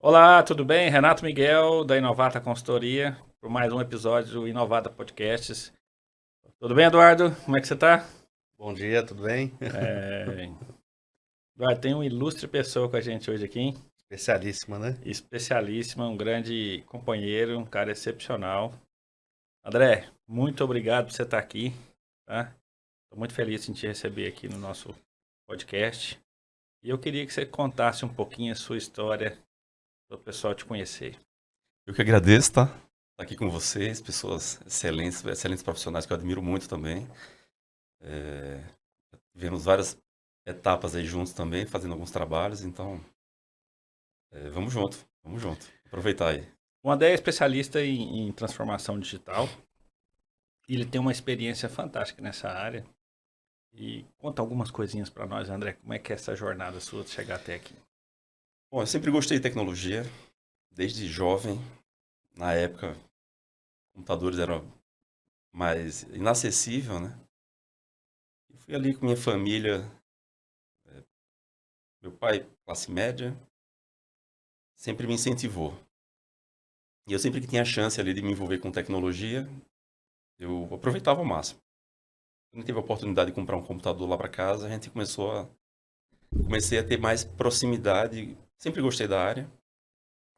Olá, tudo bem? Renato Miguel, da Inovata Consultoria, por mais um episódio do Inovata Podcasts. Tudo bem, Eduardo? Como é que você está? Bom dia, tudo bem? Eduardo, tem uma ilustre pessoa com a gente hoje aqui, hein? Especialíssima, né? Especialíssima, um grande companheiro, um cara excepcional. André, muito obrigado por você estar aqui, tá? Estou muito feliz em te receber aqui no nosso podcast. E eu queria que você contasse um pouquinho a sua história, para o pessoal te conhecer. Eu que agradeço, tá? Estar aqui com vocês, pessoas excelentes, excelentes profissionais que eu admiro muito também. Vivemos várias etapas aí juntos também, fazendo alguns trabalhos, então vamos junto, vamos junto. Aproveitar aí. O André é especialista em transformação digital. Ele tem uma experiência fantástica nessa área. E conta algumas coisinhas para nós, André. Como é que é essa jornada sua de chegar até aqui? Bom, eu sempre gostei de tecnologia, desde jovem. Na época, computadores eram mais inacessível, né? Eu fui ali com minha família, meu pai, classe média, sempre me incentivou. E eu sempre que tinha a chance ali de me envolver com tecnologia, eu aproveitava ao máximo. Quando tive a oportunidade de comprar um computador lá para casa, a gente comecei a ter mais proximidade. Sempre gostei da área.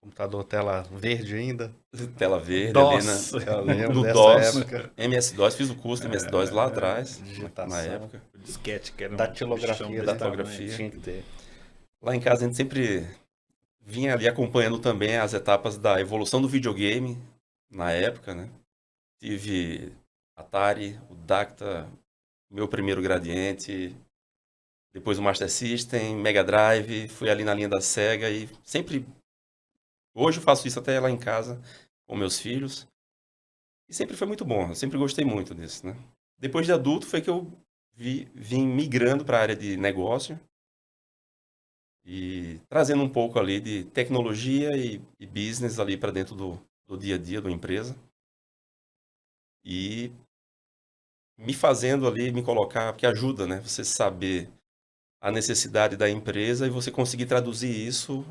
Computador tela verde ainda. Tela verde, ali DOS, Eu lembro no dessa DOS, época. MS-DOS, fiz o curso de MS-DOS lá atrás, na Digitação. época. o disquete, que era um Datilografia bichão da desse tamanho. datilografia. tinha que ter. Lá em casa a gente sempre vinha ali acompanhando também as etapas da evolução do videogame na época, né? Tive Atari, o Dacta, meu primeiro Gradiente, depois o Master System, Mega Drive, fui ali na linha da Sega e sempre. Hoje eu faço isso até lá em casa com meus filhos. E sempre foi muito bom, eu sempre gostei muito disso, né? Depois de adulto foi que eu vim migrando para a área de negócio e trazendo um pouco ali de tecnologia e business ali para dentro do dia a dia da empresa. E me fazendo ali, me colocar, porque ajuda, né? Você saber a necessidade da empresa e você conseguir traduzir isso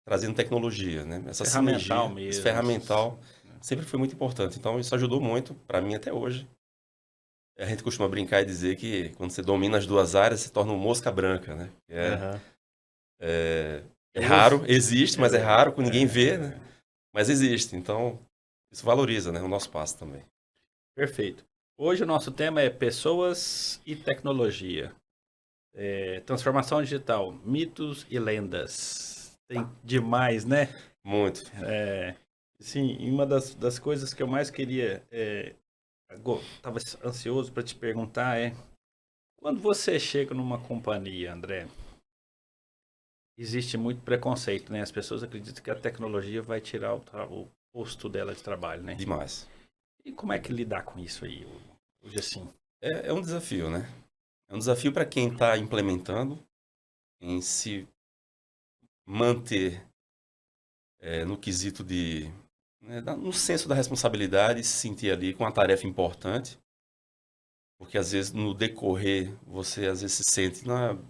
trazendo tecnologia, né? Essa Ferramental sinergia, esse mesmo. ferramental sempre foi muito importante. Então isso ajudou muito para mim até hoje. A gente costuma brincar e dizer que quando você domina as duas áreas, se torna um mosca branca, né? Aham. É raro, existe, mas é raro, que ninguém vê, né? É, Mas existe. Então isso valoriza, né? O nosso passo também. perfeito. Hoje o nosso tema é pessoas e tecnologia. Transformação digital, mitos e lendas. Tem demais, né? Muito. Sim, e uma das coisas que eu mais queria, estava ansioso para te perguntar quando você chega numa companhia, André, existe muito preconceito, né? As pessoas acreditam que a tecnologia vai tirar o posto dela de trabalho, né? Demais. E como é que lidar com isso aí, hoje assim? É um desafio, né? É um desafio para quem está implementando, em se manter no quesito de, né, no senso da responsabilidade, se sentir ali com uma tarefa importante, porque às vezes no decorrer você às vezes se sente,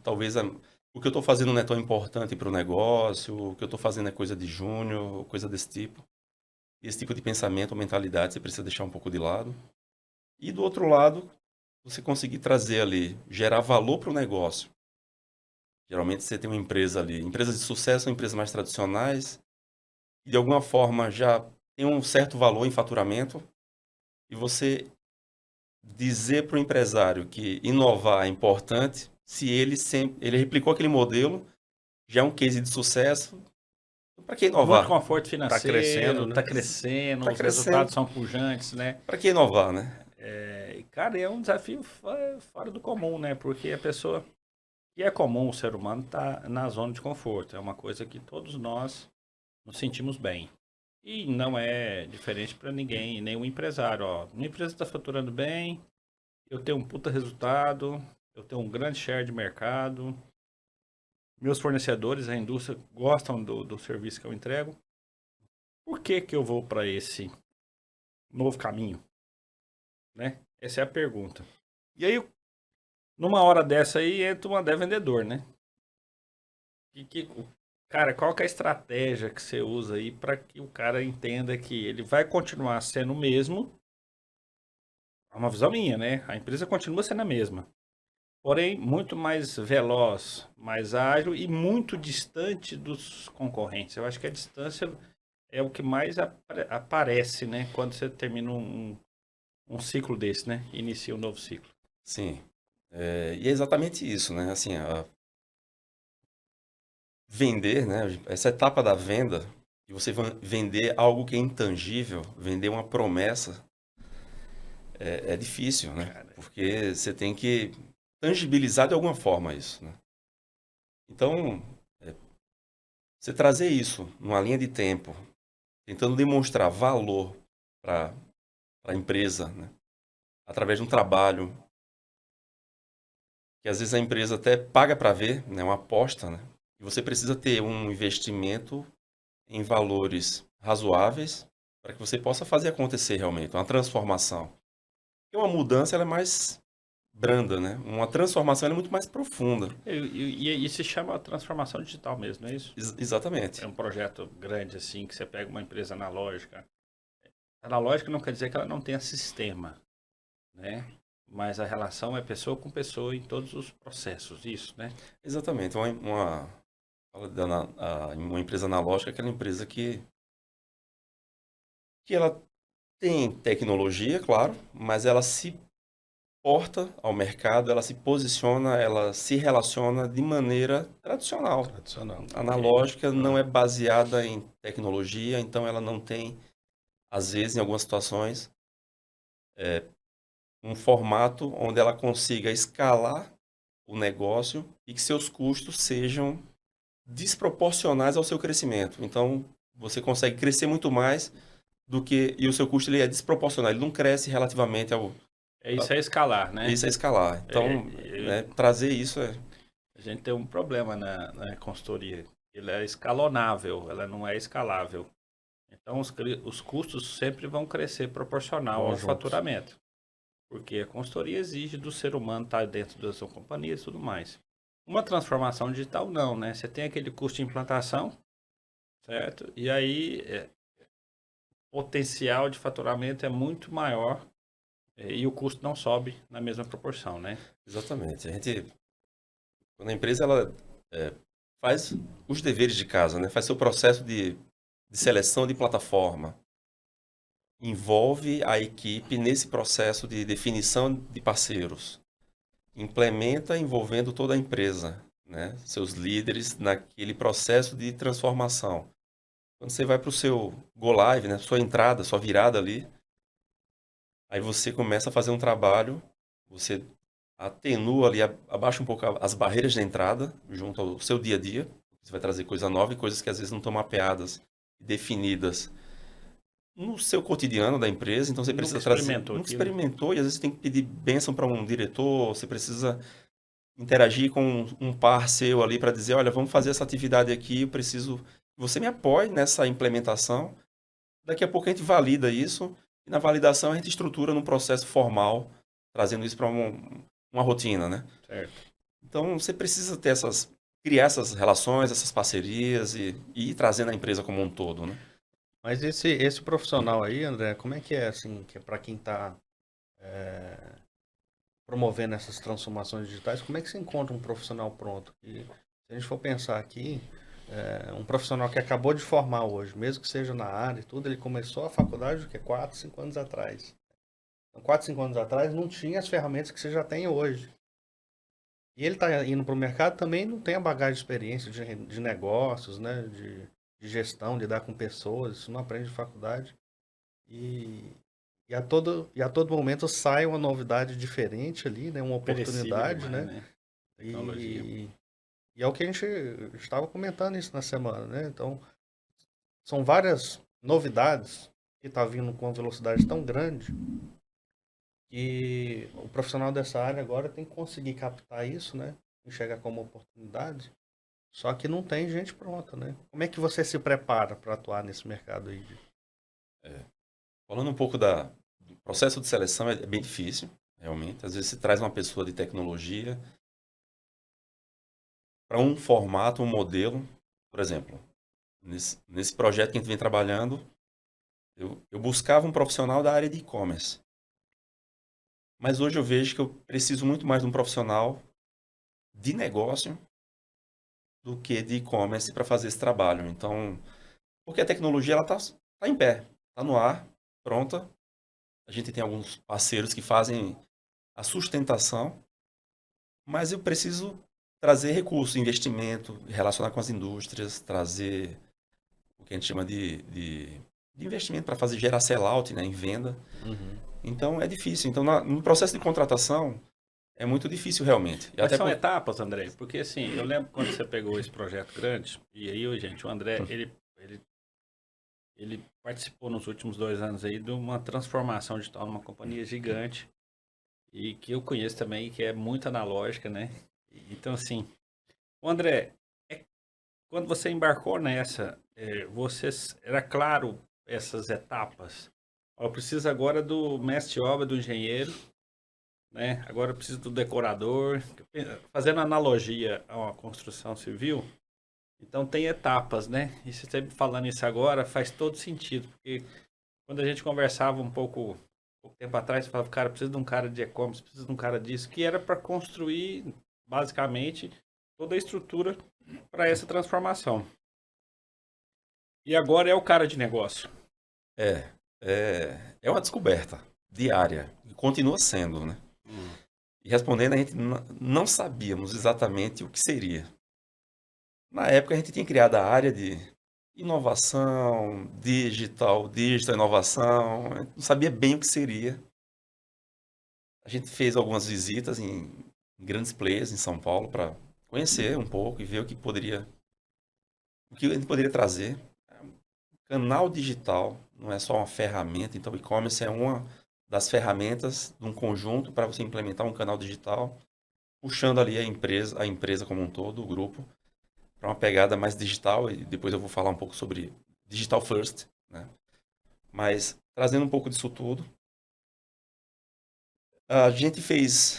talvez o que eu estou fazendo não é tão importante para o negócio, o que eu estou fazendo é coisa de júnior, coisa desse tipo. E esse tipo de pensamento ou mentalidade você precisa deixar um pouco de lado. E do outro lado, você conseguir trazer ali, gerar valor para o negócio. Geralmente você tem uma empresa ali, empresas de sucesso são empresas mais tradicionais, que de alguma forma já tem um certo valor em faturamento, e você dizer para o empresário que inovar é importante, se ele replicou aquele modelo, já é um case de sucesso, para que Muito inovar? conforto Tá crescendo, financeiro, né? tá crescendo, Está os resultados crescendo, são pujantes, né? para que inovar, né? Cara, é um desafio fora do comum, né? Porque a pessoa. E é comum o ser humano estar na zona de conforto. É uma coisa que todos nós nos sentimos bem. E não é diferente para ninguém, nenhum empresário. Ó, minha empresa está faturando bem, eu tenho um puta resultado, eu tenho um grande share de mercado, meus fornecedores, a indústria, gostam do serviço que eu entrego. Por que que eu vou para esse novo caminho, né? Essa é a pergunta. E aí, numa hora dessa aí, entra um André vendedor, né? O Cara, qual que é a estratégia que você usa aí para que o cara entenda que ele vai continuar sendo o mesmo? É uma visão minha, né? A empresa continua sendo a mesma. Porém, muito mais veloz, mais ágil e muito distante dos concorrentes. Eu acho que a distância é o que mais aparece, né? Quando você termina um ciclo desse, né? Inicia um novo ciclo. Sim. E é exatamente isso, né? Assim, vender, né? Essa etapa da venda, de você vender algo que é intangível, vender uma promessa, é difícil, né? Cara, Porque você tem que tangibilizar de alguma forma isso, né? Então, você trazer isso numa linha de tempo, tentando demonstrar valor para a empresa, né? Através de um trabalho que às vezes a empresa até paga para ver, né? Uma aposta, né? E você precisa ter um investimento em valores razoáveis para que você possa fazer acontecer realmente uma transformação. Porque uma mudança ela é mais branda, né? Uma transformação ela é muito mais profunda. e se chama transformação digital mesmo, não é isso? É Exatamente. um projeto grande assim, que você pega uma empresa analógica. Analógica não quer dizer que ela não tenha sistema, né? Mas a relação é pessoa com pessoa em todos os processos, isso, né? Exatamente. Uma empresa analógica é aquela empresa que ela tem tecnologia, claro, mas ela se porta ao mercado, ela se posiciona, ela se relaciona de maneira tradicional. Tradicional. Analógica não é baseada em tecnologia, então ela não tem, às vezes, em algumas situações, um formato onde ela consiga escalar o negócio e que seus custos sejam desproporcionais ao seu crescimento. Então, você consegue crescer muito mais do que... E o seu custo ele é desproporcional, ele não cresce relativamente ao... Isso é escalar, né? Isso é escalar. É, Então, né, trazer isso é... a gente tem um problema na consultoria. Ela é escalonável, ela não é escalável. Então, os custos sempre vão crescer proporcional Vão ao juntos. faturamento. Porque a consultoria exige do ser humano estar dentro da sua companhia e tudo mais. Uma transformação digital, não, né? Você tem aquele custo de implantação, certo? E aí, o potencial de faturamento é muito maior e o custo não sobe na mesma proporção, né? Exatamente. Quando a empresa ela faz os deveres de casa, né, faz seu processo de seleção de plataforma, envolve a equipe nesse processo de definição de parceiros, implementa envolvendo toda a empresa, né, seus líderes naquele processo de transformação. Quando você vai para o seu go live, né, sua entrada, sua virada ali, aí você começa a fazer um trabalho, você atenua ali, abaixa um pouco as barreiras de entrada junto ao seu dia a dia. Você vai trazer coisa nova e coisas que às vezes não estão mapeadas e definidas no seu cotidiano da empresa. Então você Nunca precisa trazer. experimentou Nunca aquilo. experimentou e às vezes tem que pedir bênção para um diretor, você precisa interagir com um par seu ali para dizer, olha, vamos fazer essa atividade aqui, eu preciso que você me apoie nessa implementação. Daqui a pouco a gente valida isso e na validação a gente estrutura num processo formal, trazendo isso para uma rotina, né? Certo. Então você precisa criar essas relações, essas parcerias e ir trazendo a empresa como um todo, né? Mas esse profissional aí, André, como é que é, assim, que é para quem está promovendo essas transformações digitais, como é que se encontra um profissional pronto? E se a gente for pensar aqui, um profissional que acabou de formar hoje, mesmo que seja na área e tudo, ele começou a faculdade, o que 4, 5 anos atrás. Então, 4, 5 anos atrás não tinha as ferramentas que você já tem hoje. E ele está indo para o mercado também não tem a bagagem de experiência de negócios, né? De gestão, de lidar com pessoas, isso não aprende de faculdade. E a todo momento sai uma novidade diferente ali, né? Uma Perecível oportunidade, demais, né? Tecnologia. E é o que a gente estava comentando isso na semana, né? Então, são várias novidades que tá vindo com uma velocidade tão grande que o profissional dessa área agora tem que conseguir captar isso, né? Enxergar como oportunidade. Só que não tem gente pronta, né? Como é que você se prepara para atuar nesse mercado aí? Falando um pouco do processo de seleção, é bem difícil, realmente. Às vezes você traz uma pessoa de tecnologia para um formato, um modelo. Por exemplo, nesse projeto que a gente vem trabalhando, eu buscava um profissional da área de e-commerce. Mas hoje eu vejo que eu preciso muito mais de um profissional de negócio do que de e-commerce para fazer esse trabalho. Então, porque a tecnologia ela tá em pé, está no ar, pronta. A gente tem alguns parceiros que fazem a sustentação, mas eu preciso trazer recursos, investimento, relacionar com as indústrias, trazer o que a gente chama de investimento para fazer gerar sell-out, né, em venda. Uhum. Então é difícil. Então no processo de contratação é muito difícil realmente. E Mas até são etapas, André, porque assim, eu lembro quando você pegou esse projeto grande, e aí, gente, o André, ele participou nos últimos 2 anos aí de uma transformação digital numa companhia gigante, e que eu conheço também, que é muito analógica, né? Então, assim, o André, quando você embarcou nessa, era claro essas etapas? Eu preciso agora do mestre de obra, do engenheiro, né? Agora eu preciso do decorador. Fazendo analogia a uma construção civil, então tem etapas, né? E você está falando isso agora, faz todo sentido, porque quando a gente conversava pouco tempo atrás, você falava, cara, precisa de um cara de e-commerce, precisa de um cara disso, que era para construir, basicamente, toda a estrutura para essa transformação. E agora é o cara de negócio. é uma descoberta diária. E continua sendo, né? E respondendo, a gente não sabíamos exatamente o que seria. Na época, a gente tinha criado a área de inovação, digital inovação. A gente não sabia bem o que seria. A gente fez algumas visitas em grandes players em São Paulo para conhecer um pouco e ver o que a gente poderia trazer. Canal digital não é só uma ferramenta, então o e-commerce é uma das ferramentas de um conjunto para você implementar um canal digital, puxando ali a empresa como um todo, o grupo, para uma pegada mais digital, e depois eu vou falar um pouco sobre digital first, né? Mas trazendo um pouco disso tudo, a gente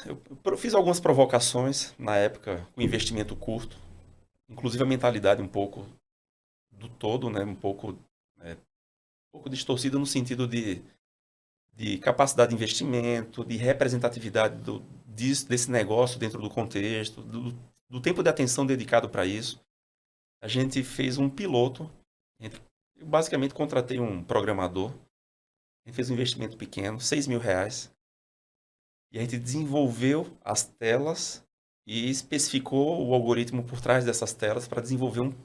eu fiz algumas provocações na época, com investimento curto, inclusive a mentalidade um pouco do todo, né? Um pouco distorcida no sentido de capacidade de investimento, de representatividade desse negócio dentro do contexto, do tempo de atenção dedicado para isso. A gente fez um piloto. Eu basicamente contratei um programador. A gente fez um investimento pequeno, R$6.000. E a gente desenvolveu as telas e especificou o algoritmo por trás dessas telas para desenvolver que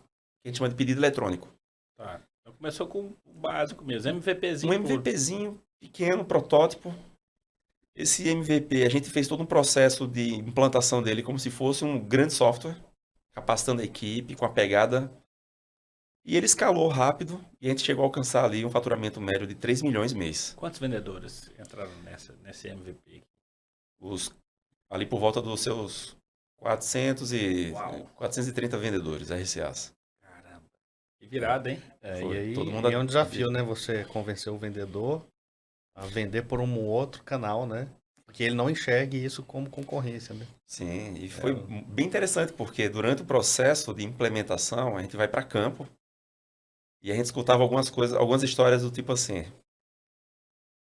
a gente chama de pedido eletrônico. Tá. Então começou com o básico mesmo, MVPzinho. Um MVPzinho, pequeno, protótipo. Esse MVP, a gente fez todo um processo de implantação dele como se fosse um grande software, capacitando a equipe com a pegada. E ele escalou rápido e a gente chegou a alcançar ali um faturamento médio de 3 milhões mês. Quantos vendedores entraram nesse MVP? Ali por volta dos seus 430 vendedores RCAs. Caramba. Que virada, hein? E aí todo mundo é um desafio, né? Você convencer o vendedor a vender por um outro canal, né? Porque ele não enxergue isso como concorrência, né? Sim, e foi bem interessante, porque durante o processo de implementação, a gente vai para campo e a gente escutava algumas histórias do tipo assim: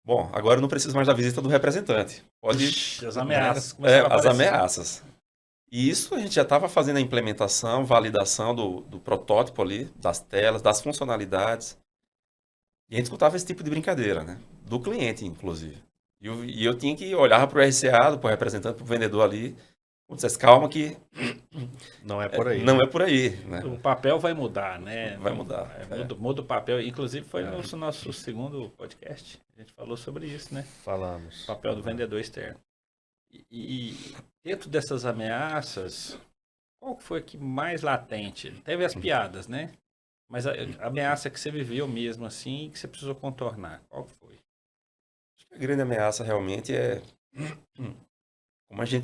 bom, agora eu não preciso mais da visita do representante. Pode. As ameaças. As ameaças. E isso a gente já estava fazendo a implementação, validação do protótipo ali, das telas, das funcionalidades. E a gente escutava esse tipo de brincadeira, né? Do cliente, inclusive. E eu tinha que olhar para o RCA, para o representante, para o vendedor ali, e dissesse, calma que não é por aí. Não é por aí, né? O papel vai mudar, né? Vai mudar. Muda o papel. Inclusive foi no nosso segundo podcast. A gente falou sobre isso, né? Falamos. O papel do vendedor externo. E dentro dessas ameaças, qual foi que mais latente? Teve as piadas, né? Mas a ameaça que você viveu mesmo assim, que você precisou contornar, qual foi? Acho que a grande ameaça realmente é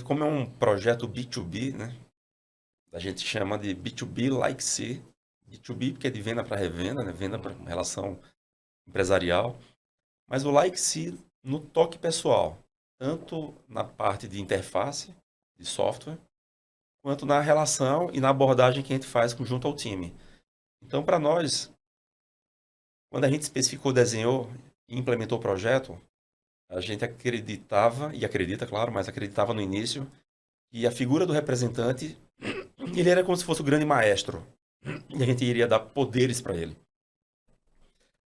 como é um projeto B2B, né? A gente chama de B2B like C. B2B porque é de venda para revenda, né? Venda para relação empresarial. Mas o like C no toque pessoal, tanto na parte de interface, de software, quanto na relação e na abordagem que a gente faz junto ao time. Então, para nós, quando a gente especificou, desenhou e implementou o projeto, a gente acreditava, e acredita, claro, mas acreditava no início, que a figura do representante, ele era como se fosse o grande maestro. E a gente iria dar poderes para ele.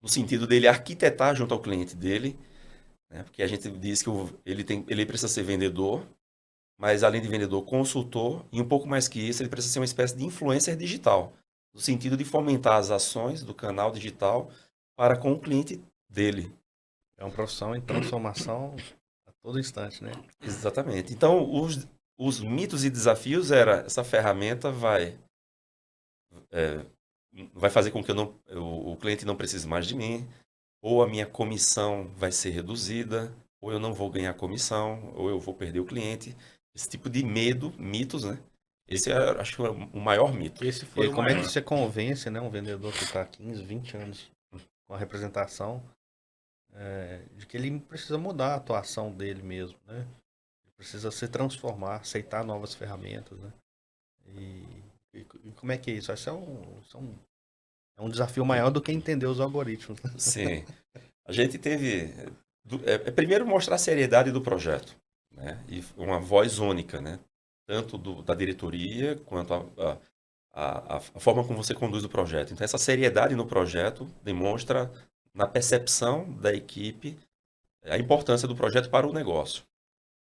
No sentido dele arquitetar junto ao cliente dele, né? Porque a gente diz que ele precisa ser vendedor, mas além de vendedor, consultor, e um pouco mais que isso, ele precisa ser uma espécie de influencer digital, no sentido de fomentar as ações do canal digital para com o cliente dele. É uma profissão em transformação a todo instante, né? Exatamente. Então, os mitos e desafios era essa ferramenta vai fazer com que o cliente não precise mais de mim, ou a minha comissão vai ser reduzida, ou eu não vou ganhar comissão, ou eu vou perder o cliente. Esse tipo de mitos, né? Esse é, acho que é o maior mito. Esse E foi aí, o como é que maior. você convence, né, um vendedor que está há 15, 20 anos com a representação, de que ele precisa mudar a atuação dele mesmo, né? Ele precisa se transformar, aceitar novas ferramentas, né? E como é que é isso? É um desafio maior do que entender os algoritmos, né? Sim. A gente teve... primeiro mostrar a seriedade do projeto, né? E uma voz única, né? Tanto da diretoria quanto a forma como você conduz o projeto. Então, essa seriedade no projeto demonstra na percepção da equipe a importância do projeto para o negócio.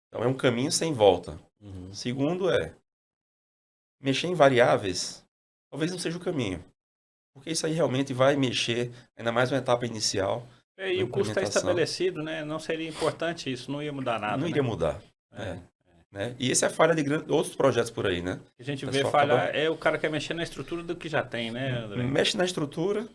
Então, é um caminho sem volta. Uhum. Segundo mexer em variáveis, talvez não seja o caminho. Porque isso aí realmente vai mexer, ainda mais na etapa inicial, E na o custo está implementação, estabelecido, né? Não seria importante isso, não ia mudar nada, não né? iria mudar. É. Né? E essa é a falha de outros projetos por aí, né? A gente O vê pessoal falhar, acaba, o cara quer mexer na estrutura do que já tem, né, André? mexe na estrutura,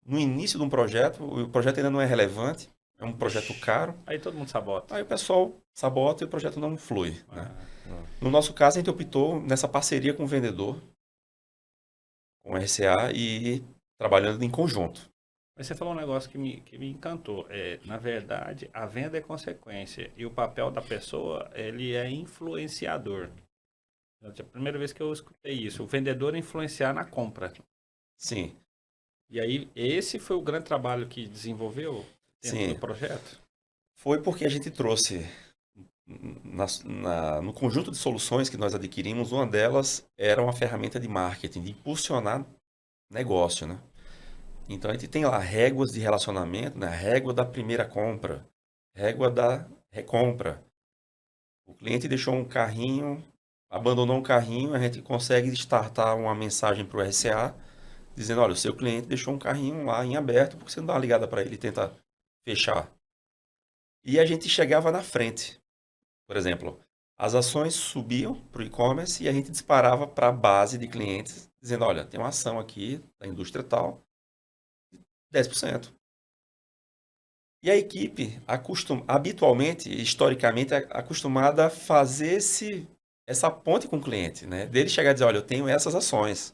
no início de um projeto, o projeto ainda não é relevante, é um projeto Ixi, caro, aí todo mundo sabota. aí o pessoal sabota e o projeto não flui, né? Ah. No nosso caso, a gente optou nessa parceria com o vendedor, com o RCA e trabalhando em conjunto. Mas você falou um negócio que me encantou. Na verdade, a venda é consequência e o papel da pessoa, ele é influenciador. É a primeira vez que eu escutei isso. O vendedor influenciar na compra. Sim, E aí, esse foi o grande trabalho que desenvolveu dentro do sim. projeto? Foi porque a gente trouxe no conjunto de soluções que nós adquirimos, uma delas era uma ferramenta de marketing, de impulsionar negócio, né? Então a gente tem lá réguas de relacionamento, né? Régua da primeira compra, régua da recompra. O cliente deixou um carrinho, abandonou um carrinho, a gente consegue startar uma mensagem para o RCA dizendo, olha, o seu cliente deixou um carrinho lá em aberto, porque você não dá uma ligada para ele e tenta fechar. E a gente chegava na frente. Por exemplo, as ações subiam para o e-commerce e a gente disparava para a base de clientes, dizendo, olha, tem uma ação aqui da indústria tal, 10%. E a equipe, habitualmente, historicamente, é acostumada a fazer essa ponte com o cliente, né? Dele chegar e dizer, olha, eu tenho essas ações.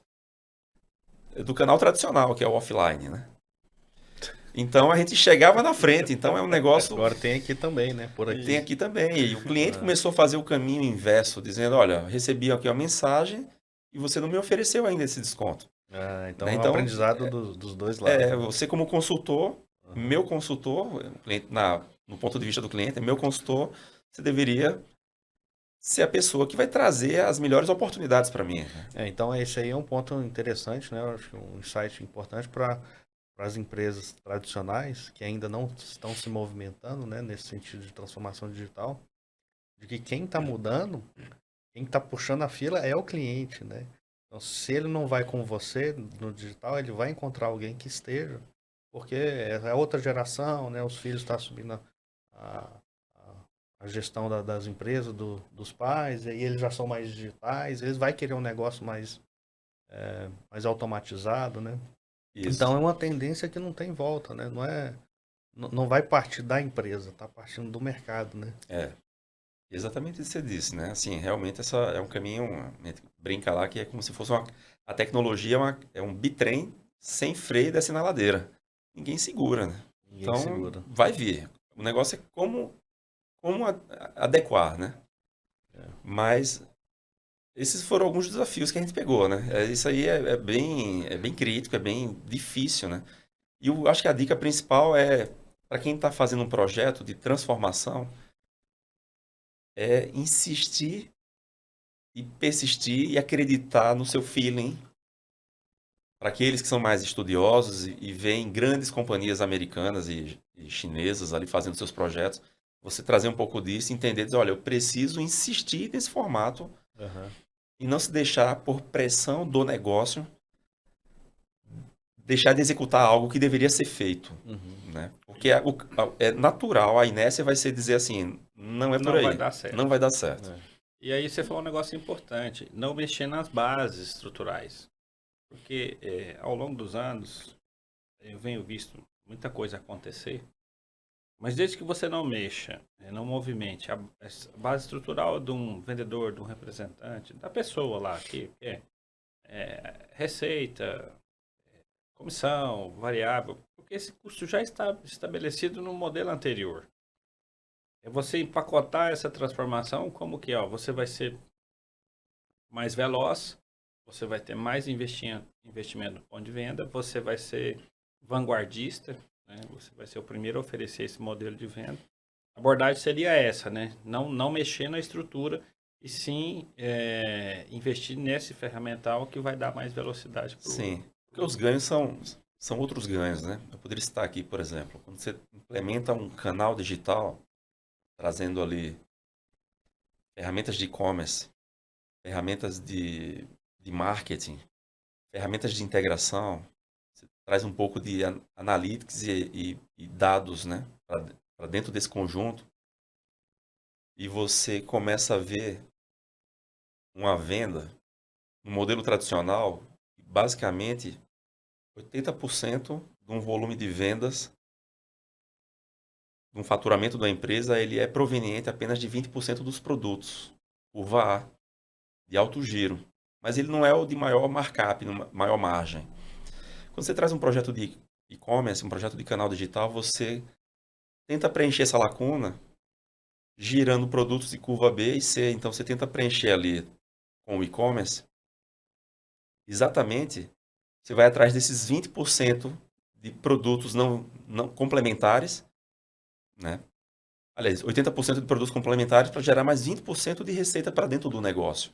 Do canal tradicional, que é o offline, né? Então, a gente chegava na frente. Então, é um negócio... Agora tem aqui também, né? Por aqui. Tem aqui também. E o cliente Ah. começou a fazer o caminho inverso, dizendo, olha, recebi aqui uma mensagem e você não me ofereceu ainda esse desconto. Então Né? é um Então, aprendizado dos dois lados. né? você como consultor, meu consultor, o cliente, no ponto de vista do cliente, meu consultor, você deveria ser a pessoa que vai trazer as melhores oportunidades para mim. Né? Então esse aí é um ponto interessante, né? Eu acho que um insight importante para as empresas tradicionais que ainda não estão se movimentando, né, nesse sentido de transformação digital, de que quem está mudando, quem está puxando a fila é o cliente, né? Então, se ele não vai com você no digital, ele vai encontrar alguém que esteja, porque é outra geração, né? Os filhos estão subindo a, a gestão das empresas, dos pais, e aí eles já são mais digitais, eles vão querer um negócio mais automatizado, né? Isso. Então é uma tendência que não tem volta, né? Não vai partir da empresa, tá partindo do mercado, né? Exatamente isso que você disse, né? Assim, realmente essa é um caminho, a gente brinca lá que é como se fosse a tecnologia é um bitrem sem freio descendo na ladeira. Ninguém segura, né? Ninguém Então, segura. vai vir. O negócio é como adequar, né? Mas esses foram alguns desafios que a gente pegou, né? Isso aí é bem crítico, é bem difícil, né? E eu acho que a dica principal para quem está fazendo um projeto de transformação, é insistir e persistir e acreditar no seu feeling. Para aqueles que são mais estudiosos e veem grandes companhias americanas e chinesas ali fazendo seus projetos, você trazer um pouco disso e entender, dizer, olha, eu preciso insistir nesse formato Aham. e não se deixar por pressão do negócio deixar de executar algo que deveria ser feito, Uhum. né? Porque é natural, a inércia vai ser dizer assim, não é por Não vai aí, dar certo. não vai dar certo. É. E aí você falou um negócio importante, não mexer nas bases estruturais. Porque ao longo dos anos, eu venho visto muita coisa acontecer, mas desde que você não mexa, não movimente a base estrutural de um vendedor, de um representante, da pessoa lá, que é receita, comissão, variável, porque esse custo já está estabelecido no modelo anterior. É você empacotar essa transformação como que, ó, você vai ser mais veloz, você vai ter mais investimento no ponto de venda, você vai ser vanguardista, né? Você vai ser o primeiro a oferecer esse modelo de venda. A abordagem seria essa, né? Não mexer na estrutura e sim investir nesse ferramental que vai dar mais velocidade para Sim, porque os ganhos são outros ganhos, né? Eu poderia citar aqui, por exemplo, quando você implementa um canal digital, trazendo ali ferramentas de e-commerce, ferramentas de marketing, ferramentas de integração, você traz um pouco de analytics e dados, né, para dentro desse conjunto, e você começa a ver uma venda no modelo tradicional, basicamente 80% de um volume de vendas, de um faturamento da empresa, ele é proveniente apenas de 20% dos produtos, curva A, de alto giro. Mas ele não é o de maior markup, maior margem. Quando você traz um projeto de e-commerce, um projeto de canal digital, você tenta preencher essa lacuna girando produtos de curva B e C. Então você tenta preencher ali com o e-commerce. Exatamente, você vai atrás desses 20% de produtos não complementares, né? Aliás, 80% de produtos complementares para gerar mais 20% de receita para dentro do negócio.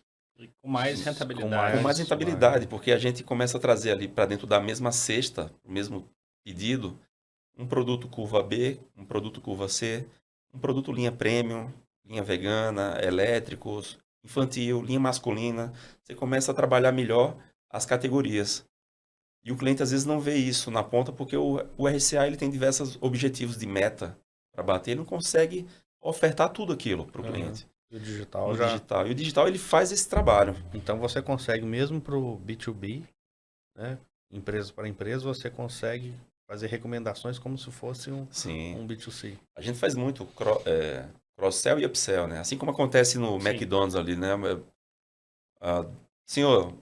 com mais Com rentabilidade. Com mais rentabilidade, porque a gente começa a trazer ali para dentro da mesma cesta, o mesmo pedido, um produto curva B, um produto curva C, um produto linha premium, linha vegana, elétricos, infantil, linha masculina. Você começa a trabalhar melhor as categorias. E o cliente às vezes não vê isso na ponta porque o RCA ele tem diversos objetivos de meta para bater, ele não consegue ofertar tudo aquilo para o cliente E o digital no já. digital. E o digital ele faz esse trabalho. Então você consegue, mesmo para o B2B, né? Empresa para empresa, você consegue fazer recomendações como se fosse Sim. um B2C. A gente faz muito cross-sell e upsell, né? Assim como acontece no Sim. McDonald's ali, né? Senhor,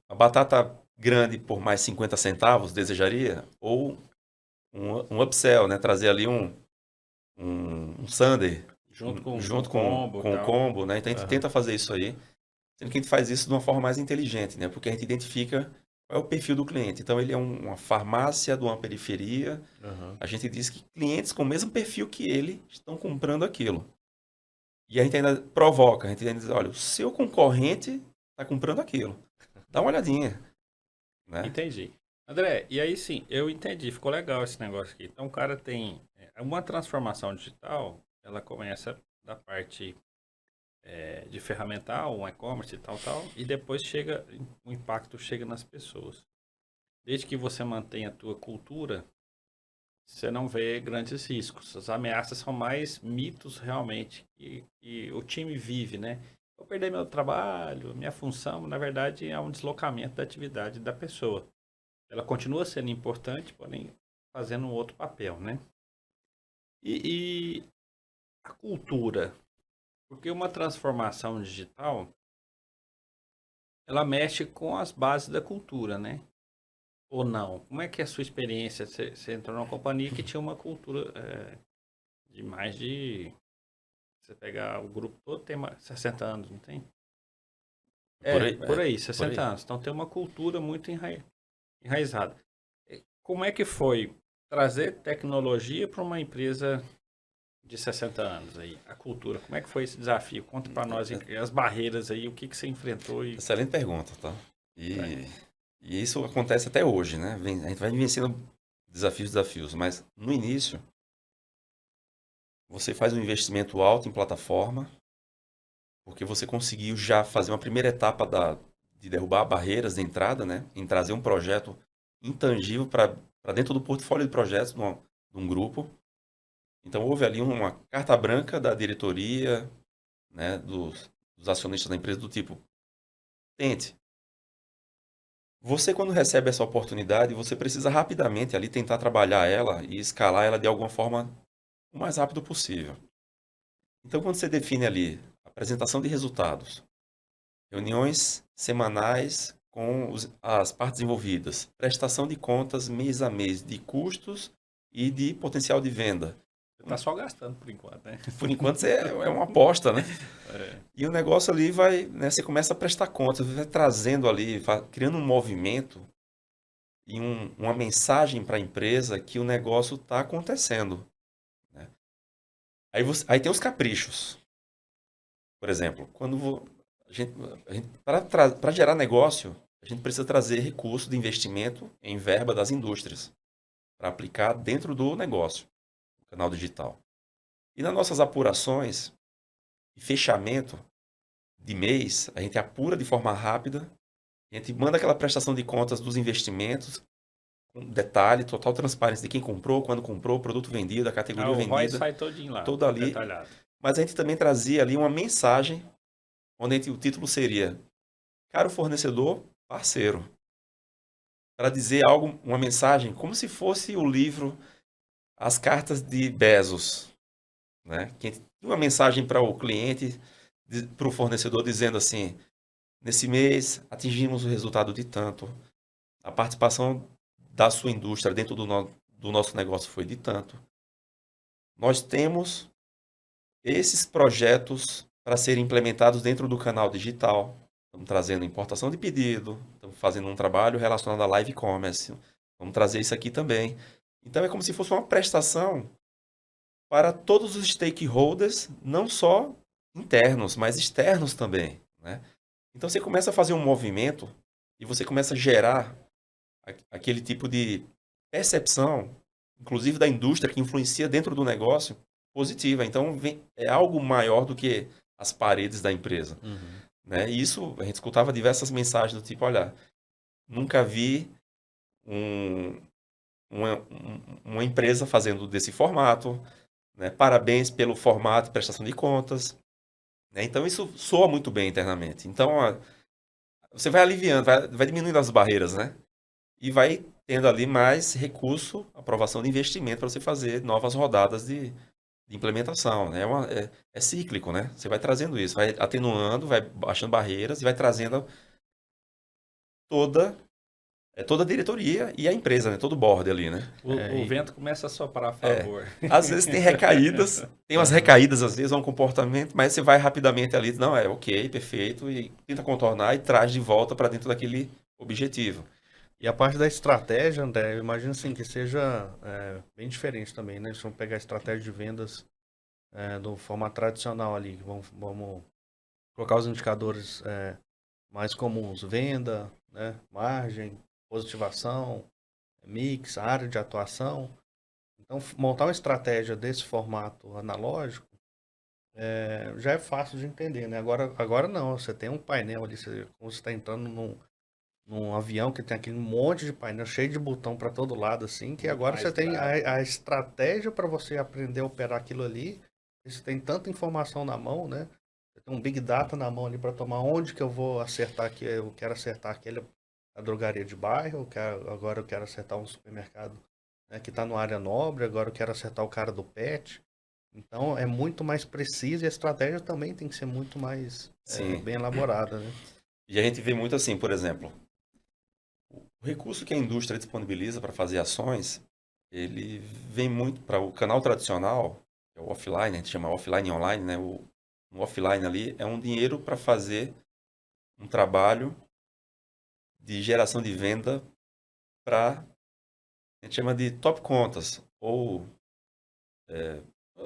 a batata grande por mais 50 centavos desejaria? Ou um upsell, né? Trazer ali um sundae Junto com junto o combo, com o tal. combo, né? Então a gente Aham. tenta fazer isso aí, sendo que a gente faz isso de uma forma mais inteligente, né? Porque a gente identifica qual é o perfil do cliente. Então ele é uma farmácia de uma periferia. Aham. A gente diz que clientes com o mesmo perfil que ele estão comprando aquilo. E a gente ainda provoca, a gente ainda diz, olha, o seu concorrente está comprando aquilo. Dá uma olhadinha, né? Entendi. André, e aí sim, eu entendi, ficou legal esse negócio aqui. Então o cara tem uma transformação digital, ela começa da parte de ferramental, um e-commerce e tal, e depois chega, o impacto chega nas pessoas. Desde que você mantenha a tua cultura, você não vê grandes riscos. As ameaças são mais mitos realmente que o time vive, né? Vou perder meu trabalho, minha função, na verdade é um deslocamento da atividade da pessoa. Ela continua sendo importante, porém fazendo um outro papel, né? E a cultura, porque uma transformação digital, ela mexe com as bases da cultura, né? Ou não? Como é que é a sua experiência? Você entrou numa companhia que tinha uma cultura de mais de... Você pegar o grupo todo tem 60 anos, não tem? Por aí, por 60 aí. anos. Então tem uma cultura muito enraizada. Como é que foi trazer tecnologia para uma empresa de 60 anos aí? A cultura, como é que foi esse desafio? Conta para nós as barreiras aí, o que você enfrentou e... Excelente pergunta, tá? Tá. E isso acontece até hoje, né? A gente vai vencendo desafios, mas no início você faz um investimento alto em plataforma, porque você conseguiu já fazer uma primeira etapa de derrubar barreiras de entrada, né? Em trazer um projeto intangível para dentro do portfólio de projetos de um grupo. Então houve ali uma carta branca da diretoria, né? Dos acionistas da empresa do tipo, tente. Você, quando recebe essa oportunidade, você precisa rapidamente ali tentar trabalhar ela e escalar ela de alguma forma o mais rápido possível. Então, quando você define ali apresentação de resultados, reuniões semanais com as partes envolvidas, prestação de contas mês a mês de custos e de potencial de venda. Você tá só gastando por enquanto, né? Por enquanto é uma aposta, né? É. E o negócio ali vai, né, você começa a prestar contas, vai trazendo ali, criando um movimento e uma mensagem para a empresa que o negócio está acontecendo, né? Aí tem os caprichos. Por exemplo, quando para gerar negócio, a gente precisa trazer recurso de investimento em verba das indústrias para aplicar dentro do negócio, no canal digital. E nas nossas apurações e fechamento de mês, a gente apura de forma rápida, a gente manda aquela prestação de contas dos investimentos, com detalhe, total transparência de quem comprou, quando comprou, produto vendido, a categoria O ROI vendida, sai todinho lá, toda ali. detalhado. Mas a gente também trazia ali uma mensagem, onde o título seria Caro fornecedor, parceiro. Para dizer algo, uma mensagem, como se fosse o livro As Cartas de Bezos, né? Que tinha uma mensagem para o cliente, para o fornecedor, dizendo assim, nesse mês atingimos o resultado de tanto, a participação da sua indústria dentro do nosso negócio foi de tanto. Nós temos esses projetos para serem implementados dentro do canal digital. Estamos trazendo importação de pedido, estamos fazendo um trabalho relacionado a live commerce. Vamos trazer isso aqui também. Então é como se fosse uma prestação para todos os stakeholders, não só internos, mas externos também, né? Então você começa a fazer um movimento e você começa a gerar aquele tipo de percepção, inclusive da indústria que influencia dentro do negócio, positiva. Então é algo maior do que as paredes da empresa, né? E isso a gente escutava diversas mensagens do tipo, olha, nunca vi uma empresa fazendo desse formato, né? Parabéns pelo formato de prestação de contas, né? Então isso soa muito bem internamente. Então você vai aliviando, vai diminuindo as barreiras, né? E vai tendo ali mais recurso, aprovação de investimento para você fazer novas rodadas de implementação, né? É cíclico, né? Você vai trazendo isso, vai atenuando, vai baixando barreiras e vai trazendo toda a diretoria e a empresa, né? Todo o board ali, né? O vento começa a soprar a favor. Às vezes tem recaídas, tem umas recaídas, às vezes é um comportamento, mas você vai rapidamente ali, não, ok, perfeito, e tenta contornar e traz de volta para dentro daquele objetivo. E a parte da estratégia, André, eu imagino assim, que seja bem diferente também, né? Se vamos pegar a estratégia de vendas do formato tradicional ali, vamos colocar os indicadores mais comuns, venda, né? Margem, positivação, mix, área de atuação. Então, montar uma estratégia desse formato analógico já é fácil de entender, né? Agora não, você tem um painel ali, como você está entrando num avião que tem aquele monte de painel cheio de botão para todo lado, assim, que agora você tem a estratégia para você aprender a operar aquilo ali. Você tem tanta informação na mão, né? Você tem um Big Data na mão ali para tomar onde que eu vou acertar aqui. Eu quero acertar a drogaria de bairro, agora eu quero acertar um supermercado, né, que está no área nobre, agora eu quero acertar o cara do pet. Então é muito mais preciso e a estratégia também tem que ser muito mais bem elaborada, né? E a gente vê muito assim, por exemplo, o recurso que a indústria disponibiliza para fazer ações, ele vem muito para o canal tradicional, que é o offline, a gente chama offline e online, né? O offline ali é um dinheiro para fazer um trabalho de geração de venda para, a gente chama de top contas, ou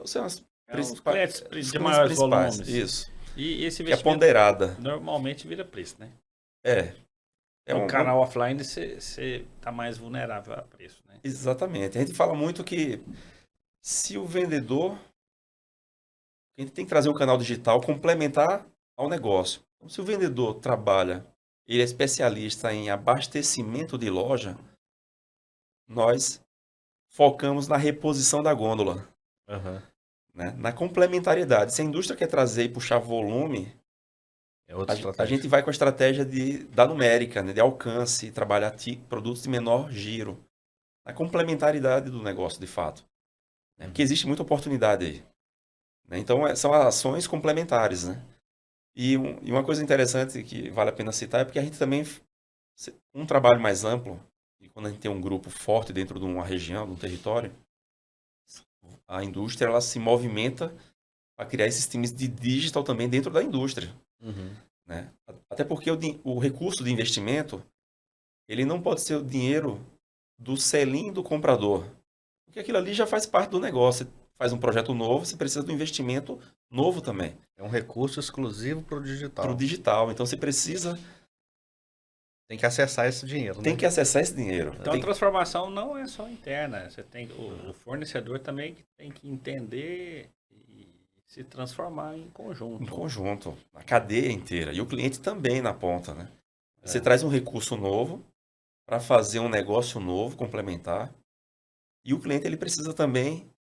são as Os clientes os de clientes maiores principais. volumes. Isso. E esse Que é investimento ponderada. normalmente vira preço, né? É No canal offline você tá mais vulnerável a preço, né? Exatamente. A gente fala muito que se o vendedor, a gente tem que trazer um canal digital complementar ao negócio. Então, se o vendedor trabalha, ele é especialista em abastecimento de loja, nós focamos na reposição da gôndola, Aham. né? Na complementariedade. Se a indústria quer trazer e puxar volume, É outra a estratégia. gente vai com a estratégia da numérica, né? De alcance, trabalhar produtos de menor giro. A complementaridade do negócio, de fato. Né? Porque existe muita oportunidade aí. Né? Então, são ações complementares, né? E uma coisa interessante que vale a pena citar é porque a gente também, um trabalho mais amplo, e quando a gente tem um grupo forte dentro de uma região, de um território, a indústria ela se movimenta para criar esses times de digital também dentro da indústria. Uhum. Né? Até porque o recurso de investimento, ele não pode ser o dinheiro do selim do comprador. Porque aquilo ali já faz parte do negócio. Você faz um projeto novo, você precisa de um investimento novo também. É um recurso exclusivo para o Para o digital. digital. Então você precisa, Tem que acessar esse dinheiro, tem né? que acessar esse dinheiro. Então a transformação não é só interna. Você tem o fornecedor também que tem que entender e se transformar em Em conjunto. conjunto, a cadeia inteira. E o cliente também na ponta, né? Você traz um recurso novo para fazer um negócio novo, complementar. E o cliente ele precisa também.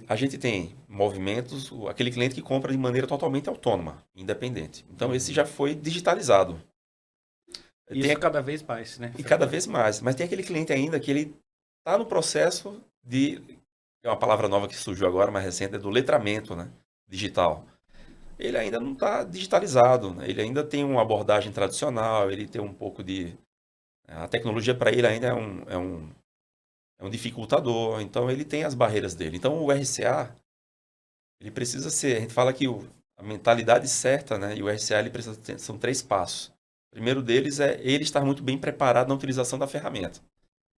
A gente tem movimentos, aquele cliente que compra de maneira totalmente autônoma, independente. Então esse já foi digitalizado. Isso cada vez mais, né? E cada vez mais. Mas tem aquele cliente ainda que ele está no processo de. É uma palavra nova que surgiu agora, mais recente, é do letramento, né? Digital. Ele ainda não está digitalizado, né? Ele ainda tem uma abordagem tradicional, ele tem um pouco de. A tecnologia para ele ainda é um dificultador, então ele tem as barreiras dele. Então o RCA, ele precisa ser. A gente fala que a mentalidade certa, né? E o RCA ele precisa ter, são 3 passos. O primeiro deles é ele estar muito bem preparado na utilização da ferramenta.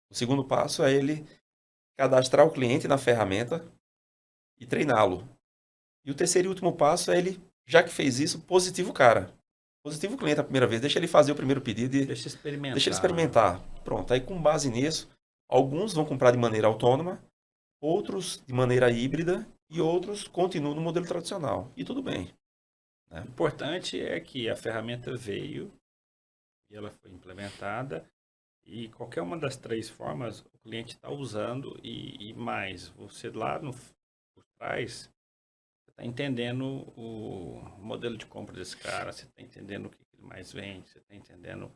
O segundo passo é ele cadastrar o cliente na ferramenta e treiná-lo. E o terceiro e último passo é ele, já que fez isso, positivo o cara. Positivo o cliente a primeira vez, deixa ele fazer o primeiro pedido e Deixa experimentar. deixa ele experimentar. Pronto, aí com base nisso, alguns vão comprar de maneira autônoma, outros de maneira híbrida e outros continuam no modelo tradicional. E tudo bem. O importante é que a ferramenta veio e ela foi implementada e qualquer uma das 3 formas o cliente está usando e mais, você lá por trás está entendendo o modelo de compra desse cara, você está entendendo o que ele mais vende, você está entendendo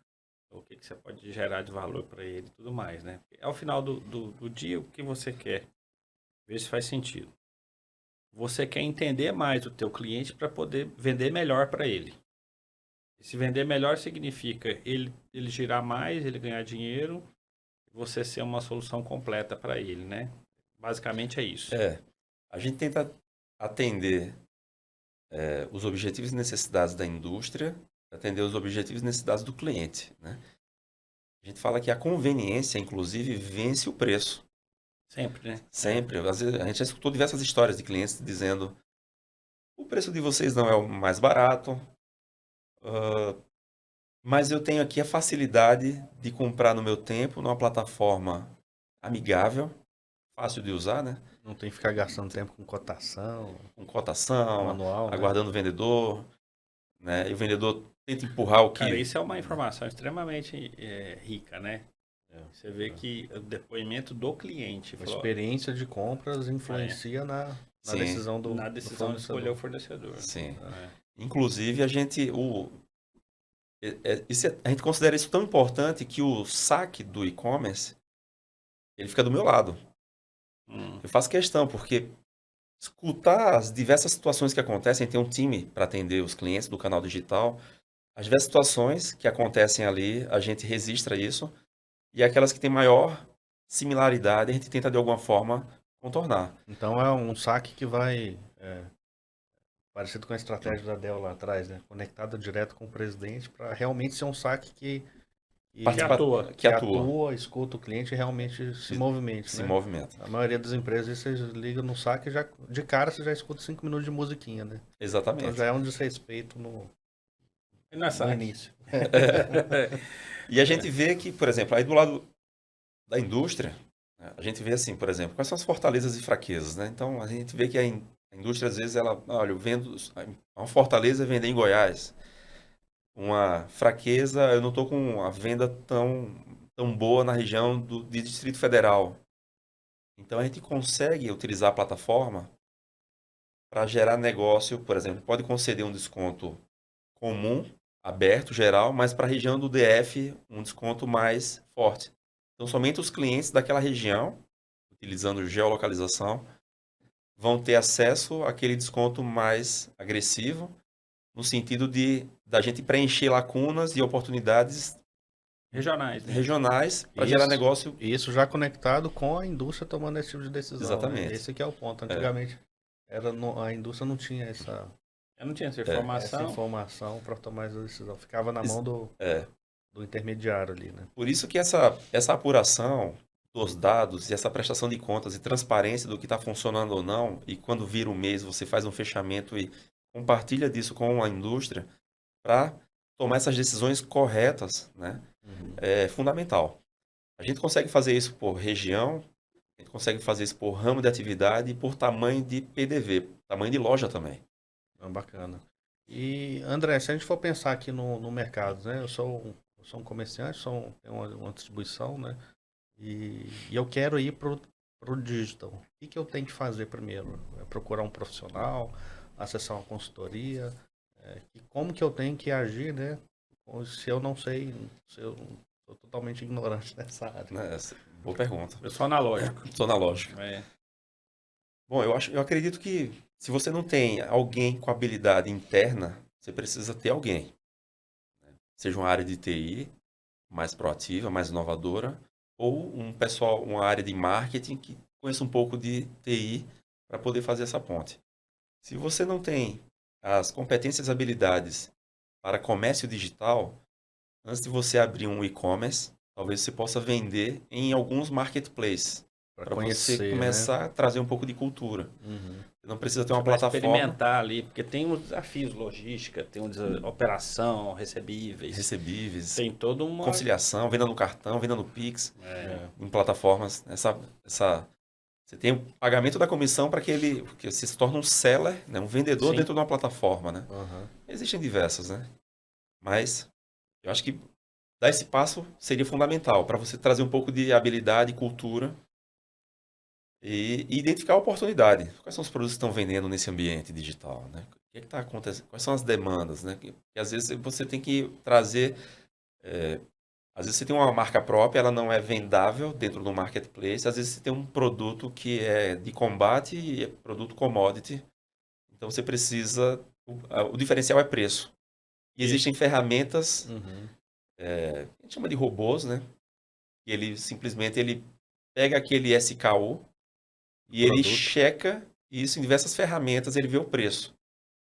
o que você pode gerar de valor para ele e tudo mais, né? Ao final do dia, o que você quer? Ver se faz sentido. Você quer entender mais o teu cliente para poder vender melhor para ele. E se vender melhor significa ele girar mais, ele ganhar dinheiro, você ser uma solução completa para ele, né? Basicamente é isso. A gente tenta atender os objetivos e necessidades da indústria, atender os objetivos e necessidades do cliente, né? A gente fala que a conveniência, inclusive, vence o preço. Sempre, né? Sempre. Às vezes, a gente já escutou diversas histórias de clientes dizendo o preço de vocês não é o mais barato, mas eu tenho aqui a facilidade de comprar no meu tempo, numa plataforma amigável, fácil de usar, né? Não tem que ficar gastando tempo com cotação, Com cotação, manual, né? aguardando o vendedor, né? E o vendedor tenta empurrar o que... Cara, isso é uma informação extremamente rica, né? Você vê que o depoimento do cliente. A experiência de compras influencia na Sim. decisão do Na decisão de escolher o fornecedor. Sim. É. Inclusive, a gente considera isso tão importante que o saque do e-commerce, ele fica do meu lado. Eu faço questão, porque escutar as diversas situações que acontecem, tem um time para atender os clientes do canal digital, as diversas situações que acontecem ali, a gente registra isso, e aquelas que têm maior similaridade, a gente tenta de alguma forma contornar. Então é um saque que vai parecido com a estratégia da Dell lá atrás, né? Conectada direto com o presidente para realmente ser um saque que Que atua. escuta o cliente e realmente se movimente, Se né? movimenta. A maioria das empresas, você liga no saque e já, de cara você já escuta 5 minutos de musiquinha, né? Então Exatamente. já é um desrespeito no E na saque? início. E a gente vê que, por exemplo, aí do lado da indústria, né, a gente vê assim, por exemplo, quais são as fortalezas e fraquezas, né? Então, a gente vê que a indústria, às vezes, ela, olha, eu vendo, uma fortaleza é vender em Goiás. Uma fraqueza, eu não estou com a venda tão boa na região de Distrito Federal. Então, a gente consegue utilizar a plataforma para gerar negócio, por exemplo, pode conceder um desconto comum, aberto, geral, mas para a região do DF, um desconto mais forte. Então, somente os clientes daquela região, utilizando geolocalização, vão ter acesso àquele desconto mais agressivo, no sentido de da gente preencher lacunas e oportunidades Regionais, né? regionais para Isso. gerar negócio. E isso já conectado com a indústria tomando esse tipo de decisão. Exatamente. Né? Esse que é o ponto. Antigamente, a indústria não tinha Eu não tinha essa essa informação. informação para tomar essa decisão. Ficava na mão É. do intermediário ali, né? Por isso que essa apuração dos dados e essa prestação de contas e transparência do que está funcionando ou não, e quando vira um mês você faz um fechamento e compartilha disso com a indústria para tomar essas decisões corretas, né? É fundamental. A gente consegue fazer isso por região, a gente consegue fazer isso por ramo de atividade e por tamanho de PDV, tamanho de loja também. Bacana. E, André, se a gente for pensar aqui no mercado, né? Eu sou um comerciante, tenho uma distribuição, né? E eu quero ir pro digital. O que eu tenho que fazer primeiro? É procurar um profissional, acessar uma consultoria? E como que eu tenho que agir, né? Se eu não sei, se eu sou totalmente ignorante nessa área. Né? Boa pergunta. Eu sou analógico. Estou na lógica. É. Bom, eu acredito que se você não tem alguém com habilidade interna, você precisa ter alguém. Né? Seja uma área de TI mais proativa, mais inovadora, ou um pessoal, uma área de marketing que conheça um pouco de TI para poder fazer essa ponte. Se você não tem as competências e habilidades para comércio digital, antes de você abrir um e-commerce, talvez você possa vender em alguns marketplaces. Para você começar a trazer um pouco de cultura. Uhum. Você não precisa ter Você uma vai plataforma. experimentar ali, porque tem uns desafios logística, tem operação, recebíveis. Tem toda uma Conciliação, venda no cartão, venda no Pix, É. em plataformas. Você tem o pagamento da comissão para porque você se torna um seller, né, um vendedor Sim. dentro de uma plataforma. Né? Uhum. Existem diversas, né? Mas eu acho que dar esse passo seria fundamental para você trazer um pouco de habilidade e cultura e identificar a oportunidade. Quais são os produtos que estão vendendo nesse ambiente digital, né? O que está acontecendo? Quais são as demandas, né? Que às vezes você tem que trazer... às vezes você tem uma marca própria, ela não é vendável dentro do marketplace. Às vezes você tem um produto que é de combate e é produto commodity. Então você precisa... O diferencial é preço. E existem ferramentas, a gente chama de robôs, né? E ele simplesmente pega aquele SKU e ele checa isso em diversas ferramentas, ele vê o preço.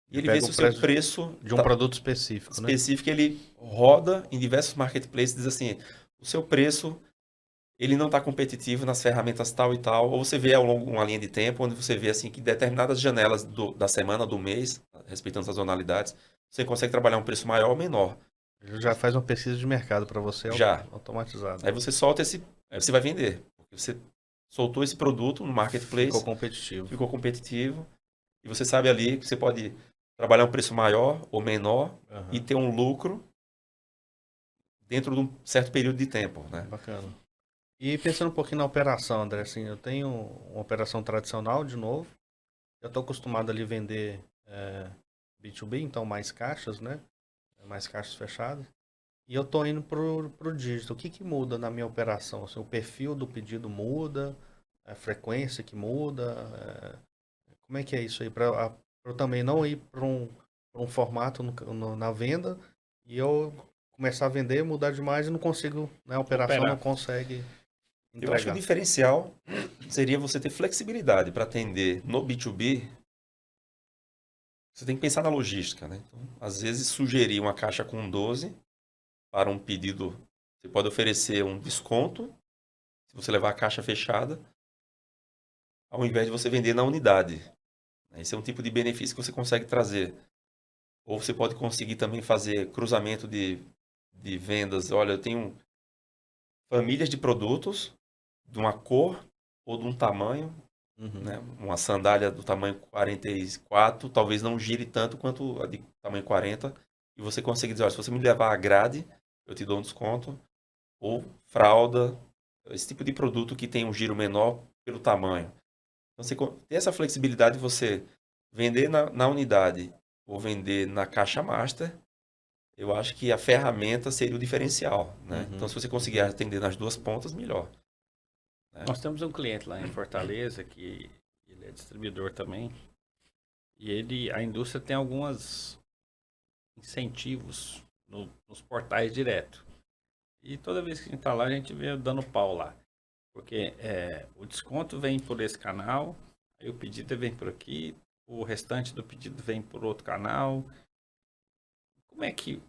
E ele vê se o seu preço de um produto específico, né? Ele roda em diversos marketplaces e diz assim, o seu preço ele não está competitivo nas ferramentas tal e tal, ou você vê ao longo uma linha de tempo, onde você vê assim que determinadas janelas da semana, do mês, respeitando as sazonalidades, você consegue trabalhar um preço maior ou menor. Ele já faz uma pesquisa de mercado para você Já. automatizado. Aí você solta aí você vai vender. Porque você soltou esse produto no marketplace. Ficou competitivo. E você sabe ali que você pode trabalhar um preço maior ou menor e ter um lucro dentro de um certo período de tempo, né? Bacana. E pensando um pouquinho na operação, André, assim, eu tenho uma operação tradicional, de novo. Eu estou acostumado ali a vender B2B, então mais caixas, né? Mais caixas fechadas. E eu estou indo pro digital. O que muda na minha operação? Assim, o perfil do pedido muda? A frequência que muda? Como é que é isso aí? Para eu também não ir para um formato na venda e eu começar a vender, mudar demais e não consigo, né? A operação não consegue entregar. Eu acho que o diferencial seria você ter flexibilidade para atender no B2B você tem que pensar na logística, né? Então, às vezes, sugerir uma caixa com 12 para um pedido, você pode oferecer um desconto se você levar a caixa fechada, ao invés de você vender na unidade. Esse é um tipo de benefício que você consegue trazer. Ou você pode conseguir também fazer cruzamento de vendas. Olha, eu tenho famílias de produtos de uma cor ou de um tamanho, né? Uma sandália do tamanho 44, talvez não gire tanto quanto a de tamanho 40. E você consegue dizer, olha, se você me levar a grade, eu te dou um desconto. Ou fralda, esse tipo de produto que tem um giro menor pelo tamanho. Então, você tem essa flexibilidade de você vender na unidade ou vender na caixa master. Eu acho que a ferramenta seria o diferencial, né? Então, se você conseguir atender nas duas pontas, melhor. Né? Nós temos um cliente lá em Fortaleza que ele é distribuidor também. E a indústria tem alguns incentivos nos portais direto. E toda vez que a gente está lá, a gente vê dando pau lá. Porque o desconto vem por esse canal, aí o pedido vem por aqui, o restante do pedido vem por outro canal. Como é que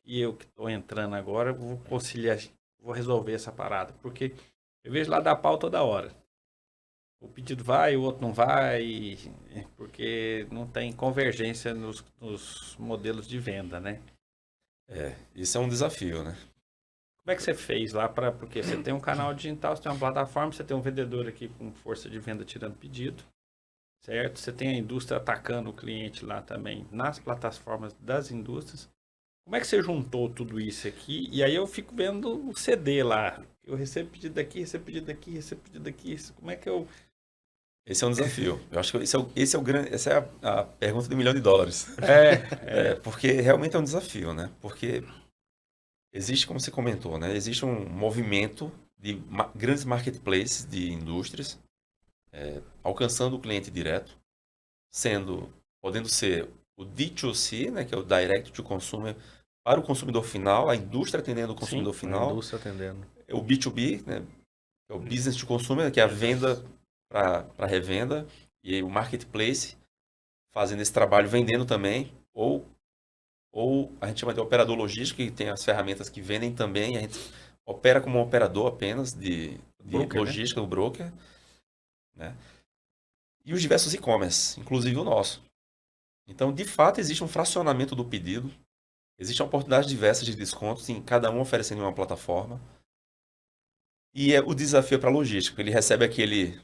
eu que estou entrando agora vou conciliar, vou resolver essa parada? Porque eu vejo lá dar pau toda hora. O pedido vai, o outro não vai, porque não tem convergência nos modelos de venda, né? Isso é um desafio, né? Como é que você fez lá porque você tem um canal digital, você tem uma plataforma, você tem um vendedor aqui com força de venda tirando pedido, certo? Você tem a indústria atacando o cliente lá também nas plataformas das indústrias. Como é que você juntou tudo isso aqui? E aí eu fico vendo o CD lá. Eu recebo pedido daqui, recebo pedido daqui, recebo pedido daqui. Como é que eu... Esse é um desafio. Eu acho que essa é a pergunta de $1 milhão. Porque realmente é um desafio, né? Porque existe, como você comentou, né? Existe um movimento de grandes marketplaces de indústrias alcançando o cliente direto, podendo ser o D2C, né? Que é o Direct to Consumer, para o consumidor final, a indústria atendendo o consumidor final. A indústria atendendo. O B2B, né? É o Business to Consumer, que é a venda para revenda, e aí o marketplace fazendo esse trabalho, vendendo também, ou a gente chama de operador logístico, que tem as ferramentas que vendem também, a gente opera como um operador apenas de broker, logística, né? O broker, né? E os diversos e-commerce, inclusive o nosso. Então, de fato, existe um fracionamento do pedido, existem oportunidades diversas de descontos, em cada um oferecendo uma plataforma, e o desafio para a logística, ele recebe aquele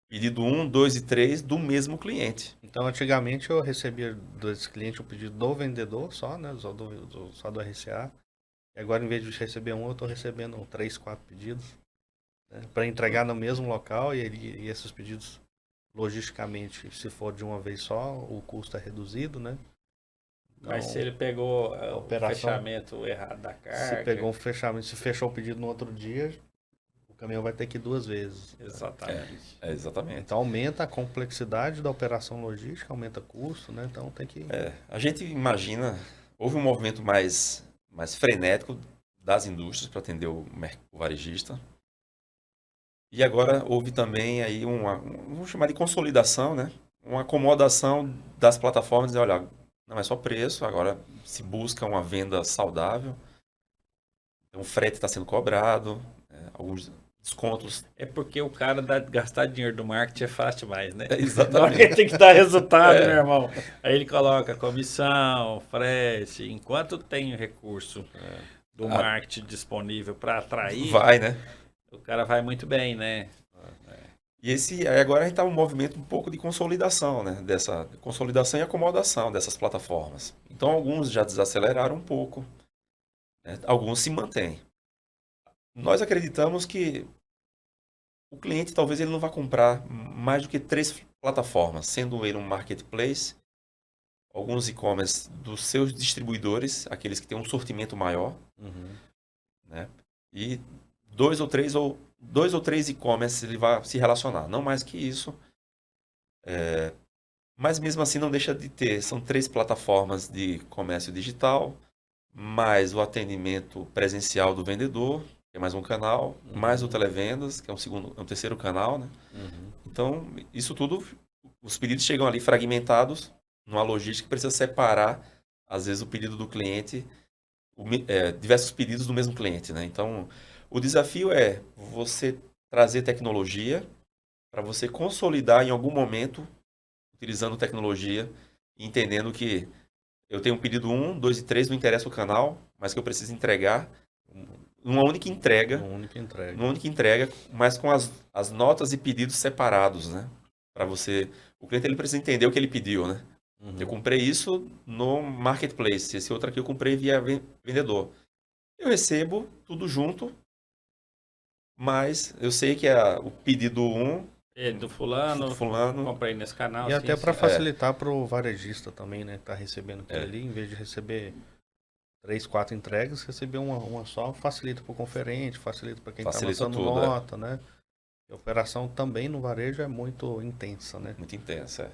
pedido 1, 2 e 3 do mesmo cliente. Então, antigamente eu recebia desse cliente o pedido do vendedor só, né? Só do RCA. E agora, em vez de receber um, eu estou recebendo 3, 4 pedidos, né? Para entregar no mesmo local e esses pedidos, logisticamente, se for de uma vez só, o custo é reduzido, né? Então, mas se ele pegou o fechamento errado da carga... Se pegou um fechamento, se fechou o pedido no outro dia... O caminhão vai ter que ir 2 vezes. Exatamente. Exatamente. Então aumenta a complexidade da operação logística, aumenta o custo, né? Então tem que... A gente imagina, houve um movimento mais frenético das indústrias para atender o varejista. E agora houve também aí vamos chamar de consolidação, né? Uma acomodação das plataformas, dizer, olha, não é só preço, agora se busca uma venda saudável. Então, o frete está sendo cobrado, alguns descontos. É porque o cara gastar dinheiro do marketing é fácil demais, né? Exatamente. Ele tem que dar resultado, meu irmão. Aí ele coloca comissão, frete, enquanto tem o recurso do marketing disponível para atrair, vai, né? O cara vai muito bem, né? E agora a gente está um movimento um pouco de consolidação, né? Dessa consolidação e acomodação dessas plataformas. Então, alguns já desaceleraram um pouco, né? Alguns se mantêm. Nós acreditamos que o cliente talvez ele não vá comprar mais do que 3 plataformas, sendo ele um marketplace, alguns e-commerce dos seus distribuidores, aqueles que têm um sortimento maior, né? E 2 ou 3 e-commerce ele vai se relacionar, não mais que isso. Mas mesmo assim não deixa de ter, são 3 plataformas de comércio digital, mais o atendimento presencial do vendedor, que é mais um canal, mais o televendas, que é um terceiro canal, né? Então, isso tudo, os pedidos chegam ali fragmentados numa logística que precisa separar, às vezes, o pedido do cliente, diversos pedidos do mesmo cliente, né? Então, o desafio é você trazer tecnologia para você consolidar em algum momento, utilizando tecnologia, e entendendo que eu tenho um pedido 1, 2 e 3, não interessa o canal, mas que eu preciso entregar numa única entrega, Uma única entrega. mas com as notas e pedidos separados, né? Para você, o cliente ele precisa entender o que ele pediu, né? Uhum. Eu comprei isso no marketplace, esse outro aqui eu comprei via vendedor. Eu recebo tudo junto, mas eu sei que o pedido 1, Ele do fulano, fulano, comprei nesse canal. E assim, até para assim. facilitar para o varejista também, né? Tá recebendo aquilo ali, em vez de receber 3, 4 entregas, receber uma só facilita para o conferente, facilita para quem está Facilita lançando tudo, nota, né? A operação também no varejo é muito intensa, né? muito intensa.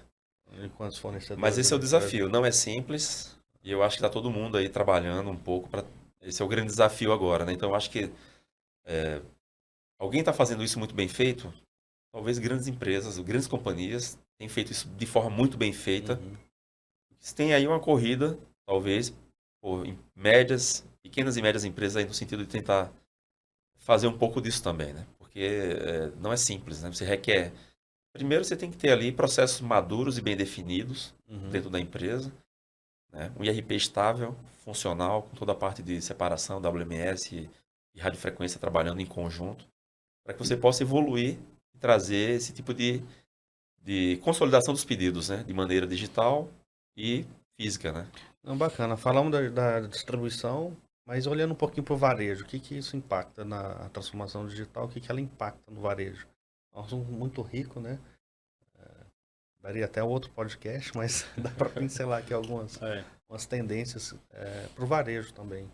Enquanto os fornecedores. Mas esse é o ali, desafio, não é simples, e eu acho que está todo mundo aí trabalhando um pouco para. Esse é o grande desafio agora, né? Então eu acho que alguém está fazendo isso muito bem feito. Talvez grandes empresas, grandes companhias tenham feito isso de forma muito bem feita. Uhum. Você tem aí uma corrida, talvez, por pequenas e médias empresas aí no sentido de tentar fazer um pouco disso também, né? Porque não é simples, né? Você requer. Primeiro você tem que ter ali processos maduros e bem definidos Uhum. dentro da empresa, né? Um IRP estável, funcional, com toda a parte de separação, WMS e radiofrequência trabalhando em conjunto, para que você possa evoluir e trazer esse tipo de consolidação dos pedidos, né? De maneira digital e física, né? Não, bacana. Falamos da distribuição, mas olhando um pouquinho para o varejo, o que que isso impacta na transformação digital? O que que ela impacta no varejo? É um assunto muito rico, né? Daria até outro podcast, mas dá para pincelar aqui umas tendências para o varejo também.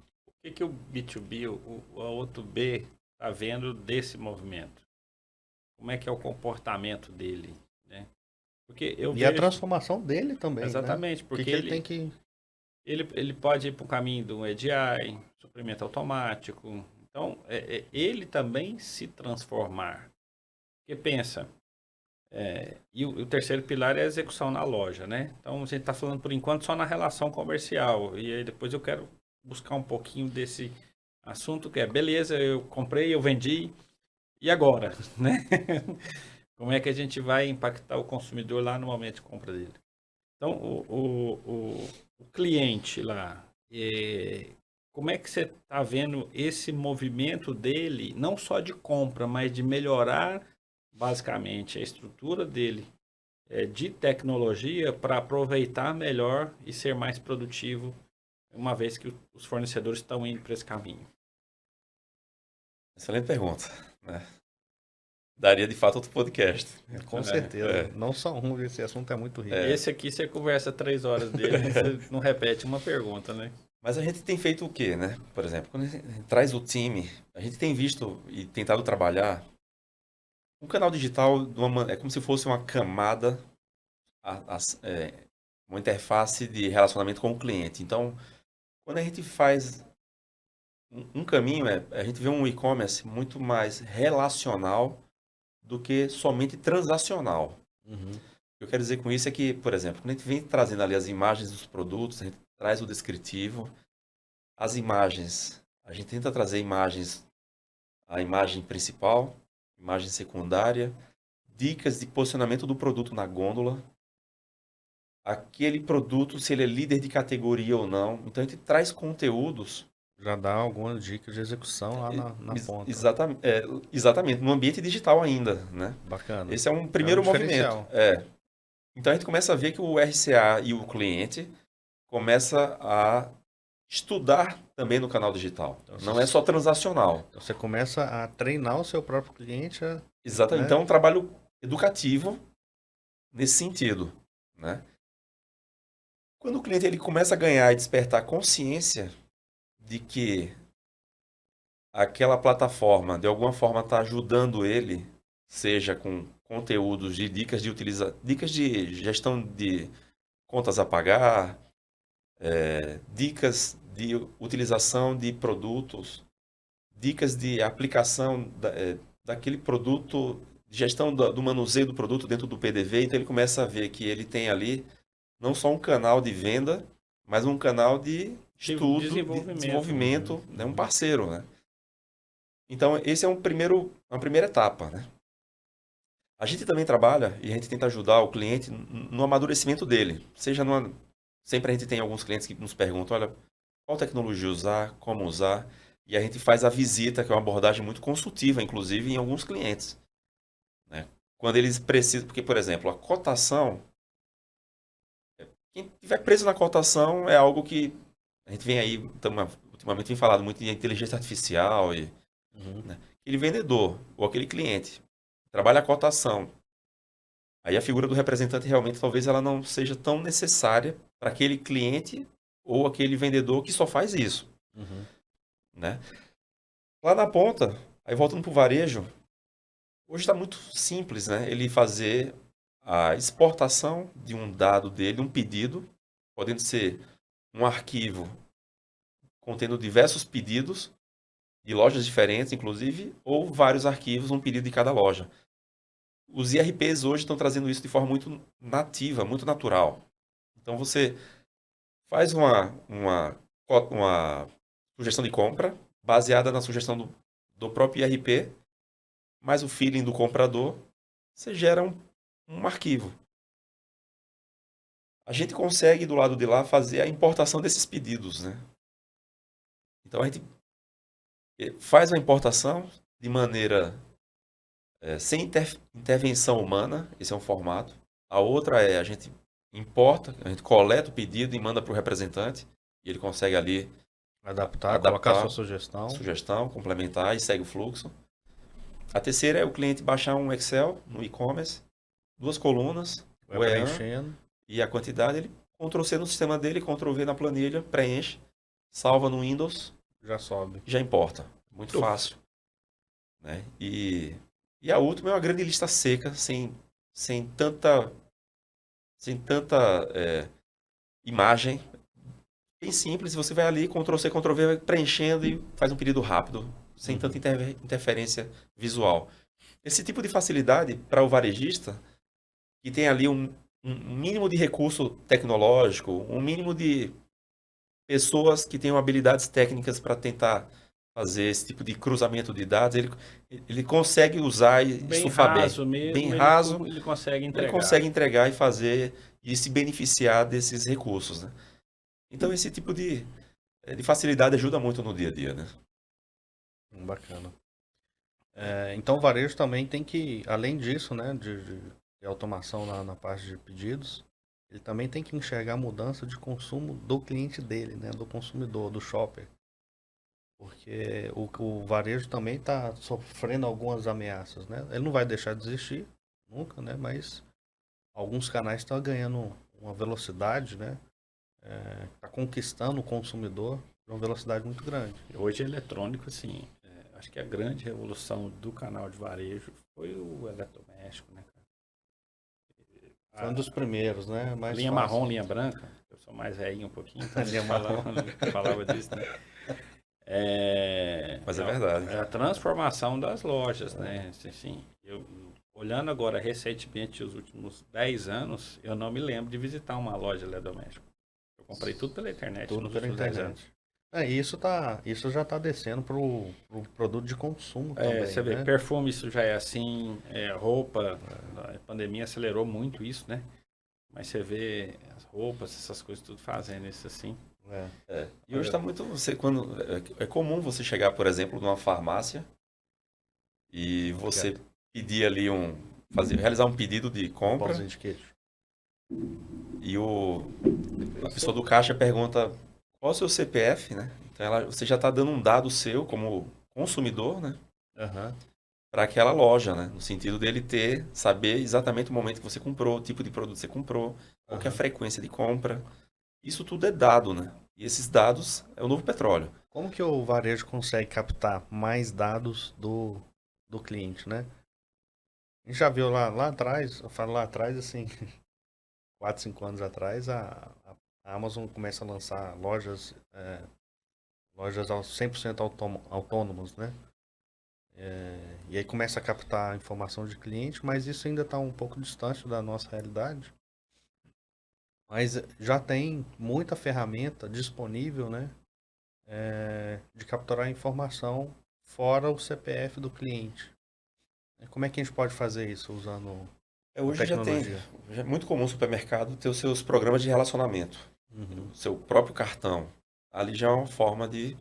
O que o B2B, o outro B, está vendo desse movimento? Como é que é o comportamento dele, né? Porque eu E a vejo... transformação dele também, Exatamente, né? porque que ele tem que... ele pode ir para o caminho do EDI, suprimento automático. Então, ele também se transformar. Porque pensa, e o terceiro pilar é a execução na loja, né? Então, a gente está falando, por enquanto, só na relação comercial. E aí depois eu quero buscar um pouquinho desse assunto que é, beleza, eu comprei, eu vendi, e agora, né? Como é que a gente vai impactar o consumidor lá no momento de compra dele? Então, o cliente lá, como é que você está vendo esse movimento dele, não só de compra, mas de melhorar basicamente a estrutura dele de tecnologia para aproveitar melhor e ser mais produtivo, uma vez que os fornecedores estão indo para esse caminho? Excelente pergunta, né? Daria de fato outro podcast. Com certeza. Não só um, esse assunto é muito rico. Esse aqui você conversa 3 horas dele, você não repete uma pergunta, né? Mas a gente tem feito o quê, né? Por exemplo, quando a gente traz o time, a gente tem visto e tentado trabalhar um canal digital é como se fosse uma camada, uma interface de relacionamento com o cliente. Então, quando a gente faz um caminho, a gente vê um e-commerce muito mais relacional do que somente transacional. Uhum. O que eu quero dizer com isso é que, por exemplo, quando a gente vem trazendo ali as imagens dos produtos, a gente traz o descritivo, as imagens, a gente tenta trazer imagens, a imagem principal, imagem secundária, dicas de posicionamento do produto na gôndola, aquele produto, se ele é líder de categoria ou não. Então a gente traz conteúdos. Já dá algumas dicas de execução lá na ponta. Exatamente, no ambiente digital ainda, né? Bacana. Esse é um primeiro movimento. Então a gente começa a ver que o RCA e o cliente começa a estudar também no canal digital. Então, não é só transacional. Então, você começa a treinar o seu próprio cliente. Exatamente. Né? Então é um trabalho educativo nesse sentido, né? Quando o cliente ele começa a ganhar e despertar consciência de que aquela plataforma de alguma forma está ajudando ele, seja com conteúdos de dicas de gestão de contas a pagar, dicas de utilização de produtos, dicas de aplicação daquele produto, de gestão do manuseio do produto dentro do PDV. Então ele começa a ver que ele tem ali não só um canal de venda, mas um canal de estudo, desenvolvimento. de desenvolvimento, né? Um parceiro, né? Então, esse é uma primeira etapa, né? A gente também trabalha e a gente tenta ajudar o cliente no amadurecimento dele. Sempre a gente tem alguns clientes que nos perguntam, olha, qual tecnologia usar, como usar, e a gente faz a visita, que é uma abordagem muito consultiva, inclusive, em alguns clientes, né? Quando eles precisam, porque, por exemplo, a cotação, quem estiver preso na cotação é algo que a gente vem aí, ultimamente vem falado muito de inteligência artificial e, né? Aquele vendedor ou aquele cliente trabalha a cotação. Aí a figura do representante realmente talvez ela não seja tão necessária para aquele cliente ou aquele vendedor que só faz isso, né? Lá na ponta, aí voltando para o varejo, hoje está muito simples, né? Ele fazer a exportação de um dado dele, um pedido, podendo ser um arquivo contendo diversos pedidos de lojas diferentes, inclusive, ou vários arquivos, um pedido de cada loja. Os IRPs hoje estão trazendo isso de forma muito nativa, muito natural. Então você faz uma sugestão de compra baseada na sugestão do próprio IRP, mais o feeling do comprador, você gera um arquivo. A gente consegue, do lado de lá, fazer a importação desses pedidos, né? Então a gente faz uma importação de maneira sem intervenção humana, esse é um formato. A outra é a gente importa, a gente coleta o pedido e manda para o representante, e ele consegue ali Adaptar, colocar sua sugestão, complementar e segue o fluxo. A terceira é o cliente baixar um Excel no e-commerce, 2 colunas, o EAN e a quantidade, ele Ctrl+C no sistema dele, Ctrl+V na planilha, preenche, salva no Windows, já sobe, já importa. Muito fácil, né? E a última é uma grande lista seca, sem tanta imagem. Bem simples, você vai ali, Ctrl+C, Ctrl+V, vai preenchendo e faz um pedido rápido, sem tanta interferência visual. Esse tipo de facilidade para o varejista, que tem ali um mínimo de recurso tecnológico, um mínimo de pessoas que tenham habilidades técnicas para tentar fazer esse tipo de cruzamento de dados, ele consegue usar e bem surfar raso mesmo, bem raso, ele consegue entregar. ele consegue entregar e fazer e se beneficiar desses recursos, né? Então esse tipo de facilidade ajuda muito no dia a dia, né? Bacana. Então o varejo também tem que, além disso, né, de automação na parte de pedidos, ele também tem que enxergar a mudança de consumo do cliente dele, né, do consumidor, do shopper. Porque o varejo também está sofrendo algumas ameaças, né? Ele não vai deixar de existir, nunca, né? Mas alguns canais estão ganhando uma velocidade, né? Está conquistando o consumidor de uma velocidade muito grande. Hoje eletrônico, assim, acho que a grande revolução do canal de varejo foi o eletrodoméstico, né, cara? Foi um dos primeiros, né? Mais linha fácil. Marrom, linha branca. Eu sou mais velhinho um pouquinho, então falava disso, né? Mas é verdade. É a transformação das lojas, né? Assim, olhando agora recentemente os últimos 10 anos, eu não me lembro de visitar uma loja de eletrodoméstico. Eu comprei tudo pela internet. Tudo pela internet. Isso já está descendo para o produto de consumo também. Você vê, perfume, isso já é assim, roupa, a pandemia acelerou muito isso, né? Mas você vê as roupas, essas coisas tudo fazendo isso assim. E hoje está muito. É comum você chegar, por exemplo, numa farmácia e você pedir ali realizar um pedido de compra. De queijo. E a pessoa do caixa pergunta qual é o seu CPF, né? Então você já está dando um dado seu como consumidor, né? Para aquela loja, né? No sentido dele saber exatamente o momento que você comprou, o tipo de produto que você comprou, qual que é a frequência de compra. Isso tudo é dado, né? E esses dados é o novo petróleo. Como que o varejo consegue captar mais dados do cliente, né? A gente já viu lá atrás, eu falo lá atrás, assim, 4, 5 anos atrás, a Amazon começa a lançar lojas 100% autônomos, né? E aí começa a captar a informação de cliente, mas isso ainda está um pouco distante da nossa realidade. Mas já tem muita ferramenta disponível, né? De capturar informação fora o CPF do cliente. Como é que a gente pode fazer isso usando a Hoje tecnologia? já é muito comum o supermercado ter os seus programas de relacionamento. Uhum. O seu próprio cartão. Ali já é uma forma de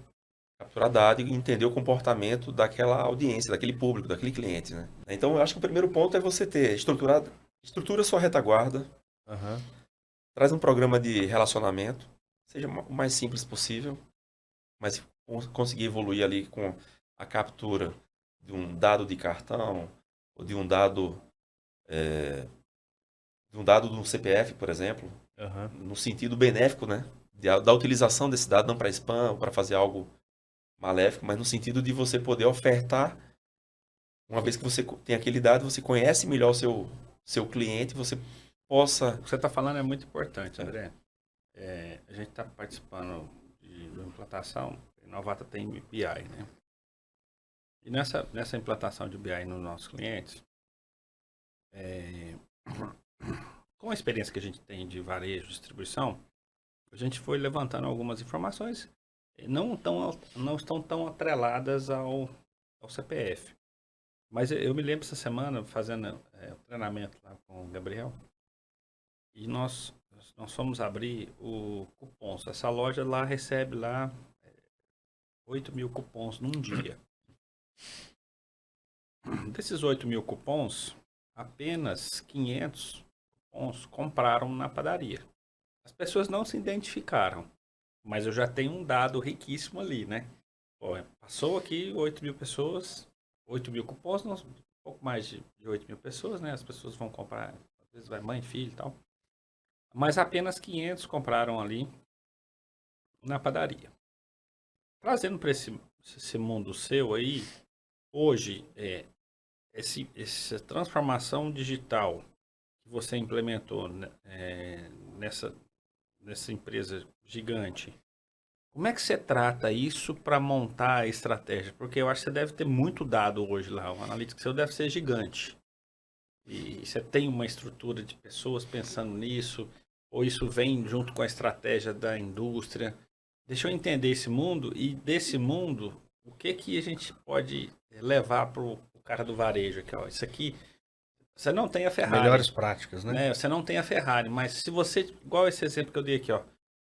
capturar dados e entender o comportamento daquela audiência, daquele público, daquele cliente, né? Então, eu acho que o primeiro ponto é você ter estrutura sua retaguarda, Aham. traz um programa de relacionamento, seja o mais simples possível, mas conseguir evoluir ali com a captura de um dado de cartão ou de um dado do CPF, por exemplo, Aham. no sentido benéfico, né? Da utilização desse dado, não para spam, para fazer algo maléfico, mas no sentido de você poder ofertar, uma vez que você tem aquele dado, você conhece melhor o seu cliente, você possa... O que você está falando é muito importante, André. A gente está participando de uma implantação, a Novata tem BI, né? E nessa implantação de BI nos nossos clientes, com a experiência que a gente tem de varejo, distribuição, a gente foi levantando algumas informações não estão tão atreladas ao CPF. Mas eu me lembro essa semana fazendo treinamento lá com o Gabriel e nós fomos abrir o cupons. Essa loja lá recebe lá 8.000 cupons num dia. Desses 8.000 cupons, apenas 500 cupons compraram na padaria. As pessoas não se identificaram, mas eu já tenho um dado riquíssimo ali, né? Passou aqui 8.000 pessoas, 8.000 cupons, um pouco mais de 8.000 pessoas, né? As pessoas vão comprar, às vezes vai mãe, filho e tal. Mas apenas 500 compraram ali na padaria. Trazendo para esse mundo seu aí, hoje, essa transformação digital que você implementou nessa empresa gigante, como é que você trata isso para montar a estratégia? Porque eu acho que você deve ter muito dado hoje lá. O analítico seu deve ser gigante. E você tem uma estrutura de pessoas pensando nisso? Ou isso vem junto com a estratégia da indústria? Deixa eu entender esse mundo e desse mundo, o que a gente pode levar para o cara do varejo aqui, ó. Isso aqui, você não tem a Ferrari, Melhores práticas, né? né? Você não tem a Ferrari, mas se você, igual esse exemplo que eu dei aqui, ó.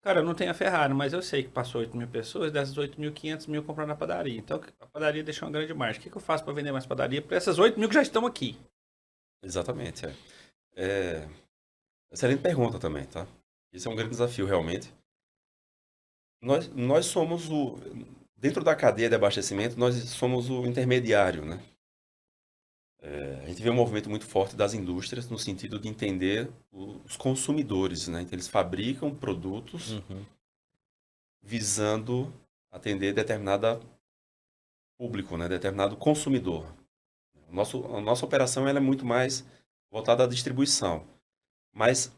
Cara, eu não tenho a Ferrari, mas eu sei que passou 8.000 pessoas, dessas 8.000, 500.000 compraram na padaria. Então, a padaria deixou uma grande margem. O que eu faço para vender mais padaria para essas 8.000 que já estão aqui? Exatamente, excelente pergunta também, tá? Esse é um grande desafio, realmente. Nós somos dentro da cadeia de abastecimento, nós somos o intermediário, né? A gente vê um movimento muito forte das indústrias no sentido de entender os consumidores, né? Então, eles fabricam produtos Uhum. visando atender determinado público, né? Determinado consumidor. A nossa operação ela é muito mais voltada à distribuição. Mas,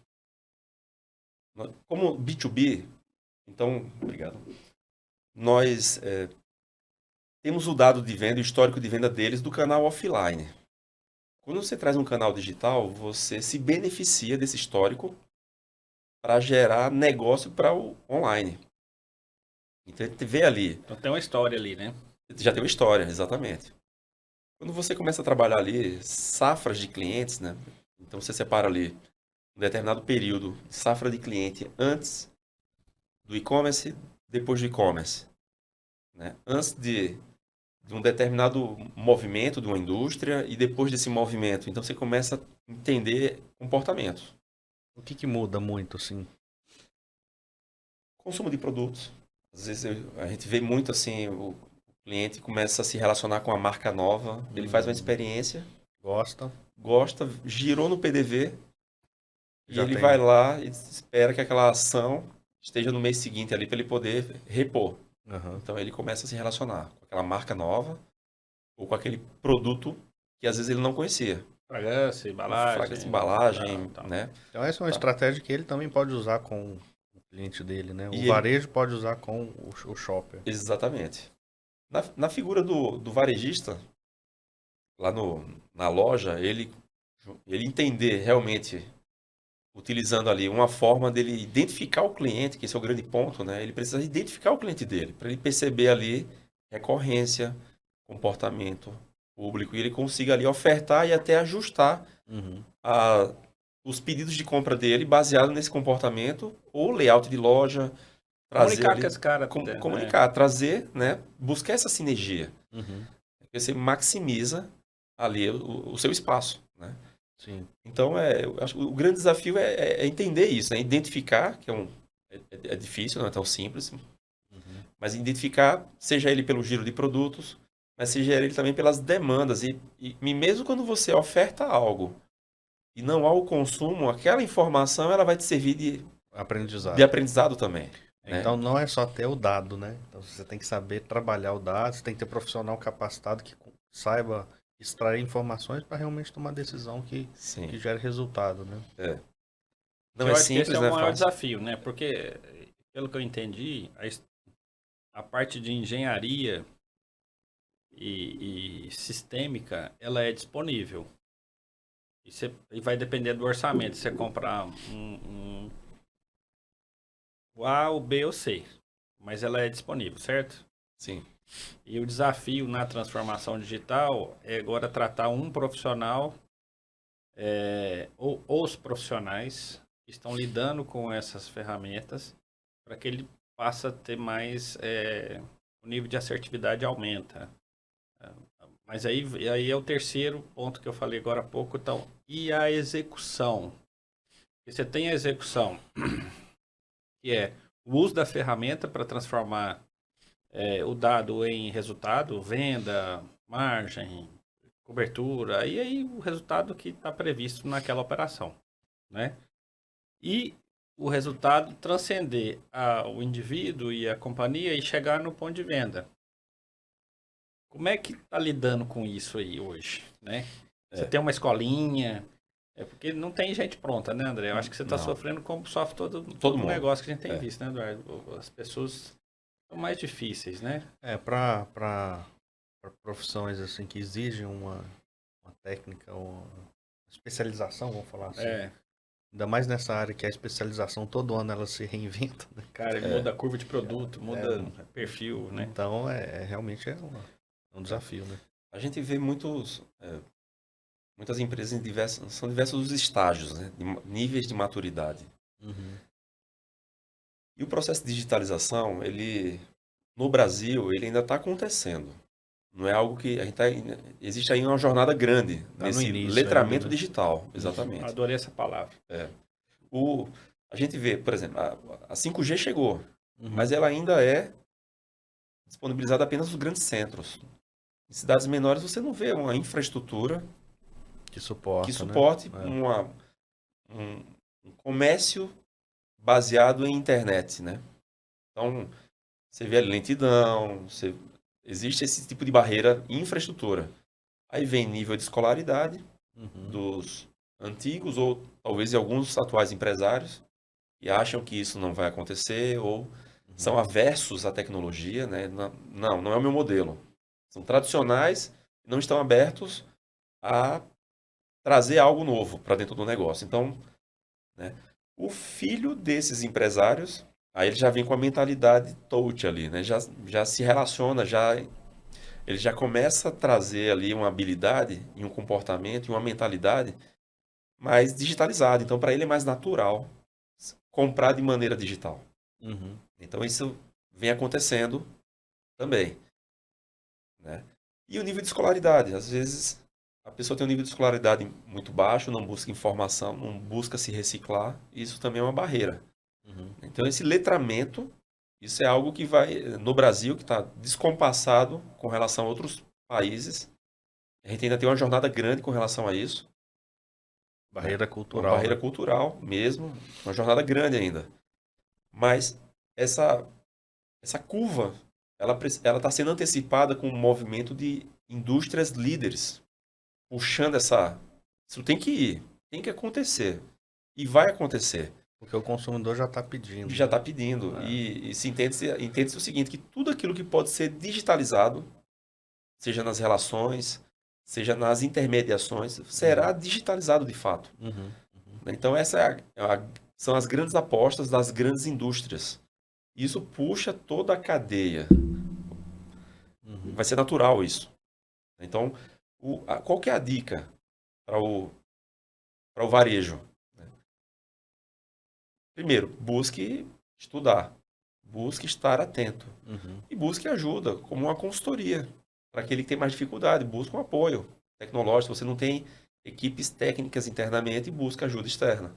como B2B, então, obrigado. Nós temos o dado de venda, o histórico de venda deles do canal offline. Quando você traz um canal digital, você se beneficia desse histórico para gerar negócio para o online. Então, a gente vê ali, Então tem uma história ali, né? já tem uma história, exatamente. Quando você começa a trabalhar ali safras de clientes, né? Então, você separa ali um determinado período de safra de cliente antes do e-commerce, depois do e-commerce, né? Antes de um determinado movimento de uma indústria e depois desse movimento. Então você começa a entender comportamentos. O que muda muito, assim? Consumo de produtos. Às vezes a gente vê muito assim, o cliente começa a se relacionar com a marca nova, ele faz uma experiência, Gosta? gosta, girou no PDV e Já ele tem. vai lá e espera que aquela ação esteja no mês seguinte ali para ele poder repor. Aham. Então ele começa a se relacionar com aquela marca nova ou com aquele produto que às vezes ele não conhecia. Fragrância, embalagem. Fragrância, embalagem, tal. né? Então essa é uma Tá. estratégia que ele também pode usar com o cliente dele, né? O E varejo pode usar com o shopper. Exatamente. Na figura do varejista, lá na loja, ele entender realmente utilizando ali uma forma dele identificar o cliente, que esse é o grande ponto, né? Ele precisa identificar o cliente dele, para ele perceber ali recorrência, comportamento público, e ele consiga ali ofertar e até ajustar Uhum. os pedidos de compra dele baseado nesse comportamento, ou layout de loja, trazer Comunicar ali, com esse cara. Né? comunicar, trazer, né? Buscar essa sinergia. Uhum. Porque você maximiza ali o seu espaço, né? Sim. Então, eu acho que o grande desafio é entender isso, né? Identificar, que é difícil, não é tão simples, Uhum. mas identificar, seja ele pelo giro de produtos, mas seja ele também pelas demandas. E mesmo quando você oferta algo e não há o consumo, aquela informação ela vai te servir de Aprendizado. aprendizado também. Né? Então não é só ter o dado, né? Então você tem que saber trabalhar o dado, você tem que ter profissional capacitado que saiba extrair informações para realmente tomar decisão que Sim. gere resultado, né? Não Eu é acho que esse simples, é o né? maior Fácil. desafio, né? Porque, pelo que eu entendi, a parte de engenharia e sistêmica, ela é disponível. E vai depender do orçamento. Você comprar o A, o B ou C. Mas ela é disponível, certo? Sim. E o desafio na transformação digital é agora tratar um profissional, ou os profissionais que estão lidando com essas ferramentas, para que ele passe a ter mais, o nível de assertividade aumenta. Mas aí é o terceiro ponto que eu falei agora há pouco. Então, e a execução? Porque você tem a execução, que é o uso da ferramenta para transformar o dado em resultado, venda, margem, cobertura, e aí o resultado que está previsto naquela operação, né? E o resultado transcender o indivíduo e a companhia e chegar no ponto de venda. Como é que está lidando com isso aí hoje, né? Você tem uma escolinha, porque não tem gente pronta, né, André? Eu acho que você está Não. sofrendo como sofre todo mundo. negócio que a gente tem visto, né, Eduardo? As pessoas são mais difíceis, né? Para profissões assim que exigem uma técnica, uma especialização, vamos falar assim. Ainda mais nessa área que a especialização, todo ano ela se reinventa, né? Cara, muda a curva de produto, muda perfil, né? Então, realmente um desafio, né? A gente vê muitas empresas são diversos os estágios, né? De níveis de maturidade. Uhum. E o processo de digitalização, no Brasil, ele ainda está acontecendo. Não é algo que existe aí uma jornada grande nesse início letramento ainda, né? digital, exatamente. Adorei essa palavra. A gente vê, por exemplo, a 5G chegou, Uhum. mas ela ainda é disponibilizada apenas nos grandes centros. Em cidades menores você não vê uma infraestrutura que suporte né? Um comércio baseado em internet, né? Então, você vê a lentidão, existe esse tipo de barreira em infraestrutura. Aí vem nível de escolaridade dos antigos ou talvez de alguns atuais empresários e acham que isso não vai acontecer ou são aversos à tecnologia, né? Não é o meu modelo. São tradicionais, não estão abertos a trazer algo novo para dentro do negócio. Então, né, o filho desses empresários, aí ele já vem com a mentalidade touch ali, né? Já se relaciona, ele já começa a trazer ali uma habilidade e um comportamento e uma mentalidade mais digitalizada. Então, para ele é mais natural comprar de maneira digital. Uhum. Então, isso vem acontecendo também, né? E o nível de escolaridade. Às vezes, a pessoa tem um nível de escolaridade muito baixo, não busca informação, não busca se reciclar. Isso também é uma barreira. Uhum. Então, esse letramento, isso é algo que vai, no Brasil, que está descompassado com relação a outros países. A gente ainda tem uma jornada grande com relação a isso. Barreira cultural. Uma barreira né? cultural mesmo, uma jornada grande ainda. Mas essa curva, ela está sendo antecipada com um movimento de indústrias líderes, puxando isso tem que ir, tem que acontecer. E vai acontecer. Porque o consumidor já está pedindo. Já está pedindo. E se entende-se o seguinte, que tudo aquilo que pode ser digitalizado, seja nas relações, seja nas intermediações, será digitalizado de fato. Uhum. Então, são as grandes apostas das grandes indústrias. Isso puxa toda a cadeia. Uhum. Vai ser natural isso. Então, qual que é a dica para o varejo? Primeiro, busque estudar, busque estar atento Uhum. e busque ajuda, como uma consultoria. Para aquele que tem mais dificuldade, busque um apoio tecnológico. Se você não tem equipes técnicas internamente, busque ajuda externa,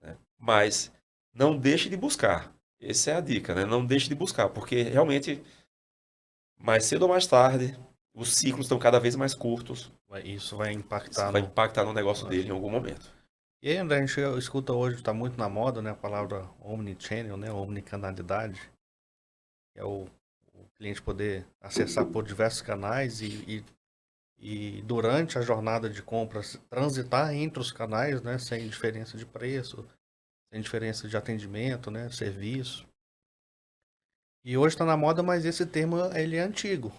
né? Mas não deixe de buscar. Essa é a dica, né? Não deixe de buscar, porque realmente, mais cedo ou mais tarde, os ciclos estão cada vez mais curtos. Isso vai Isso impactar vai no... impactar no negócio dele em algum momento. E aí, André, a gente escuta hoje, está muito na moda, né, a palavra omnichannel, né, omnicanalidade, que é o cliente poder acessar por diversos canais e durante a jornada de compras transitar entre os canais, né, sem diferença de preço, sem diferença de atendimento, né, serviço. E hoje está na moda, mas esse termo ele é antigo,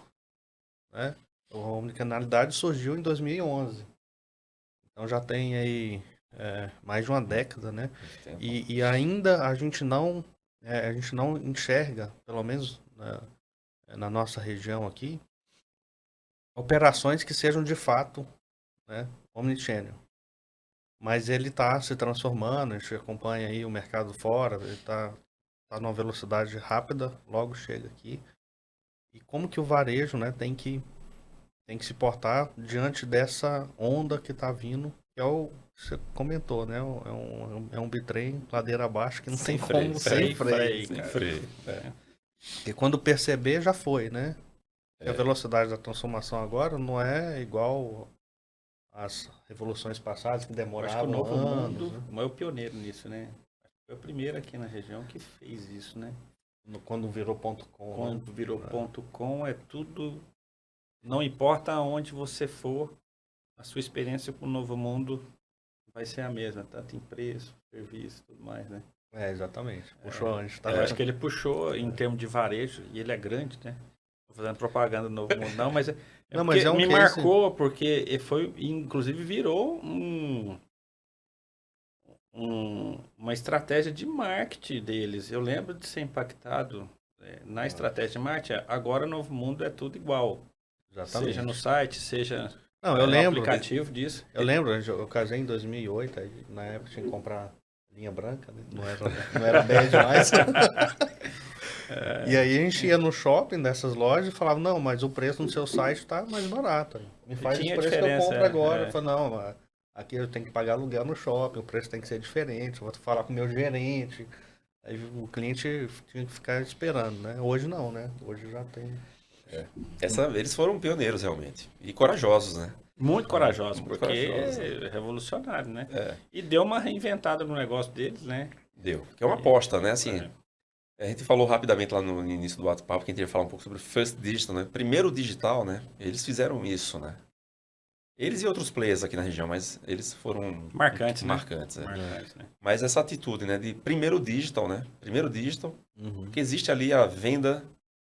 né? A omnicanalidade surgiu em 2011, então já tem aí mais de uma década, né? E ainda a gente não enxerga, pelo menos na nossa região aqui, operações que sejam de fato, né, omnichannel. Mas ele está se transformando, a gente acompanha aí o mercado fora, ele está numa velocidade rápida, logo chega aqui. E como que o varejo, né, tem que se portar diante dessa onda que está vindo, que é o você comentou, né? É um bitrem ladeira abaixo que não tem como sem freio. Sem cara. freio. E quando perceber, já foi, né? E a É. velocidade da transformação agora não é igual às revoluções passadas, que Eu acho que o demoravam Novo anos. Mundo Né? é o pioneiro nisso, né? Foi o primeiro aqui na região que fez isso, né? Quando virou ponto .com. Quando Né? virou ponto .com, é tudo... Não importa aonde você for, a sua experiência com o Novo Mundo vai ser a mesma, tanto em preço, serviço, tudo mais, né? Exatamente. Puxou antes. Tá Eu acho que ele puxou em termos de varejo, e ele é grande, né? Tô fazendo propaganda do Novo Mundo, não, mas Não, mas porque é um me case. marcou, porque foi, inclusive, virou uma estratégia de marketing deles. Eu lembro de ser impactado na estratégia de marketing. Agora, Novo Mundo é tudo igual. Exatamente. Seja no site, seja Não, eu no lembro. aplicativo disso. Eu lembro, eu casei em 2008, aí, na época tinha que comprar linha branca, né? Não era bad mais. E aí a gente ia no shopping dessas lojas e falava, não, mas o preço no seu site tá mais barato. Me faz tinha esse preço que eu diferença, compro agora. é. Eu falei, não, aqui eu tenho que pagar aluguel no shopping, o preço tem que ser diferente, eu vou falar com o meu gerente. Aí o cliente tinha que ficar esperando, né? Hoje não, né? Hoje já tem. Eles foram pioneiros, realmente. E corajosos, né? Muito corajoso, Muito porque corajosos, é revolucionário, né? É, E deu uma reinventada no negócio deles, né? deu. Que é uma aposta, né? Assim, É. a gente falou rapidamente lá no início do bate-papo que a gente ia falar um pouco sobre First Digital, né? Primeiro digital, né? Eles fizeram isso, né? Eles e outros players aqui na região, mas eles foram Marcantes, né? marcantes. É. Marcantes, né? Mas essa atitude, né? De primeiro digital, né? Primeiro digital, Uhum. porque existe ali a venda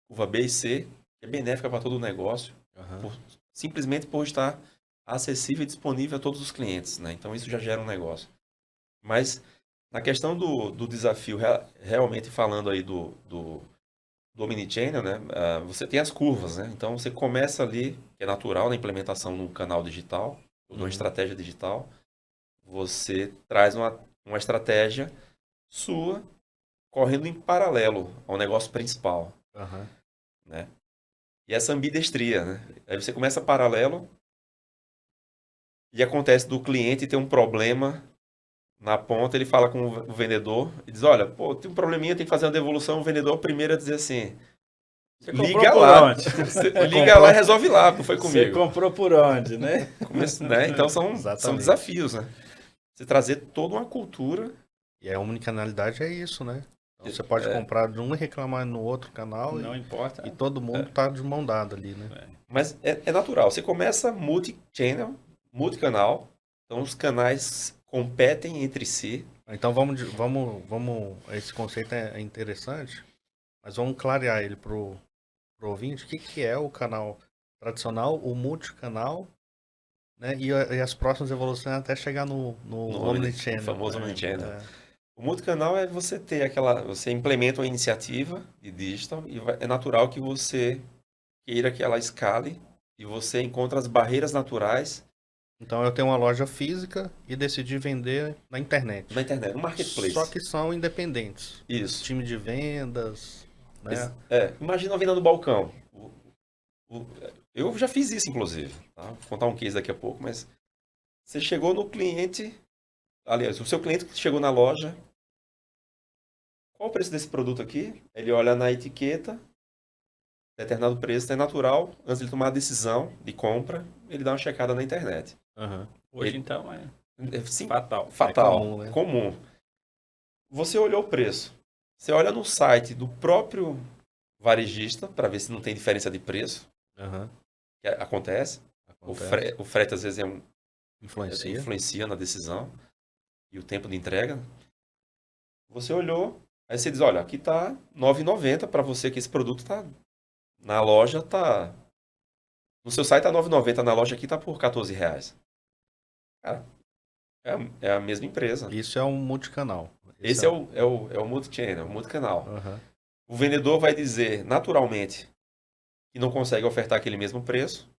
curva B e C, que é benéfica para todo o negócio, Aham. simplesmente por estar acessível e disponível a todos os clientes, né? Então isso já gera um negócio. Mas na questão do desafio, realmente falando aí do Omnichannel, né? Você tem as curvas, né? Então você começa ali, que é natural na implementação num canal digital, ou numa estratégia digital, você traz uma estratégia sua correndo em paralelo ao negócio principal, Aham. né? E essa ambidestria, né? Aí você começa paralelo e acontece do cliente ter um problema na ponta, ele fala com o vendedor e diz, olha, pô, tem um probleminha, tem que fazer uma devolução. O vendedor primeiro a dizer assim, Você comprou liga por lá, onde? liga lá e resolve lá, não foi Você comigo. comprou por onde, né? Né? Então são Exatamente. desafios, né? Você trazer toda uma cultura. E a omnicanalidade é isso, né? Então você pode comprar de um e reclamar no outro canal Não importa. e todo mundo tá de mão dada ali, né? Mas é natural. Você começa multi-channel, multi-canal. Então os canais competem entre si. Então esse conceito é interessante, mas vamos clarear ele pro ouvinte. O que é o canal tradicional, o multicanal, né? E as próximas evoluções até chegar no Omnichannel. O famoso né? Omnichannel. É. O multicanal é você ter você implementa uma iniciativa de digital e é natural que você queira que ela escale e você encontra as barreiras naturais Então eu tenho uma loja física e decidi vender na internet. na internet, no marketplace. Só que são independentes. Isso. Time de vendas, né? Imagina uma venda no balcão. Eu já fiz isso, inclusive. Tá? Vou contar um case daqui a pouco, mas você chegou no cliente, aliás, o seu cliente chegou na loja, qual o preço desse produto aqui? Ele olha na etiqueta, determinado preço, é natural, antes de tomar a decisão de compra, ele dá uma checada na internet. Uhum. Hoje, então, é Sim, fatal. fatal, comum, né? comum. Você olhou o preço. Você olha no site do próprio varejista para ver se não tem diferença de preço, Uhum. que acontece. O frete às vezes influencia na decisão e o tempo de entrega. Você olhou, aí você diz, olha, aqui tá R$ 9,90 para você que esse produto tá na loja, tá no seu site tá R$ 9,90, na loja aqui tá por R$14. Cara, é a mesma empresa. Isso é um multicanal. Esse é o multi-channel, o multicanal. Uhum. O vendedor vai dizer, naturalmente, que não consegue ofertar aquele mesmo preço.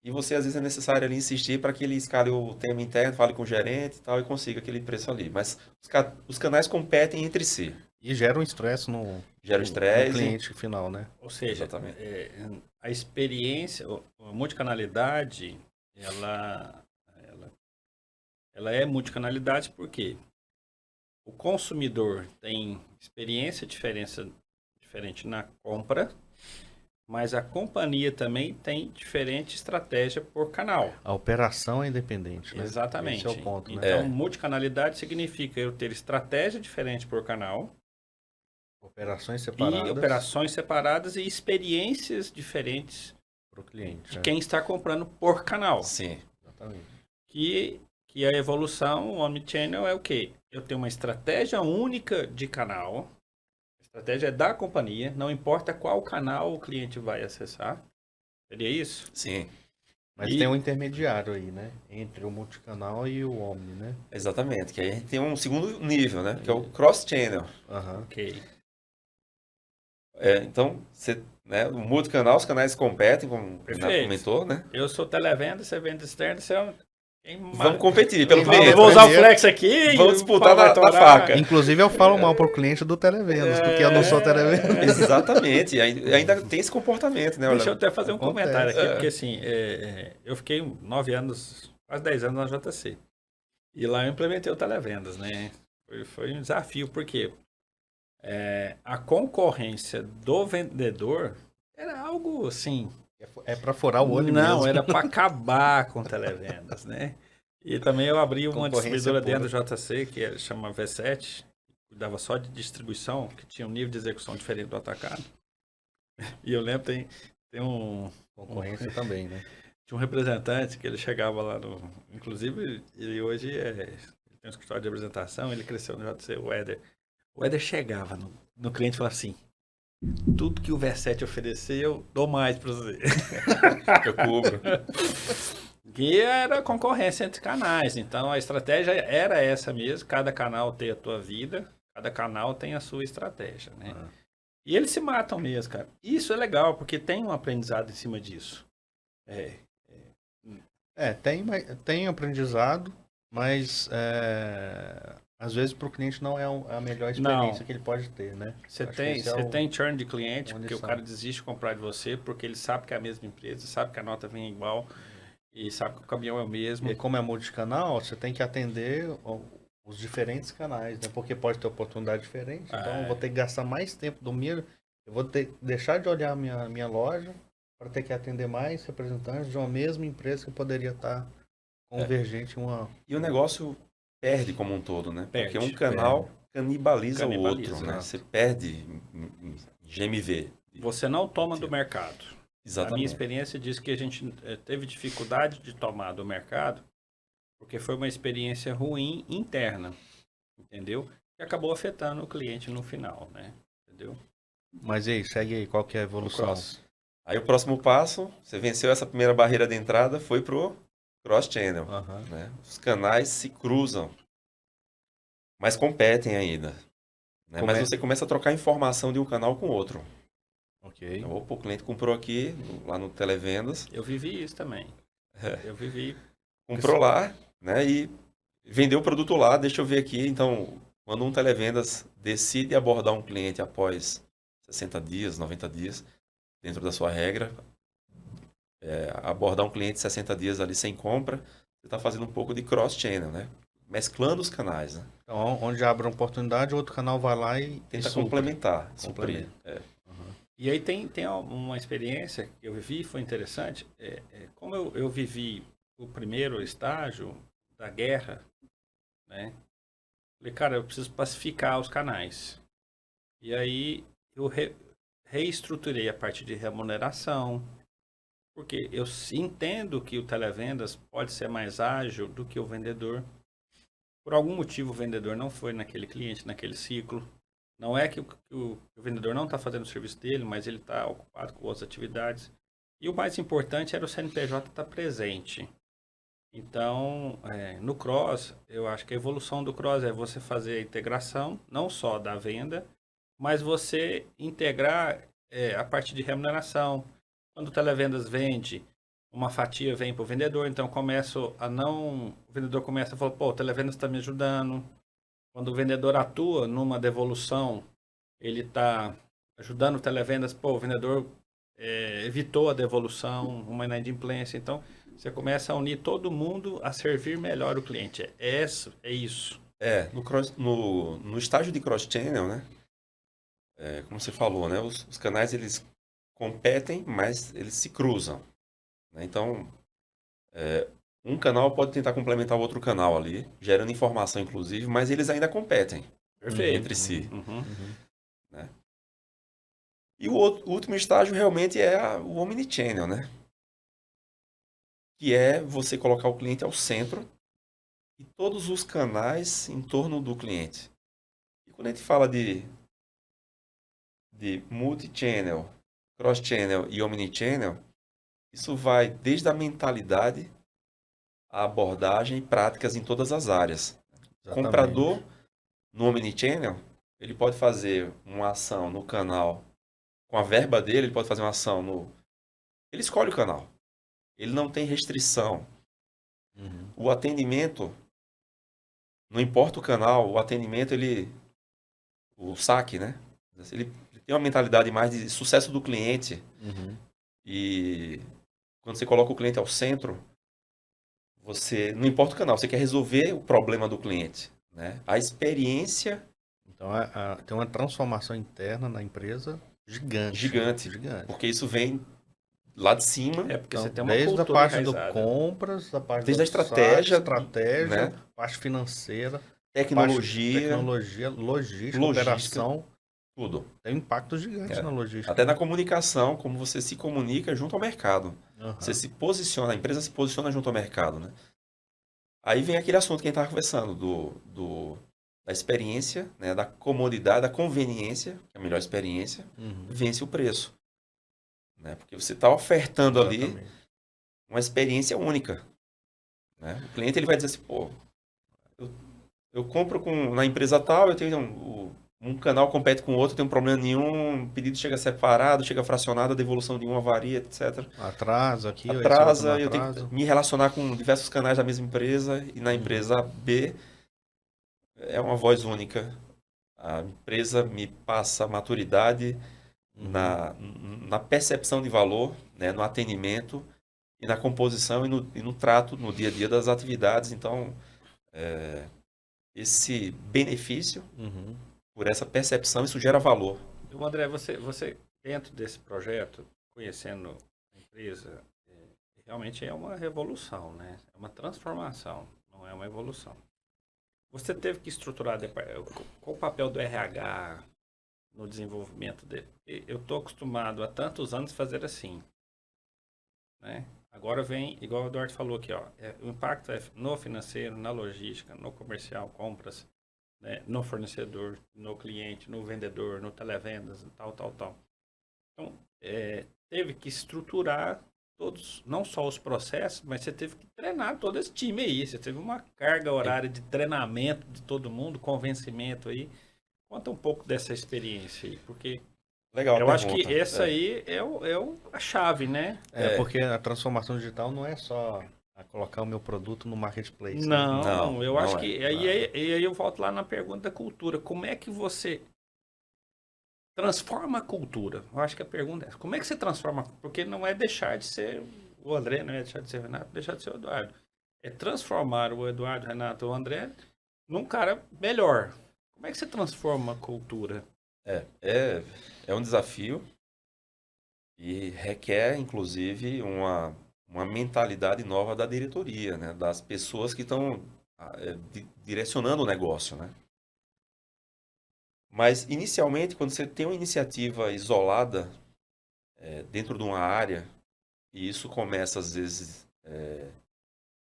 E você, às vezes, é necessário ali insistir para que ele escale o tema interno, fale com o gerente e tal, e consiga aquele preço ali. Mas os canais competem entre si. E gera um estresse no cliente final, né? Ou seja, Exatamente. A experiência, a multicanalidade, ela é multicanalidade porque o consumidor tem experiência diferente na compra, mas a companhia também tem diferente estratégia por canal. A operação é independente, né? Exatamente. Esse é o ponto, né? Então, multicanalidade significa eu ter estratégia diferente por canal, Operações separadas e experiências diferentes para o cliente. de quem está comprando por canal. Sim. Exatamente. Que a evolução, o Omnichannel é o quê? Eu tenho uma estratégia única de canal. A estratégia é da companhia, não importa qual canal o cliente vai acessar. Seria isso? Sim. Mas tem um intermediário aí, né? Entre o multicanal e o Omni, né? Exatamente. Que aí a gente tem um segundo nível, né? Que é o cross-channel. Uhum. Ok. Então, o multicanal, os canais competem, como o Renato comentou, né? Eu sou televenda, você vende externo, você é Vamos competir pelo Eu cliente. vou usar o flex aqui. Vamos disputar na faca. Inclusive, eu falo mal pro cliente do televendas, porque eu não sou televendas. Exatamente. E ainda tem esse comportamento, né? Deixa eu até fazer um comentário aqui, É. porque assim, eu fiquei 9 anos, quase 10 anos na JC. E lá eu implementei o televendas, né? Foi um desafio, porque a concorrência do vendedor era algo assim... É para furar o olho Não, mesmo. era para acabar com televendas, né? E também eu abri uma distribuidora dentro do JC, que chama V7, que cuidava só de distribuição, que tinha um nível de execução diferente do atacado. E eu lembro, tem um... Concorrência também, né? Tinha um representante que ele chegava lá no... Inclusive, ele hoje ele tem um escritório de representação, ele cresceu no JC, o Éder. O Éder chegava no cliente e falava assim, tudo que o V7 oferecer, eu dou mais para você. Eu cubro. Que era concorrência entre canais. Então, a estratégia era essa mesmo. Cada canal tem a tua vida. Cada canal tem a sua estratégia, né? E eles se matam mesmo, cara. Isso é legal, porque tem um aprendizado em cima disso. Tem aprendizado, mas às vezes para o cliente não é a melhor experiência que ele pode ter, né? Você tem churn de cliente, porque o cara desiste de comprar de você, porque ele sabe que é a mesma empresa, sabe que a nota vem igual e sabe que o caminhão é o mesmo. E como é multicanal, você tem que atender os diferentes canais, né? Porque pode ter oportunidade diferente. Então, eu vou ter que gastar mais tempo do meu. Eu vou ter que deixar de olhar a minha loja para ter que atender mais representantes de uma mesma empresa que poderia estar convergente em uma... E o negócio perde como um todo, né? Perde, porque um canal canibaliza o outro, né? exato. Você perde em GMV. Você não toma do mercado. Exatamente. A minha experiência diz que a gente teve dificuldade de tomar do mercado porque foi uma experiência ruim interna, entendeu? E acabou afetando o cliente no final, né? Entendeu? Mas e aí, segue aí, qual que é a evolução? Aí o próximo passo, você venceu essa primeira barreira de entrada, foi pro cross-channel. Aham. Né? Os canais se cruzam, mas competem ainda. Né? Mas você começa a trocar informação de um canal com outro. Ok. Opa, o cliente comprou aqui, lá no Televendas, Eu vivi isso também. Eu vivi. comprou lá, né? E vendeu o produto lá, deixa eu ver aqui. Então, quando um Televendas decide abordar um cliente após 60 dias, 90 dias, dentro da sua regra, abordar um cliente 60 dias ali sem compra, você está fazendo um pouco de cross-channel, né? Mesclando os canais, né? Então, onde abre uma oportunidade, o outro canal vai lá e Tenta supre. complementar, suprir. Complementa. E aí tem uma experiência que eu vivi, foi interessante. Como eu vivi o primeiro estágio da guerra, né? Falei, cara, eu preciso pacificar os canais. E aí eu reestruturei a parte de remuneração, porque eu entendo que o televendas pode ser mais ágil do que o vendedor. Por algum motivo o vendedor não foi naquele cliente, naquele ciclo. Não é que o vendedor não está fazendo o serviço dele, mas ele está ocupado com outras atividades. E o mais importante era o CNPJ estar presente. Então, no Cross, eu acho que a evolução do Cross é você fazer a integração, não só da venda, mas você integrar a parte de remuneração. Quando o televendas vende, uma fatia vem para o vendedor, então o vendedor começa a falar, pô, o televendas está me ajudando. Quando o vendedor atua numa devolução, ele está ajudando o televendas, pô, o vendedor evitou a devolução, uma inadimplência. Então, você começa a unir todo mundo a servir melhor o cliente. É isso. No estágio de cross-channel, né? Como você falou, né? Os canais, eles competem, mas eles se cruzam. Né? Então, um canal pode tentar complementar o outro canal ali, gerando informação, inclusive, mas eles ainda competem entre si. Uhum. Né? E o último estágio realmente é o omnichannel, né? Que é você colocar o cliente ao centro e todos os canais em torno do cliente. E quando a gente fala de multi-channel, cross-channel e omnichannel, isso vai desde a mentalidade, a abordagem e práticas em todas as áreas. O Exatamente. comprador no omnichannel, ele pode fazer uma ação no canal com a verba dele, ele pode fazer uma ação no... Ele escolhe o canal. Ele não tem restrição. Uhum. O atendimento, não importa o canal, o atendimento, o saque, né? Ele tem uma mentalidade mais de sucesso do cliente. Uhum. E quando você coloca o cliente ao centro, você, não importa o canal, você quer resolver o problema do cliente, né? A experiência Então, tem uma transformação interna na empresa gigante. gigante, porque isso vem lá de cima, Porque Então, você tem uma desde a cultura parte do enraizada. compras, da parte desde a do saque, estratégia, estratégia, né? parte financeira, Tecnologia, tecnologia, logística, logística, operação. tudo. Tem um impacto gigante na logística. Até na comunicação, como você se comunica junto ao mercado. Uhum. Você se posiciona, a empresa se posiciona junto ao mercado, né? Aí vem aquele assunto que a gente estava conversando, da experiência, né? Da comodidade, da conveniência, que é a melhor experiência, vence o preço. Né? Porque você está ofertando ali uma experiência única. Né? O cliente ele vai dizer assim, pô, eu compro na empresa tal, eu tenho um canal compete com o outro, não tem um problema nenhum, o pedido chega separado, chega fracionado, a devolução de uma varia, etc. Atrasa aqui, Atrasa, eu tenho que me relacionar com diversos canais da mesma empresa, e na empresa B é uma voz única. A empresa me passa maturidade na percepção de valor, né, no atendimento e na composição e no trato, no dia a dia das atividades. Então, esse benefício, por essa percepção, isso gera valor. Então, André, você dentro desse projeto, conhecendo a empresa, realmente é uma revolução, né? É uma transformação, não é uma evolução. Você teve que estruturar qual o papel do RH no desenvolvimento dele? Eu estou acostumado há tantos anos fazer assim, né? Agora vem, igual o Eduardo falou aqui, ó, o impacto é no financeiro, na logística, no comercial, compras, né, no fornecedor, no cliente, no vendedor, no televendas, tal. Então, teve que estruturar todos, não só os processos, mas você teve que treinar todo esse time aí. Você teve uma carga horária de treinamento de todo mundo, convencimento aí. Conta um pouco dessa experiência aí, porque Legal, eu a acho que pergunta. essa aí a chave, né? Porque a transformação digital não é só colocar o meu produto no marketplace. né? Não, eu não acho é. que. Aí eu volto lá na pergunta da cultura. Como é que você transforma a cultura? Eu acho que a pergunta é essa. Como é que você transforma? Porque não é deixar de ser o André, não é deixar de ser o Renato, deixar de ser o Eduardo. É transformar o Eduardo, o Renato ou o André num cara melhor. Como é que você transforma a cultura? É um desafio e requer, inclusive, uma mentalidade nova da diretoria, né? Das pessoas que estão direcionando o negócio, né? Mas, inicialmente, quando você tem uma iniciativa isolada dentro de uma área, e isso começa, às vezes,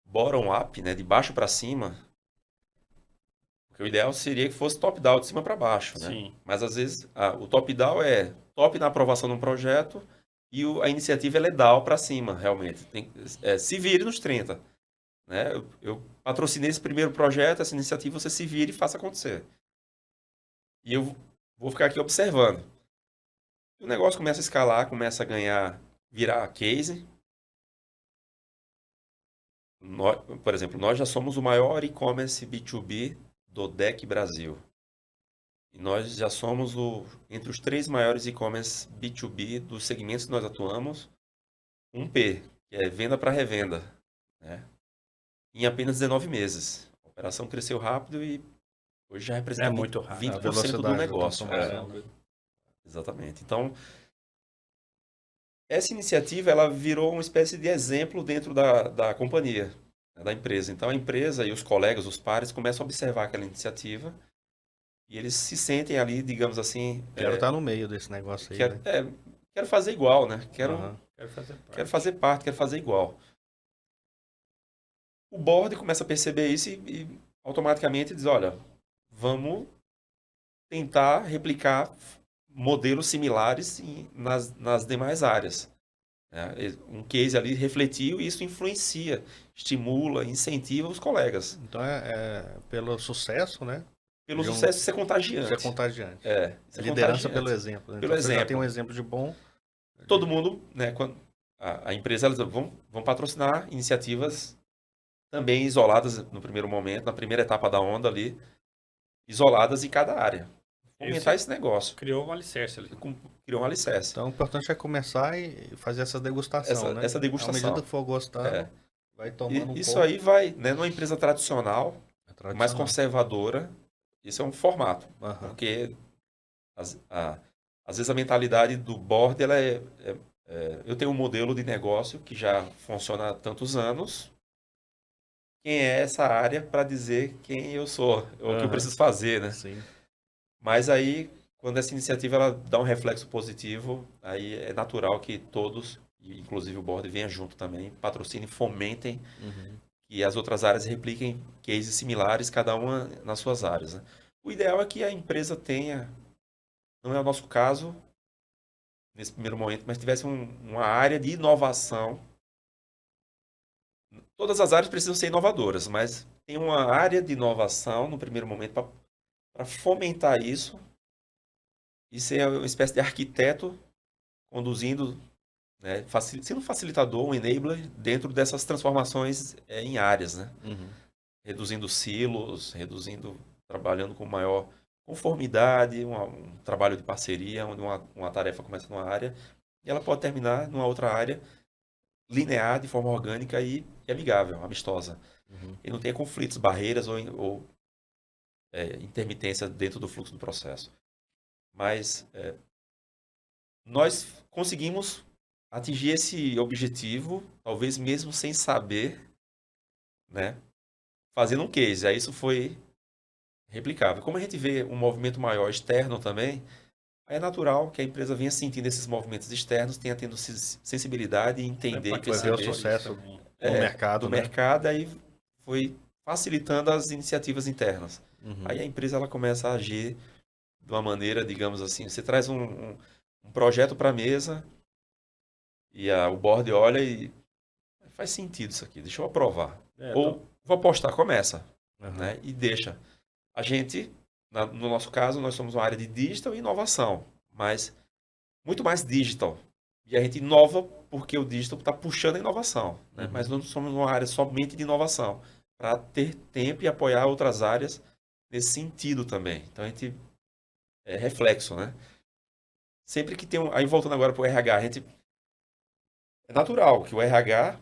bottom-up, né? De baixo para cima, porque o ideal seria que fosse top-down, de cima para baixo, né? Sim. Mas, às vezes, o top-down é top na aprovação de um projeto e a iniciativa ela é down para cima, realmente. Se vire nos 30. Né? Eu patrocinei esse primeiro projeto, essa iniciativa, você se vire e faça acontecer. E eu vou ficar aqui observando. E o negócio começa a escalar, começa a ganhar, virar case. Por exemplo, nós já somos o maior e-commerce B2B do DEC Brasil. E nós já somos entre os 3 maiores e-commerce B2B dos segmentos que nós atuamos, 1P, que é venda para revenda, né? Em apenas 19 meses. A operação cresceu rápido e hoje já representa É muito rápido. 20% A do velocidade da negócio. transformação. Exatamente. Então, essa iniciativa ela virou uma espécie de exemplo dentro da companhia, né, da empresa. Então, a empresa e os colegas, os pares, começam a observar aquela iniciativa e eles se sentem ali, digamos assim... Quero estar no meio desse negócio aí. né? Quero fazer igual, né? Aham. Quero fazer parte. Quero fazer parte, quero fazer igual. O board começa a perceber isso e automaticamente diz, olha, vamos tentar replicar modelos similares nas demais áreas. Né? Um case ali refletiu e isso influencia, estimula, incentiva os colegas. Então pelo sucesso, né? Pelo De um- sucesso ser contagiante. Ser contagiante. Ser Liderança contagiante. pelo exemplo. né? Pelo Então, você já exemplo. tem um exemplo de bom. Todo mundo, né, quando a empresa, elas vão patrocinar iniciativas também isoladas no primeiro momento, na primeira etapa da onda ali, isoladas em cada área. Fomentar esse negócio. Criou um alicerce ali. Criou um alicerce. Então, o importante é começar e fazer essa degustação, né? Essa degustação. À medida que for gostando, É. vai tomando um Isso pouco. aí vai, né, numa empresa tradicional, É tradicional. mais conservadora, isso é um formato. Aham. Porque às vezes a mentalidade do board, ela eu tenho um modelo de negócio que já funciona há tantos anos. Quem é essa área para dizer quem eu sou, ou o que eu preciso fazer, né? Sim. Mas aí, quando essa iniciativa ela dá um reflexo positivo, aí é natural que todos, inclusive o board, venha junto também, patrocinem, fomentem Uhum. e as outras áreas repliquem cases similares, cada uma nas suas áreas. Né? O ideal é que a empresa tenha, não é o nosso caso nesse primeiro momento, mas tivesse uma área de inovação. Todas as áreas precisam ser inovadoras, mas tem uma área de inovação no primeiro momento para fomentar isso e ser uma espécie de arquiteto conduzindo, né, sendo um facilitador, um enabler dentro dessas transformações em áreas, né? Uhum. Reduzindo silos, trabalhando com maior conformidade, um trabalho de parceria, onde uma tarefa começa numa área e ela pode terminar numa outra área linear, de forma orgânica e amigável, amistosa. Uhum. E não tenha conflitos, barreiras ou intermitência dentro do fluxo do processo. Mas nós conseguimos atingir esse objetivo, talvez mesmo sem saber, né, fazendo um case. Aí isso foi replicável. Como a gente vê um movimento maior externo também, é natural que a empresa venha sentindo esses movimentos externos, tenha tendo sensibilidade e entender e Foi ver o perceber sucesso também. no mercado, do né? mercado, aí foi facilitando as iniciativas internas. Uhum. Aí a empresa ela começa a agir de uma maneira, digamos assim, você traz um projeto para a mesa E o board olha e faz sentido isso aqui, deixa eu aprovar. Ou Então, vou apostar, começa, Aham. né? E deixa. A gente, no nosso caso, nós somos uma área de digital e inovação, mas muito mais digital. E a gente inova porque o digital está puxando a inovação, né? Uhum. Mas não somos uma área somente de inovação, para ter tempo e apoiar outras áreas nesse sentido também. Então a gente é reflexo, né? Sempre que tem aí voltando agora para o RH, a gente é natural que o RH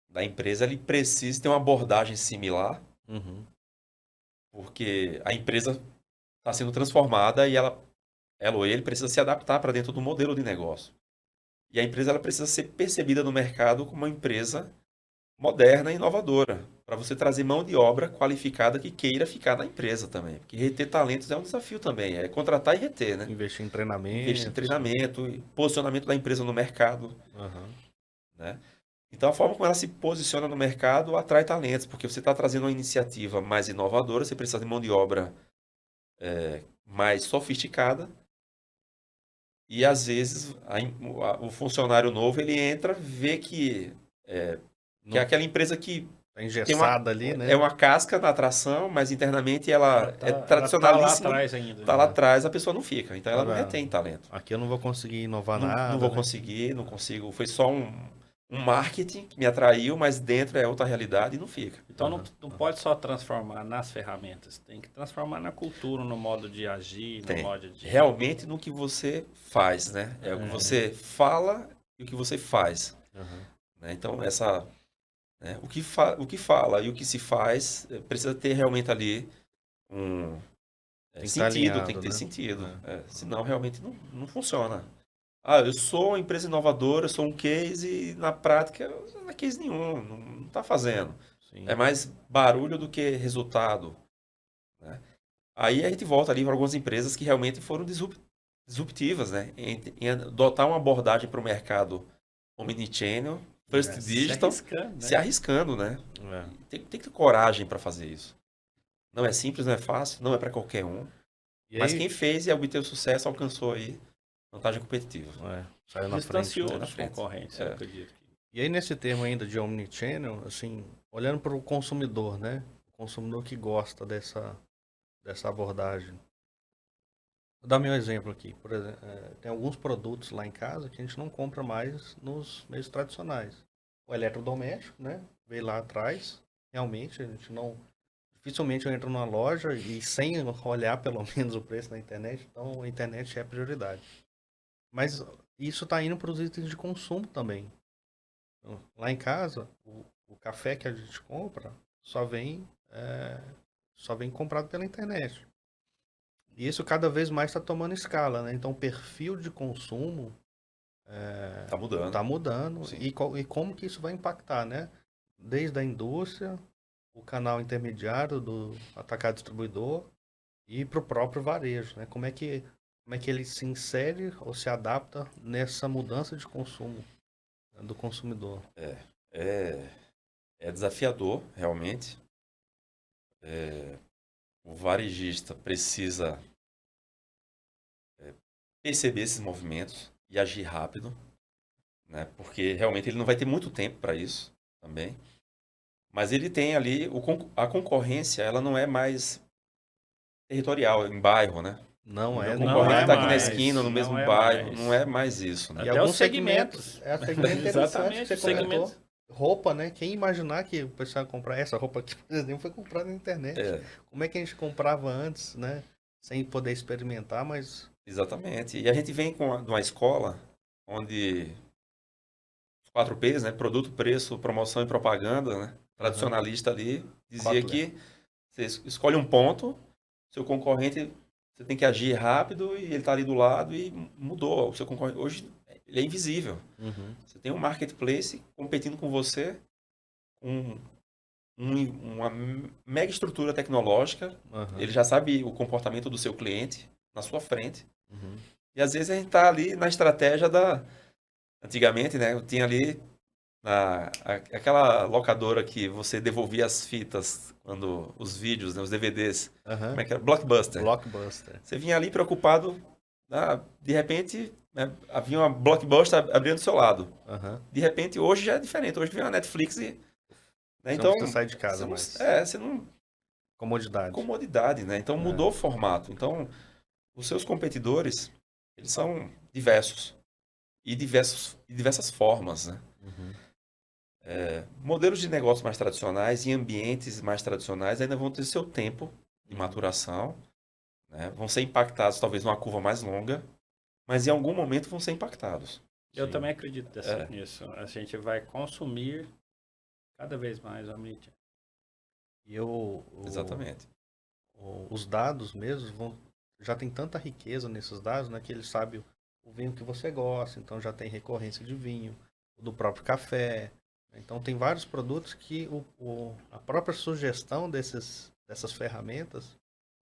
da empresa ele precise ter uma abordagem similar, Uhum. porque a empresa está sendo transformada e ela ou ele precisa se adaptar para dentro do modelo de negócio. E a empresa ela precisa ser percebida no mercado como uma empresa moderna e inovadora, para você trazer mão de obra qualificada que queira ficar na empresa também. Porque reter talentos é um desafio também, é contratar e reter, né? Investir em treinamento. Investir em treinamento, e posicionamento da empresa no mercado, Aham. né? Então, a forma como ela se posiciona no mercado atrai talentos, porque você está trazendo uma iniciativa mais inovadora, você precisa de mão de obra mais sofisticada, e às vezes o funcionário novo ele entra, vê que é Não- aquela empresa que Tá tem engessada ali, né? é uma casca na atração, mas internamente ela é ela tá lá tradicionalíssima, atrás ainda. está lá atrás, a pessoa não fica, então ela não Ela- retém talento. Aqui eu não vou conseguir inovar Não, nada. não vou né? conseguir, não consigo. Foi só um marketing que me atraiu, mas dentro é outra realidade e não fica. Então não pode só transformar nas ferramentas, tem que transformar na cultura, no modo de agir, no Tem. modo de... Realmente no que você faz, né? É o que você fala e o que você faz. Aham. Né? Então, né, o que fala e o que se faz precisa ter realmente ali um Tem que sentido, estar alinhado, tem que ter né? sentido. Senão, realmente não funciona. Ah, eu sou uma empresa inovadora, eu sou um case e na prática não é case nenhum, não está fazendo. Sim. É mais barulho do que resultado. Né? Aí a gente volta ali para algumas empresas que realmente foram disruptivas, né? Em adotar uma abordagem para o mercado omnichannel, first digital, se arriscando, né? É. Tem que ter coragem para fazer isso. Não é simples, não é fácil, não é para qualquer um. E Mas aí, quem fez e obteve sucesso alcançou aí vantagem competitiva. saiu na frente. Distanciou Né? na dos frente. concorrentes, É. eu acredito. E aí, nesse termo ainda de omnichannel, assim, olhando para o consumidor, né? O consumidor que gosta dessa abordagem. Vou dar meu exemplo aqui. Por exemplo, tem alguns produtos lá em casa que a gente não compra mais nos meios tradicionais. O eletrodoméstico, né? Veio lá atrás. Realmente, a gente não... Dificilmente eu entro numa loja e sem olhar pelo menos o preço na internet. Então, a internet é a prioridade. Mas isso está indo para os itens de consumo também. Então, lá em casa, o café que a gente compra só vem comprado pela internet. E isso cada vez mais está tomando escala, né? Então o perfil de consumo Tá mudando. está mudando. Sim. E como que isso vai impactar, né? Desde a indústria, o canal intermediário do atacado distribuidor e para o próprio varejo, né? Como é que ele se insere ou se adapta nessa mudança de consumo, né, do consumidor? É desafiador, realmente. O varejista precisa perceber esses movimentos e agir rápido, né? Porque realmente ele não vai ter muito tempo para isso também. Mas ele tem ali a concorrência, ela não é mais territorial, em bairro, né? Não é, O Não concorrente é está aqui na mais, esquina, no mesmo não é bairro, mais. não é mais isso, né? E Até alguns os segmentos. segmento interessante Exatamente, que você comentou. segmentos. Roupa, né? Quem imaginar que o pessoal ia comprar essa roupa aqui, por exemplo, foi comprada na internet. É, Como é que a gente comprava antes, né? Sem poder experimentar, mas... exatamente. E a gente vem de uma escola onde os 4 P's, né? Produto, preço, promoção e propaganda, né? Tradicionalista ali, dizia Kotler. que você escolhe um ponto, seu concorrente, você tem que agir rápido e ele está ali do lado e mudou. O seu concorrente hoje ele é invisível. Uhum. Você tem um marketplace competindo com você, uma mega estrutura tecnológica. Uhum. Ele já sabe o comportamento do seu cliente na sua frente. Uhum. E às vezes a gente está ali na estratégia Antigamente, né? Eu tinha ali aquela locadora que você devolvia as fitas, quando os vídeos, né, os DVDs. Uhum. Como é que era? Blockbuster. Blockbuster. Você vinha ali preocupado, de repente, né? Havia uma Blockbuster abrindo do seu lado. Aham. De repente, hoje já é diferente. Hoje vem a Netflix e... né? Você Então, não precisa sair de casa mais. você não... Comodidade. Comodidade, né? Então, É. mudou o formato. Então, os seus competidores, eles são diversos. E diversas formas, né? Uhum. Modelos de negócios mais tradicionais e ambientes mais tradicionais ainda vão ter seu tempo de maturação, né? Vão ser impactados talvez numa curva mais longa, mas em algum momento vão ser impactados. Eu Sim. também acredito É. nisso. A gente vai consumir cada vez mais a mídia. E Exatamente. os dados mesmo já tem tanta riqueza nesses dados, né, que ele sabe o vinho que você gosta, então já tem recorrência de vinho, do próprio café. Então tem vários produtos que a própria sugestão dessas ferramentas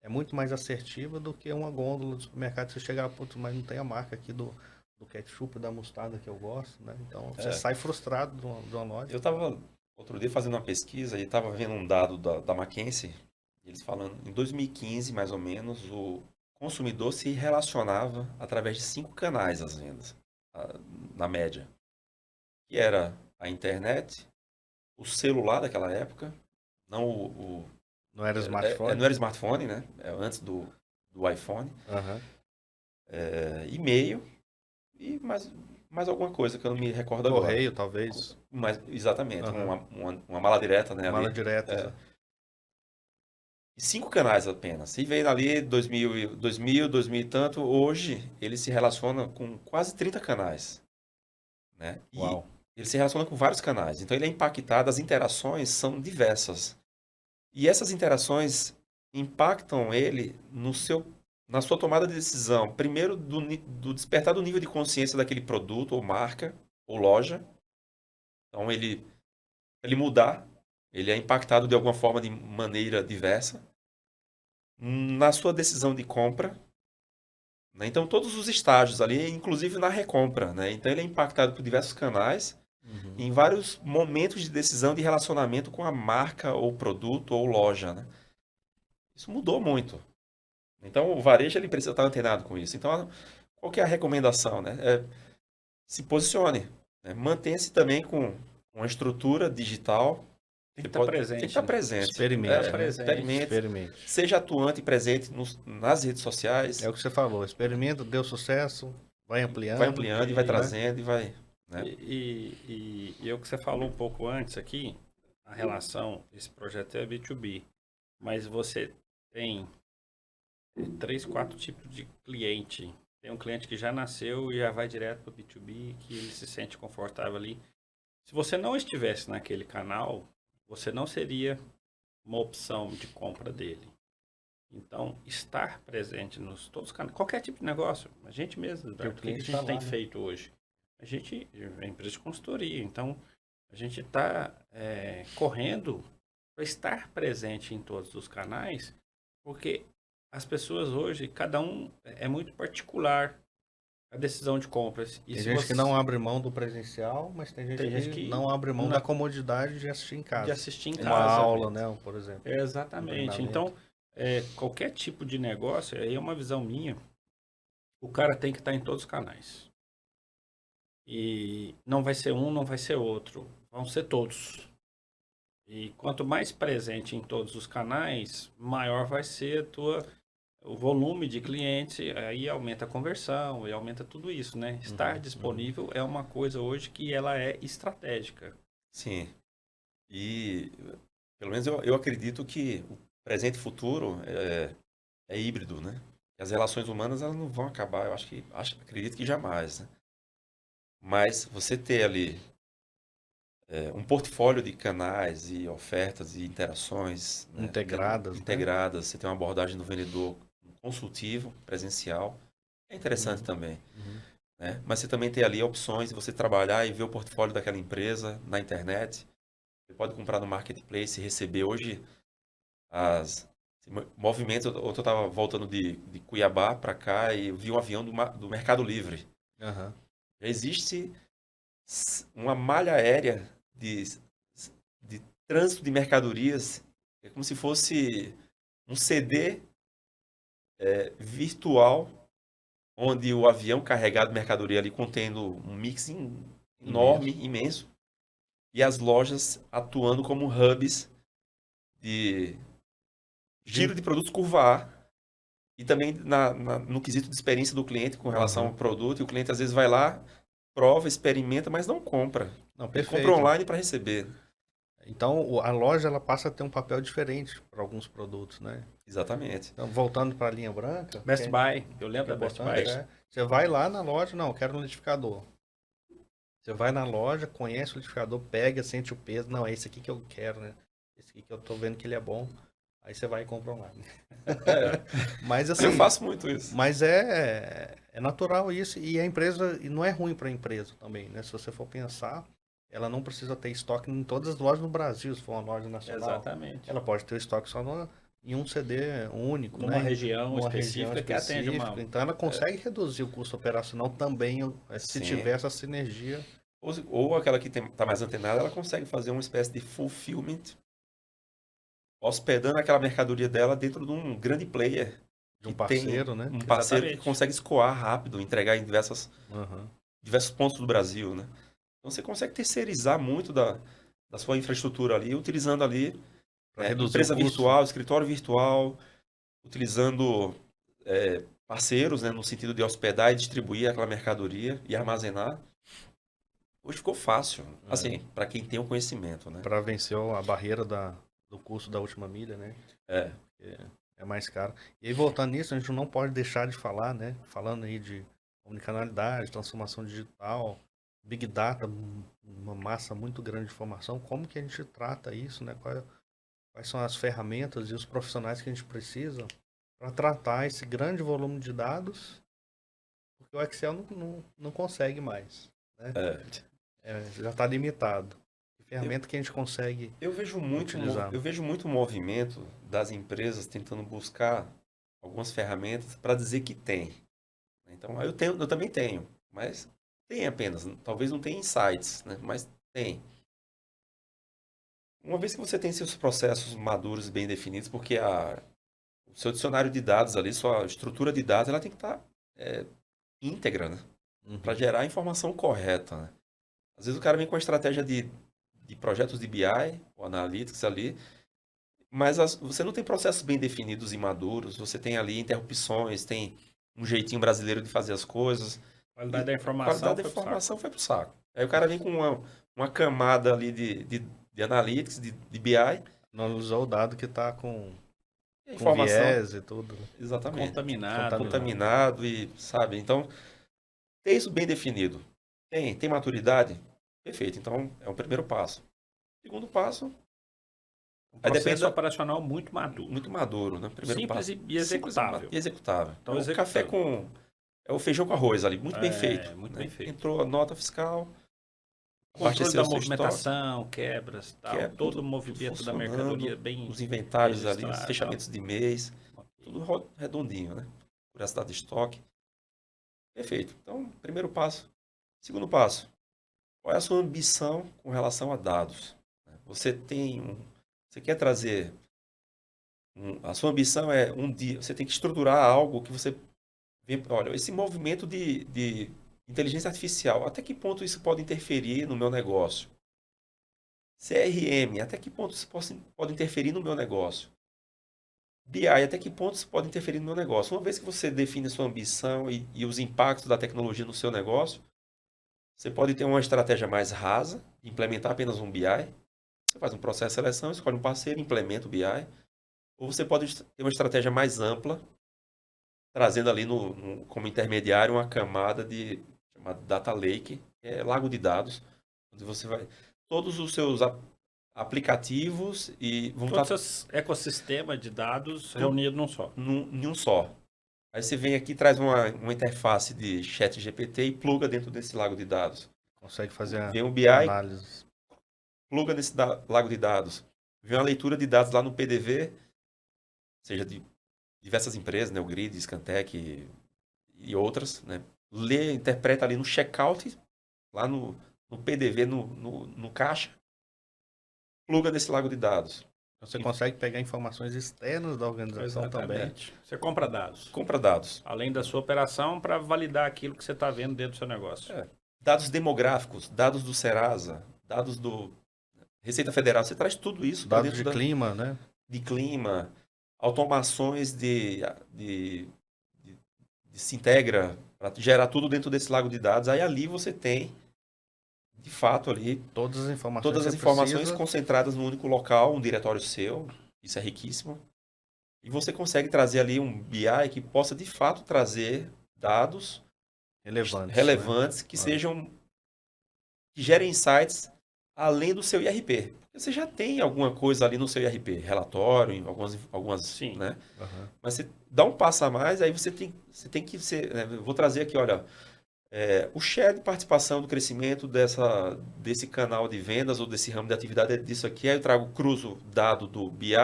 é muito mais assertiva do que uma gôndola do supermercado. Você chegar, putz, mas não tem a marca aqui do ketchup, da mostarda que eu gosto, né? Então você sai frustrado de uma loja. Eu estava outro dia fazendo uma pesquisa e estava vendo um dado da McKinsey, eles falando, em 2015, mais ou menos, o consumidor se relacionava através de 5 canais às vendas, na média. Que era a internet, o celular daquela época, não Não era smartphone? não era smartphone, né? Antes do iPhone, Aham. e-mail e mais alguma coisa que eu não me recordo agora. Correio, talvez. Mas, exatamente, Aham. uma mala direta, né? Mala ali. direta. É. E 5 canais apenas. E veio ali 2000 e tanto. Hoje, ele se relaciona com quase 30 canais. Né? E Uau. ele se relaciona com vários canais. Então, ele é impactado, as interações são diversas. E essas interações impactam ele na sua tomada de decisão. Primeiro, do despertar do nível de consciência daquele produto, ou marca, ou loja. Então, ele mudar, ele é impactado de alguma forma, de maneira diversa. Na sua decisão de compra, né? Então, todos os estágios ali, inclusive na recompra. Né? Então, ele é impactado por diversos canais, Uhum. em vários momentos de decisão de relacionamento com a marca, ou produto, ou loja. Né? Isso mudou muito. Então, o varejo ele precisa estar antenado com isso. Então, qual que é a recomendação? Né? Se posicione. Né? Mantenha-se também com uma estrutura digital. Tem que estar presente. Tem que estar né? presente. Experimente, né? Experimente. Seja atuante e presente nas redes sociais. É o que você falou. Experimenta, deu sucesso, vai ampliando. Vai ampliando e vai né? trazendo e vai... Né? E o que você falou um pouco antes aqui, a relação, esse projeto é B2B, mas você tem 3, 4 tipos de cliente. Tem um cliente que já nasceu e já vai direto para o B2B, que ele se sente confortável ali. Se você não estivesse naquele canal, você não seria uma opção de compra dele. Então, estar presente nos todos os canais, qualquer tipo de negócio, a gente mesmo, o que a gente tá lá, tem né? feito hoje? A gente é empresa de consultoria, então a gente está correndo para estar presente em todos os canais, porque as pessoas hoje, cada um é muito particular a decisão de compras. E Tem se gente você- que não abre mão do presencial, mas tem gente que não abre mão não- da comodidade de assistir em casa. de assistir em Uma casa. aula, né, por exemplo. Exatamente. Um Então, qualquer tipo de negócio, aí é uma visão minha, o cara tem que estar em todos os canais. E não vai ser um, não vai ser outro. Vão ser todos. E quanto mais presente em todos os canais, maior vai ser o volume de clientes, aí aumenta a conversão, e aumenta tudo isso, né? Estar disponível é uma coisa hoje que ela é estratégica. Sim. E, pelo menos, eu acredito que o presente e futuro é híbrido, né? E as relações humanas elas não vão acabar, acredito que jamais, né? Mas você ter ali um portfólio de canais e ofertas e interações, né? Integradas, integradas, você tem uma abordagem do vendedor consultivo, presencial, é interessante também. Né? Mas você também tem ali opções de você trabalhar e ver o portfólio daquela empresa na internet. Você pode comprar no marketplace e receber hoje as movimentos. Outro eu estava voltando de Cuiabá para cá e vi um avião do Mercado Livre. Aham. Já existe uma malha aérea de trânsito de mercadorias. É como se fosse um CD virtual onde o avião carregado de mercadoria ali contendo um mix enorme, imenso, e as lojas atuando como hubs de giro de produtos curva A, e também no quesito de experiência do cliente com relação ao produto, e o cliente às vezes vai lá, prova, experimenta, mas não compra. Não, Ele perfeito. compra online para receber. Então, a loja ela passa a ter um papel diferente para alguns produtos, né? Exatamente. Então, voltando para a linha branca... Best Buy, eu lembro da Best Buy. Você vai lá na loja, não, eu quero um liquidificador. Você vai na loja, conhece o liquidificador, pega, sente o peso. Não, é esse aqui que eu quero, né? Esse aqui que eu tô vendo que ele é bom. Aí você vai e compra online. Mas assim... Eu faço muito isso. Mas é natural isso. E a empresa... E não é ruim para a empresa também, né? Se você for pensar... Ela não precisa ter estoque em todas as lojas no Brasil, se for uma loja nacional. Exatamente. Ela pode ter o estoque só em um CD único, Numa né? região específica que atende uma... Então ela consegue reduzir o custo operacional também, se tiver essa sinergia. Ou aquela que está mais antenada, ela consegue fazer uma espécie de fulfillment, hospedando aquela mercadoria dela dentro de um grande player. De um parceiro, tem né? Um parceiro Exatamente. que consegue escoar rápido, entregar em diversos pontos do Brasil, né? Então você consegue terceirizar muito da sua infraestrutura ali, utilizando ali empresa virtual, escritório virtual, utilizando parceiros, né, no sentido de hospedar e distribuir aquela mercadoria e armazenar. Hoje ficou fácil, assim, para quem tem o conhecimento, né? Para vencer a barreira do custo da última milha, né? É mais caro. E aí, voltando nisso, a gente não pode deixar de falar, né? Falando aí de omnicanalidade, transformação digital, Big Data, uma massa muito grande de informação. Como que a gente trata isso, né? Quais são as ferramentas e os profissionais que a gente precisa para tratar esse grande volume de dados? Porque o Excel não consegue mais, né? Já está limitado. Que ferramenta que a gente consegue utilizar? Eu vejo muito movimento das empresas tentando buscar algumas ferramentas para dizer que tem. Então, eu também tenho, mas tem apenas, talvez não tenha insights, né? Mas tem. Uma vez que você tem seus processos maduros e bem definidos, porque o seu dicionário de dados ali, sua estrutura de dados, ela tem que estar íntegra, né? Para gerar a informação correta, né? Às vezes o cara vem com a estratégia de projetos de BI, ou Analytics ali, mas você não tem processos bem definidos e maduros, você tem ali interrupções, tem um jeitinho brasileiro de fazer as coisas. A qualidade da informação foi pro saco. Aí o cara vem com uma camada ali de analytics, de BI. Não analisou o dado que está com informação, viés e tudo. Exatamente. Contaminado e, sabe? Então, ter isso bem definido. Tem maturidade? Perfeito. Então, é o primeiro passo. Segundo passo... Um processo operacional muito maduro. Muito maduro, né? Primeiro simples passo. E executável. Simples e executável. Então, o café com... É o feijão com arroz ali, muito bem feito. Muito né? bem feito. Entrou a nota fiscal. Controle da movimentação, quebras, tal. Todo o movimento da mercadoria bem... Os inventários ali, os fechamentos de mês. Tudo redondinho, né? Curiosidade de estoque. Perfeito. Então, primeiro passo. Segundo passo. Qual é a sua ambição com relação a dados? Você quer trazer... a sua ambição é um dia... Você tem que estruturar algo que você... Olha, esse movimento de inteligência artificial, até que ponto isso pode interferir no meu negócio? CRM, até que ponto isso pode interferir no meu negócio? BI, até que ponto isso pode interferir no meu negócio? Uma vez que você define a sua ambição e os impactos da tecnologia no seu negócio, você pode ter uma estratégia mais rasa, implementar apenas um BI. Você faz um processo de seleção, escolhe um parceiro, implementa o BI. Ou você pode ter uma estratégia mais ampla, trazendo ali como intermediário uma camada chamada Data Lake, que é lago de dados, onde você vai... Todos os seus aplicativos e... Todo esse ecossistema de dados reunido num só. Em um só. Aí você vem aqui, traz uma interface de chat GPT e pluga dentro desse lago de dados. Consegue fazer vem um BI, análise. Pluga nesse lago de dados. Vem uma leitura de dados lá no PDV, seja de diversas empresas, né, o Grid, Scantec e outras, né? Lê, interpreta ali no checkout, lá no PDV, no caixa, pluga nesse lago de dados. Você consegue pegar informações externas da organização também. Exatamente. Você compra dados. Compra dados. Além da sua operação, para validar aquilo que você está vendo dentro do seu negócio. Dados demográficos, dados do Serasa, dados do Receita Federal. Você traz tudo isso para Dados dentro de clima, né? de clima, automações de se integra para gerar tudo dentro desse lago de dados. Aí ali você tem, de fato, ali Todas as informações todas que as você informações precisa. concentradas num único local, um diretório seu. Isso é riquíssimo. E você consegue trazer ali um BI que possa, de fato, trazer dados Relevantes, que sejam, que gerem insights além do seu IRP. Você já tem alguma coisa ali no seu IRP, relatório, algumas Sim. né? Uhum. Mas você dá um passo a mais, aí você tem que ser, né? Eu vou trazer aqui, olha, o share de participação do crescimento desse canal de vendas ou desse ramo de atividade é disso aqui. Aí eu trago, cruzo dado do BI,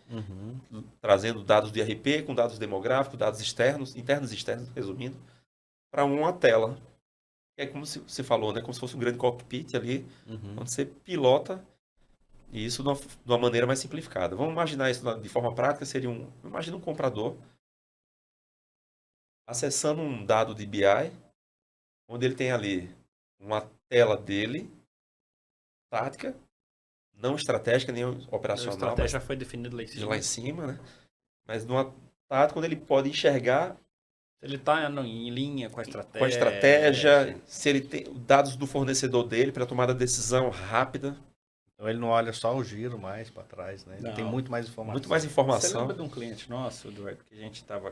Uhum. trazendo dados de IRP com dados demográficos, dados externos, internos e externos, resumindo, para uma tela. É como você falou, né? Como se fosse um grande cockpit ali, Uhum. onde você pilota e isso de uma maneira mais simplificada. Vamos imaginar isso de forma prática, imagina um comprador acessando um dado de BI, onde ele tem ali uma tela dele, tática, não estratégica, nem A operacional, estratégia foi definida lá em mas de cima. lá em cima, né? Mas numa tática onde ele pode enxergar Se ele está em linha com a estratégia. com a estratégia, se ele tem dados do fornecedor dele para tomada de decisão rápida, Então ele não olha só o giro mais para trás, né? Ele Não. tem muito mais informação. muito mais Você informação. lembra de um cliente nosso, Eduardo, que a gente estava...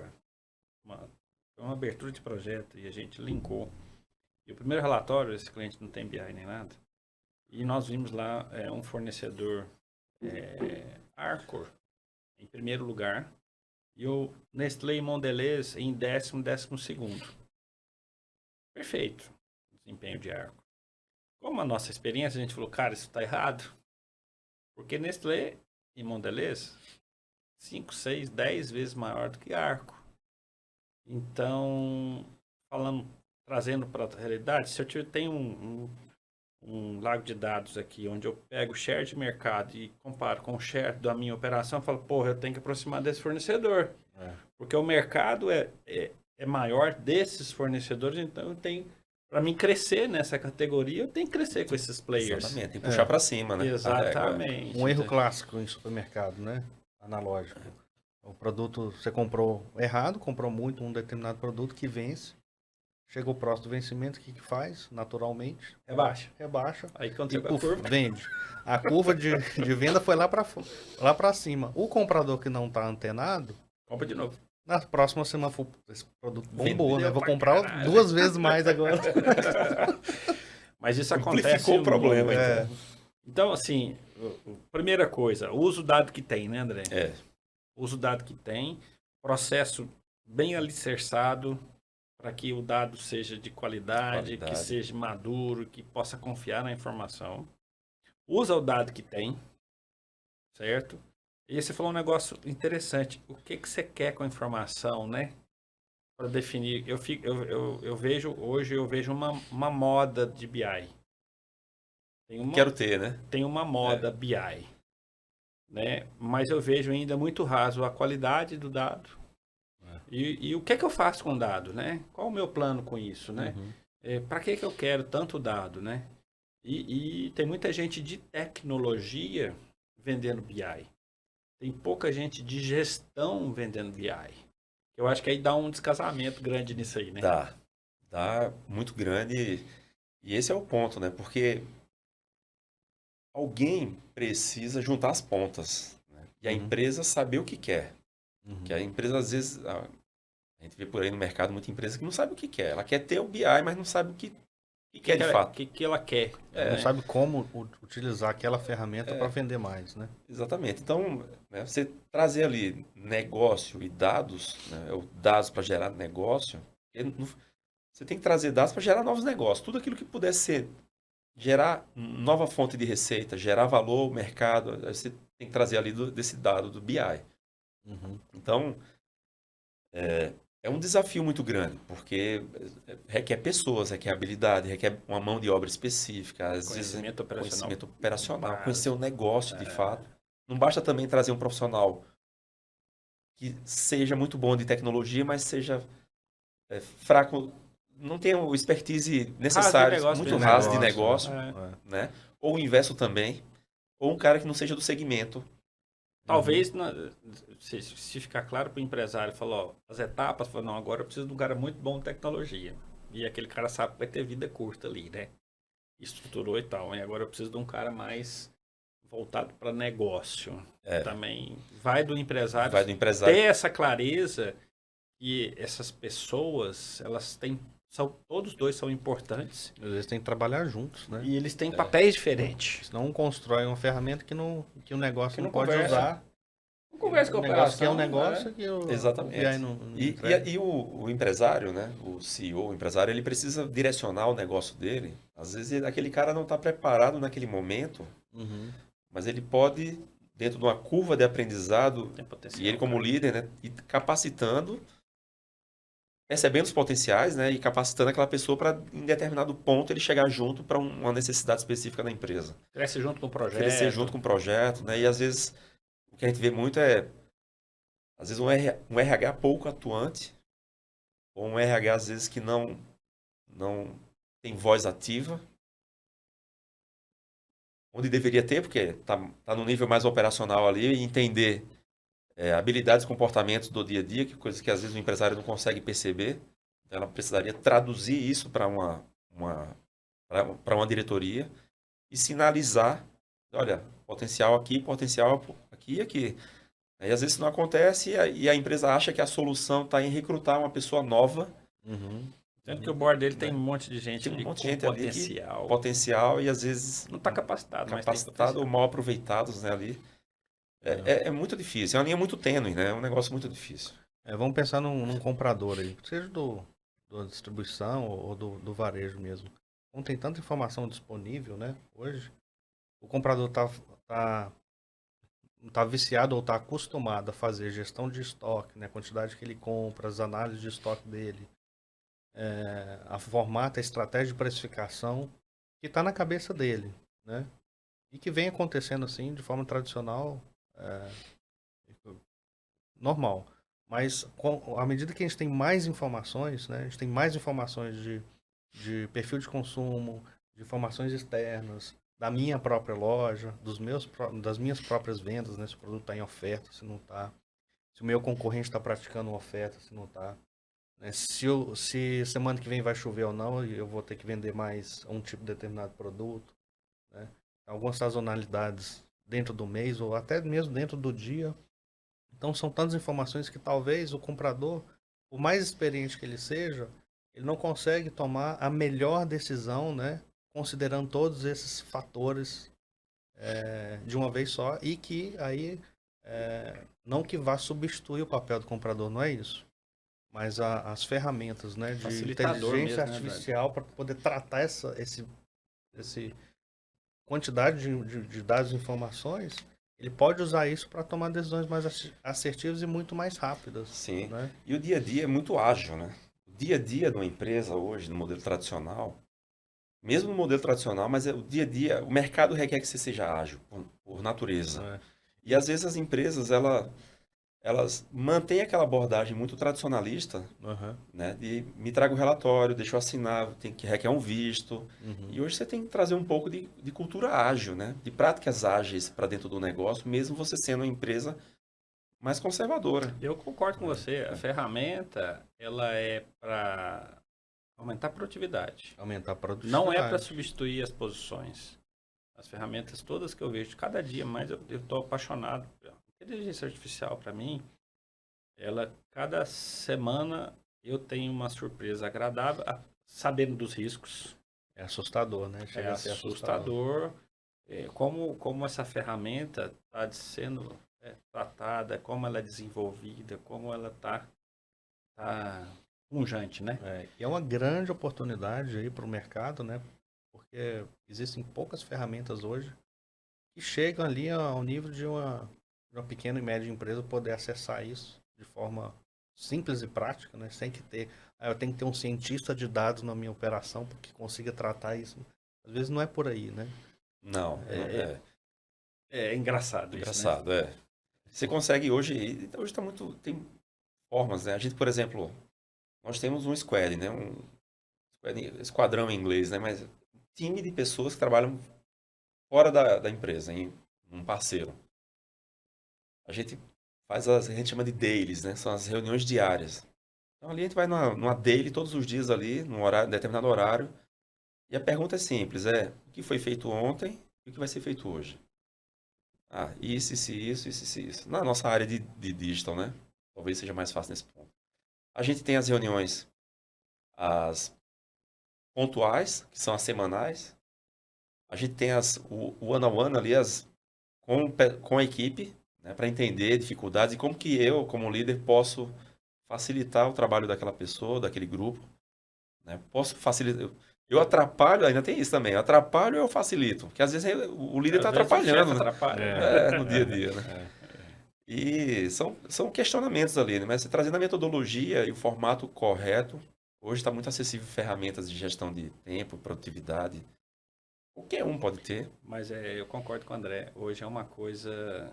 Foi uma abertura de projeto e a gente linkou. E o primeiro relatório, esse cliente não tem BI nem nada. E nós vimos lá um fornecedor Arcor em primeiro lugar e o Nestlé e Mondelez em 12º. Perfeito. Desempenho de Arcor. Como a nossa experiência, a gente falou, cara, isso está errado. Porque Nestlé e Mondelez 5, 6, 10 vezes maior do que Arco. Então, trazendo para a realidade, se eu tenho um lago de dados aqui, onde eu pego o share de mercado e comparo com o share da minha operação, eu falo, porra, eu tenho que aproximar desse fornecedor. Porque o mercado é maior desses fornecedores, então eu tenho, para mim crescer nessa categoria, eu tenho que crescer com esses players. Exatamente, tem que puxar para cima, né? Exatamente. Um erro clássico em supermercado, né? Analógico. O produto, você comprou errado, comprou muito um determinado produto que vence. Chega o próximo do vencimento, o que faz? Naturalmente. Rebaixa. Aí quando E você curva, vende. A curva de venda foi lá para cima. O comprador que não está antenado, compra de novo. na próxima semana, esse produto bombou, né? Vendeu Vou pra comprar caralho. 2 vezes mais agora. Mas isso acontece. Amplificou o problema, muito. Então, assim, primeira coisa, usa o dado que tem, né, André? Usa o dado que tem, processo bem alicerçado para que o dado seja de qualidade, que seja maduro, que possa confiar na informação. Usa o dado que tem, certo? E você falou um negócio interessante. O que você quer com a informação, né? Para definir. Eu vejo hoje uma moda de BI. Quero ter, né? Tem uma moda BI. Né? Mas eu vejo ainda muito raso a qualidade do dado. E o que é que eu faço com o dado, né? Qual o meu plano com isso, né? Para que eu quero tanto dado, né? E tem muita gente de tecnologia vendendo BI. Tem pouca gente de gestão vendendo BI. Eu acho que aí dá um descasamento grande nisso aí, né? Dá muito grande. E esse é o ponto, né? Porque alguém precisa juntar as pontas. Né? E a empresa saber o que quer. Que a empresa, às vezes, a gente vê por aí no mercado muita empresa que não sabe o que quer. Ela quer ter o BI, mas não sabe o que quer de fato. O que ela quer. Não sabe como utilizar aquela ferramenta para vender mais, né? Exatamente. Então, né, você trazer ali negócio e dados, né, dados para gerar negócio, você tem que trazer dados para gerar novos negócios. Tudo aquilo que puder ser gerar nova fonte de receita, gerar valor ao mercado, você tem que trazer ali desse dado do BI. Então, é um desafio muito grande, porque requer pessoas, requer habilidade, requer uma mão de obra específica, às vezes conhecimento operacional, conhecer o negócio de fato. não basta também trazer um profissional que seja muito bom de tecnologia, mas seja fraco, não tem o expertise necessário, negócio muito mesmo. raso de negócio, É. né? Ou o inverso também, ou um cara que não seja do segmento. Talvez, se ficar claro para o empresário, falou, ó, as etapas, falou, não, agora eu preciso de um cara muito bom em tecnologia. E aquele cara sabe que vai ter vida curta ali, né? Estruturou e tal. E agora eu preciso de um cara mais voltado para negócio. Também vai do empresário Vai do empresário. ter essa clareza que essas pessoas, elas têm, todos dois são importantes. Eles têm que trabalhar juntos, né? E eles têm papéis diferentes. Senão um constrói uma ferramenta que o negócio Que não não pode conversa. usar. Não conversa com a O negócio que é um operação, negócio né? que o Exatamente. BI não entrega. E o empresário, né? O CEO, o empresário, ele precisa direcionar o negócio dele. Às vezes aquele cara não está preparado naquele momento, Uhum. mas ele pode, dentro de uma curva de aprendizado, Tem potencial, e ele como cara. líder, né? E capacitando, percebendo os potenciais, né? E capacitando aquela pessoa para, em determinado ponto, ele chegar junto para uma necessidade específica da empresa. Cresce junto com o projeto. Crescer junto com o projeto, né? E às vezes, o que a gente vê muito é, às vezes, um RH pouco atuante, ou um RH, às vezes, que não tem voz ativa, onde deveria ter, porque tá no nível mais operacional ali, e entender habilidades e comportamentos do dia a dia, que coisas que às vezes o empresário não consegue perceber. Então, ela precisaria traduzir isso para uma diretoria e sinalizar, olha, potencial aqui e aqui. Aí, às vezes, isso não acontece e a empresa acha que a solução está em recrutar uma pessoa nova. Uhum. Tanto que o board dele tem um monte de gente Tem um ali monte de com gente ali potencial. potencial e, às vezes, Não está capacitado, mas tem capacitado ou potencial. mal aproveitados, né, ali. É muito difícil. É uma linha muito tênue, né? É um negócio muito difícil. Vamos pensar num comprador aí, seja da distribuição ou do varejo mesmo. Como tem tanta informação disponível, né? Hoje, o comprador tá viciado ou tá acostumado a fazer gestão de estoque, né? A quantidade que ele compra, as análises de estoque dele, a formata, a estratégia de precificação, que está na cabeça dele, né? E que vem acontecendo assim, de forma tradicional, normal. Mas à medida que a gente tem mais informações, né? A gente tem mais informações de perfil de consumo, de informações externas, da minha própria loja, das minhas próprias vendas, né? Se o produto está em oferta, se não está. Se o meu concorrente está praticando uma oferta, se não está. Né? Se semana que vem vai chover ou não, eu vou ter que vender mais um tipo de determinado produto. Né? Algumas sazonalidades dentro do mês ou até mesmo dentro do dia. Então são tantas informações que talvez o comprador, por mais experiente que ele seja, ele não consegue tomar a melhor decisão, né? Considerando todos esses fatores de uma vez só e que aí não que vá substituir o papel do comprador, não é isso. Mas as ferramentas, né, de Facilitador inteligência mesmo, né, artificial para poder tratar esse quantidade de dados e informações, ele pode usar isso para tomar decisões mais assertivas e muito mais rápidas. Sim. Né? E o dia a dia é muito ágil, né? O dia a dia de uma empresa hoje, no modelo tradicional, mesmo no modelo tradicional, mas o dia a dia, o mercado requer que você seja ágil, por natureza. E às vezes as empresas, elas mantêm aquela abordagem muito tradicionalista, né? De me traga o relatório, deixa eu assinar, tem que requer um visto. E hoje você tem que trazer um pouco de cultura ágil, né? De práticas ágeis para dentro do negócio, mesmo você sendo uma empresa mais conservadora. Eu concordo com você. A ferramenta, ela é para aumentar a produtividade. Aumentar a produtividade. Não é para substituir as posições. As ferramentas todas que eu vejo, cada dia mais eu estou apaixonado. A inteligência artificial, para mim, cada semana eu tenho uma surpresa agradável, sabendo dos riscos. É assustador, né? Chega a ser assustador. Como essa ferramenta está sendo tratada, como ela é desenvolvida, como ela está pungente, né? E é uma grande oportunidade aí para o mercado, né? Porque existem poucas ferramentas hoje que chegam ali ao nível de uma pequena e média empresa poder acessar isso de forma simples e prática, né? Sem que eu tenho que ter um cientista de dados na minha operação porque consiga tratar isso. Às vezes não é por aí, né? Não, É engraçado isso, né? Engraçado, é. Você consegue hoje está muito, tem formas, né? A gente, por exemplo, nós temos um squad, né? Esquadrão em inglês, né? Mas time de pessoas que trabalham fora da empresa, em um parceiro. A gente chama de dailies, né? São as reuniões diárias. Então ali a gente vai numa daily todos os dias ali, num horário, determinado horário. E a pergunta é simples, o que foi feito ontem e o que vai ser feito hoje? Ah, isso. Na nossa área de digital, né? Talvez seja mais fácil nesse ponto. A gente tem as reuniões, as pontuais, que são as semanais. A gente tem o one-on-one ali, com a equipe, né, para entender dificuldades e como que eu, como líder, posso facilitar o trabalho daquela pessoa, daquele grupo. Né? Posso facilitar. Eu atrapalho, ainda tem isso também. Eu atrapalho ou eu facilito? Porque às vezes o líder está Às vezes o chefe atrapalhando, né? atrapalha, né? No dia a dia, né? E são questionamentos ali, né? Mas você trazendo a metodologia e o formato correto, hoje está muito acessível ferramentas de gestão de tempo, produtividade. Qualquer um pode ter. Mas eu concordo com o André. Hoje é uma coisa.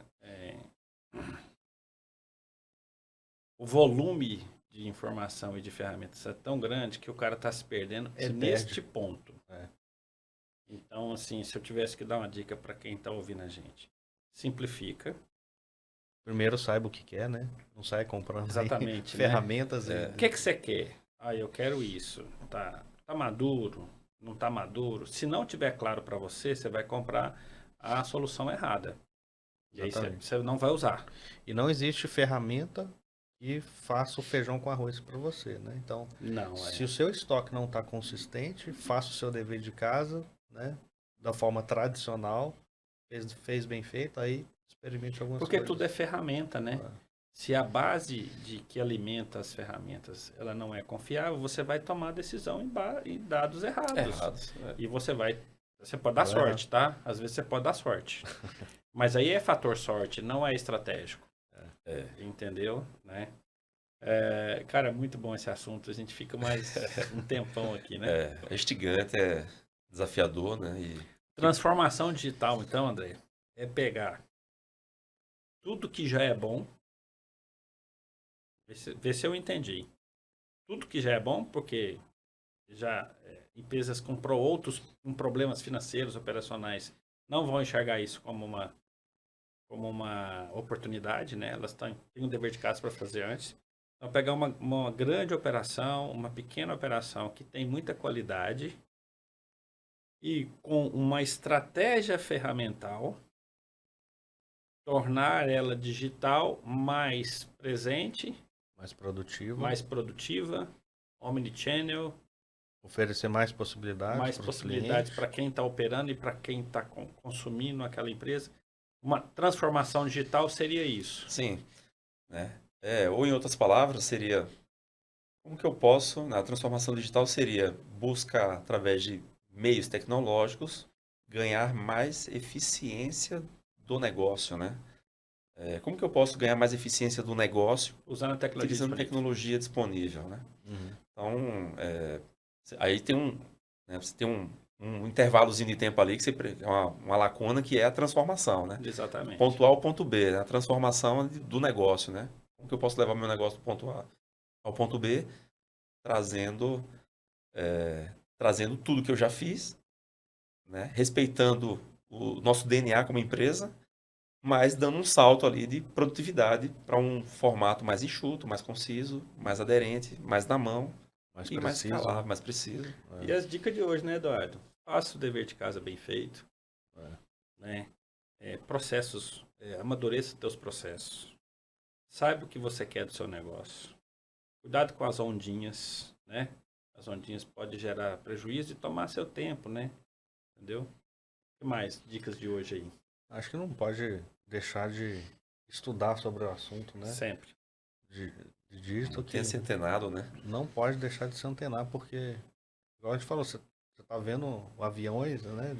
O volume de informação e de ferramentas é tão grande que o cara está se perdendo neste ponto. Então, assim, se eu tivesse que dar uma dica para quem está ouvindo a gente, simplifica. Primeiro saiba o que quer, né? Não sai comprando Exatamente, ferramentas. O que você quer? Eu quero isso. Tá maduro? Não tá maduro? Se não tiver claro para você, você vai comprar a solução errada. E aí você não vai usar. E não existe ferramenta que faça o feijão com arroz para você, né? Então, se o seu estoque não está consistente, faça o seu dever de casa, né? Da forma tradicional, fez bem feito, aí experimente algumas Porque coisas. tudo é ferramenta, né? Se a base de que alimenta as ferramentas ela não é confiável, você vai tomar decisão em dados errados. E você pode dar sorte, tá? Às vezes você pode dar sorte. Mas aí é fator sorte, não é estratégico. Entendeu? Né? Cara, muito bom esse assunto. A gente fica mais um tempão aqui, né? É instigante, é desafiador, né? Transformação digital, então, André, é pegar tudo que já é bom. Vê se eu entendi. Tudo que já é bom, porque já empresas com problemas financeiros, operacionais, não vão enxergar isso como uma oportunidade, né? Elas têm um dever de casa para fazer antes. Então, pegar uma grande operação, uma pequena operação que tem muita qualidade e com uma estratégia ferramental, tornar ela digital mais presente, mais produtiva, omnichannel, oferecer mais possibilidades para quem está operando e para quem está consumindo aquela empresa. Uma transformação digital seria isso. Sim, né? Ou em outras palavras, seria como que eu posso, na transformação digital seria buscar através de meios tecnológicos ganhar mais eficiência do negócio, né? Como que eu posso ganhar mais eficiência do negócio usando a tecnologia utilizando disponível. tecnologia disponível, né? Uhum. Então, aí tem você tem um intervalozinho de tempo ali que é uma lacuna que é a transformação, né? Exatamente. Ponto A ao ponto B, né? A transformação do negócio, né? Como que eu posso levar meu negócio do ponto A ao ponto B, trazendo tudo que eu já fiz, né? Respeitando o nosso DNA como empresa, mas dando um salto ali de produtividade para um formato mais enxuto, mais conciso, mais aderente, mais na mão, mais escalável, mais preciso. E as dicas de hoje, né, Eduardo? Faça o dever de casa bem feito. Né? Processos, amadureça teus processos. Saiba o que você quer do seu negócio. Cuidado com as ondinhas, né? As ondinhas podem gerar prejuízo e tomar seu tempo, né? Entendeu? O que mais? Dicas de hoje aí. Acho que não pode deixar de estudar sobre o assunto, né? Sempre. De digital. Que é centenado, né? Não pode deixar de se antenar, porque, igual a gente falou, você tá vendo aviões, né,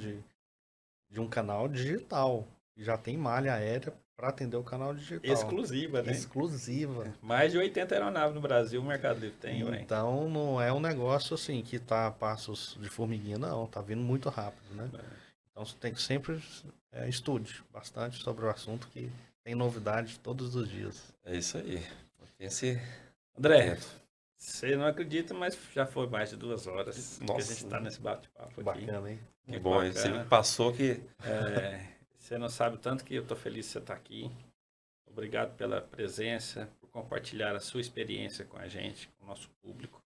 de um canal digital. E já tem malha aérea para atender o canal digital. Exclusiva, né? Exclusiva. Mais de 80 aeronaves no Brasil o Mercado Livre tem, ué. Então não é um negócio assim que tá a passos de formiguinha, não. Tá vindo muito rápido, né? Então você tem que sempre estude bastante sobre o assunto, que tem novidade todos os dias. É isso aí. Pense. André, você não acredita, mas já foi mais de 2 horas que a Nossa. gente está nesse bate-papo aqui. Bacana, hein? Que Muito bom, hein? bacana. Você passou que. Você não sabe o tanto que eu estou feliz de você estar aqui. Obrigado pela presença, por compartilhar a sua experiência com a gente, com o nosso público.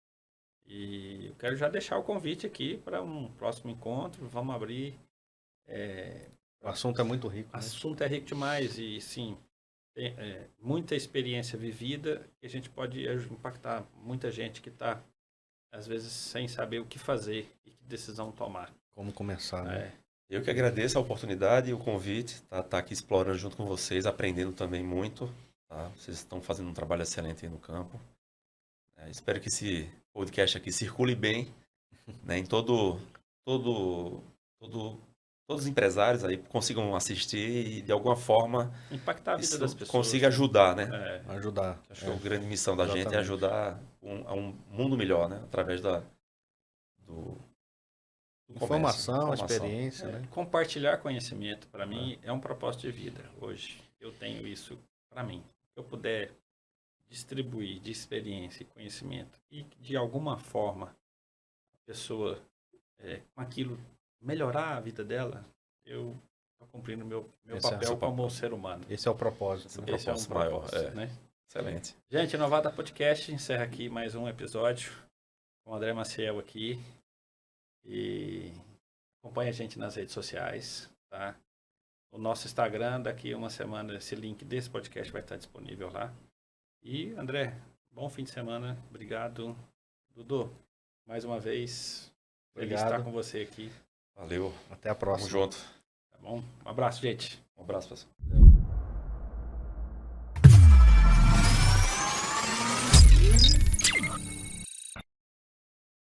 E eu quero já deixar o convite aqui para um próximo encontro. Vamos abrir. O assunto é muito rico, O né? assunto é rico demais e, sim, tem muita experiência vivida que a gente pode impactar muita gente que está, às vezes, sem saber o que fazer e que decisão tomar. Como começar, né? É, Eu que agradeço a oportunidade e o convite, tá aqui explorando junto com vocês, aprendendo também muito. Tá? Vocês estão fazendo um trabalho excelente aí no campo. Espero que esse podcast aqui circule bem, né, em todos os empresários aí consigam assistir e de alguma forma impactar a vida isso das pessoas. consiga ajudar, né? Ajudar. Acho que a grande missão da gente é Exatamente. ajudar a um mundo melhor, né? Através do comércio. Informação, experiência, né? Compartilhar conhecimento, para mim, é um propósito de vida hoje. Eu tenho isso para mim. Se eu puder distribuir de experiência e conhecimento e, de alguma forma, a pessoa, com aquilo, melhorar a vida dela, eu estou cumprindo meu Esse é o papel seu como papel. ser humano. Esse é o propósito. Esse é o né? Esse é um propósito maior, propósito, né? Excelente. Gente, Inovada Podcast encerra aqui mais um episódio com o André Maciel aqui. E acompanhe a gente nas redes sociais, tá? O nosso Instagram, daqui a uma semana, esse link desse podcast vai estar disponível lá. E, André, bom fim de semana. Obrigado. Dudu, mais uma vez, feliz de Obrigado. estar com você aqui, Valeu. Até a Tamo próxima. junto. tá bom? Um abraço, gente. Um abraço, pessoal.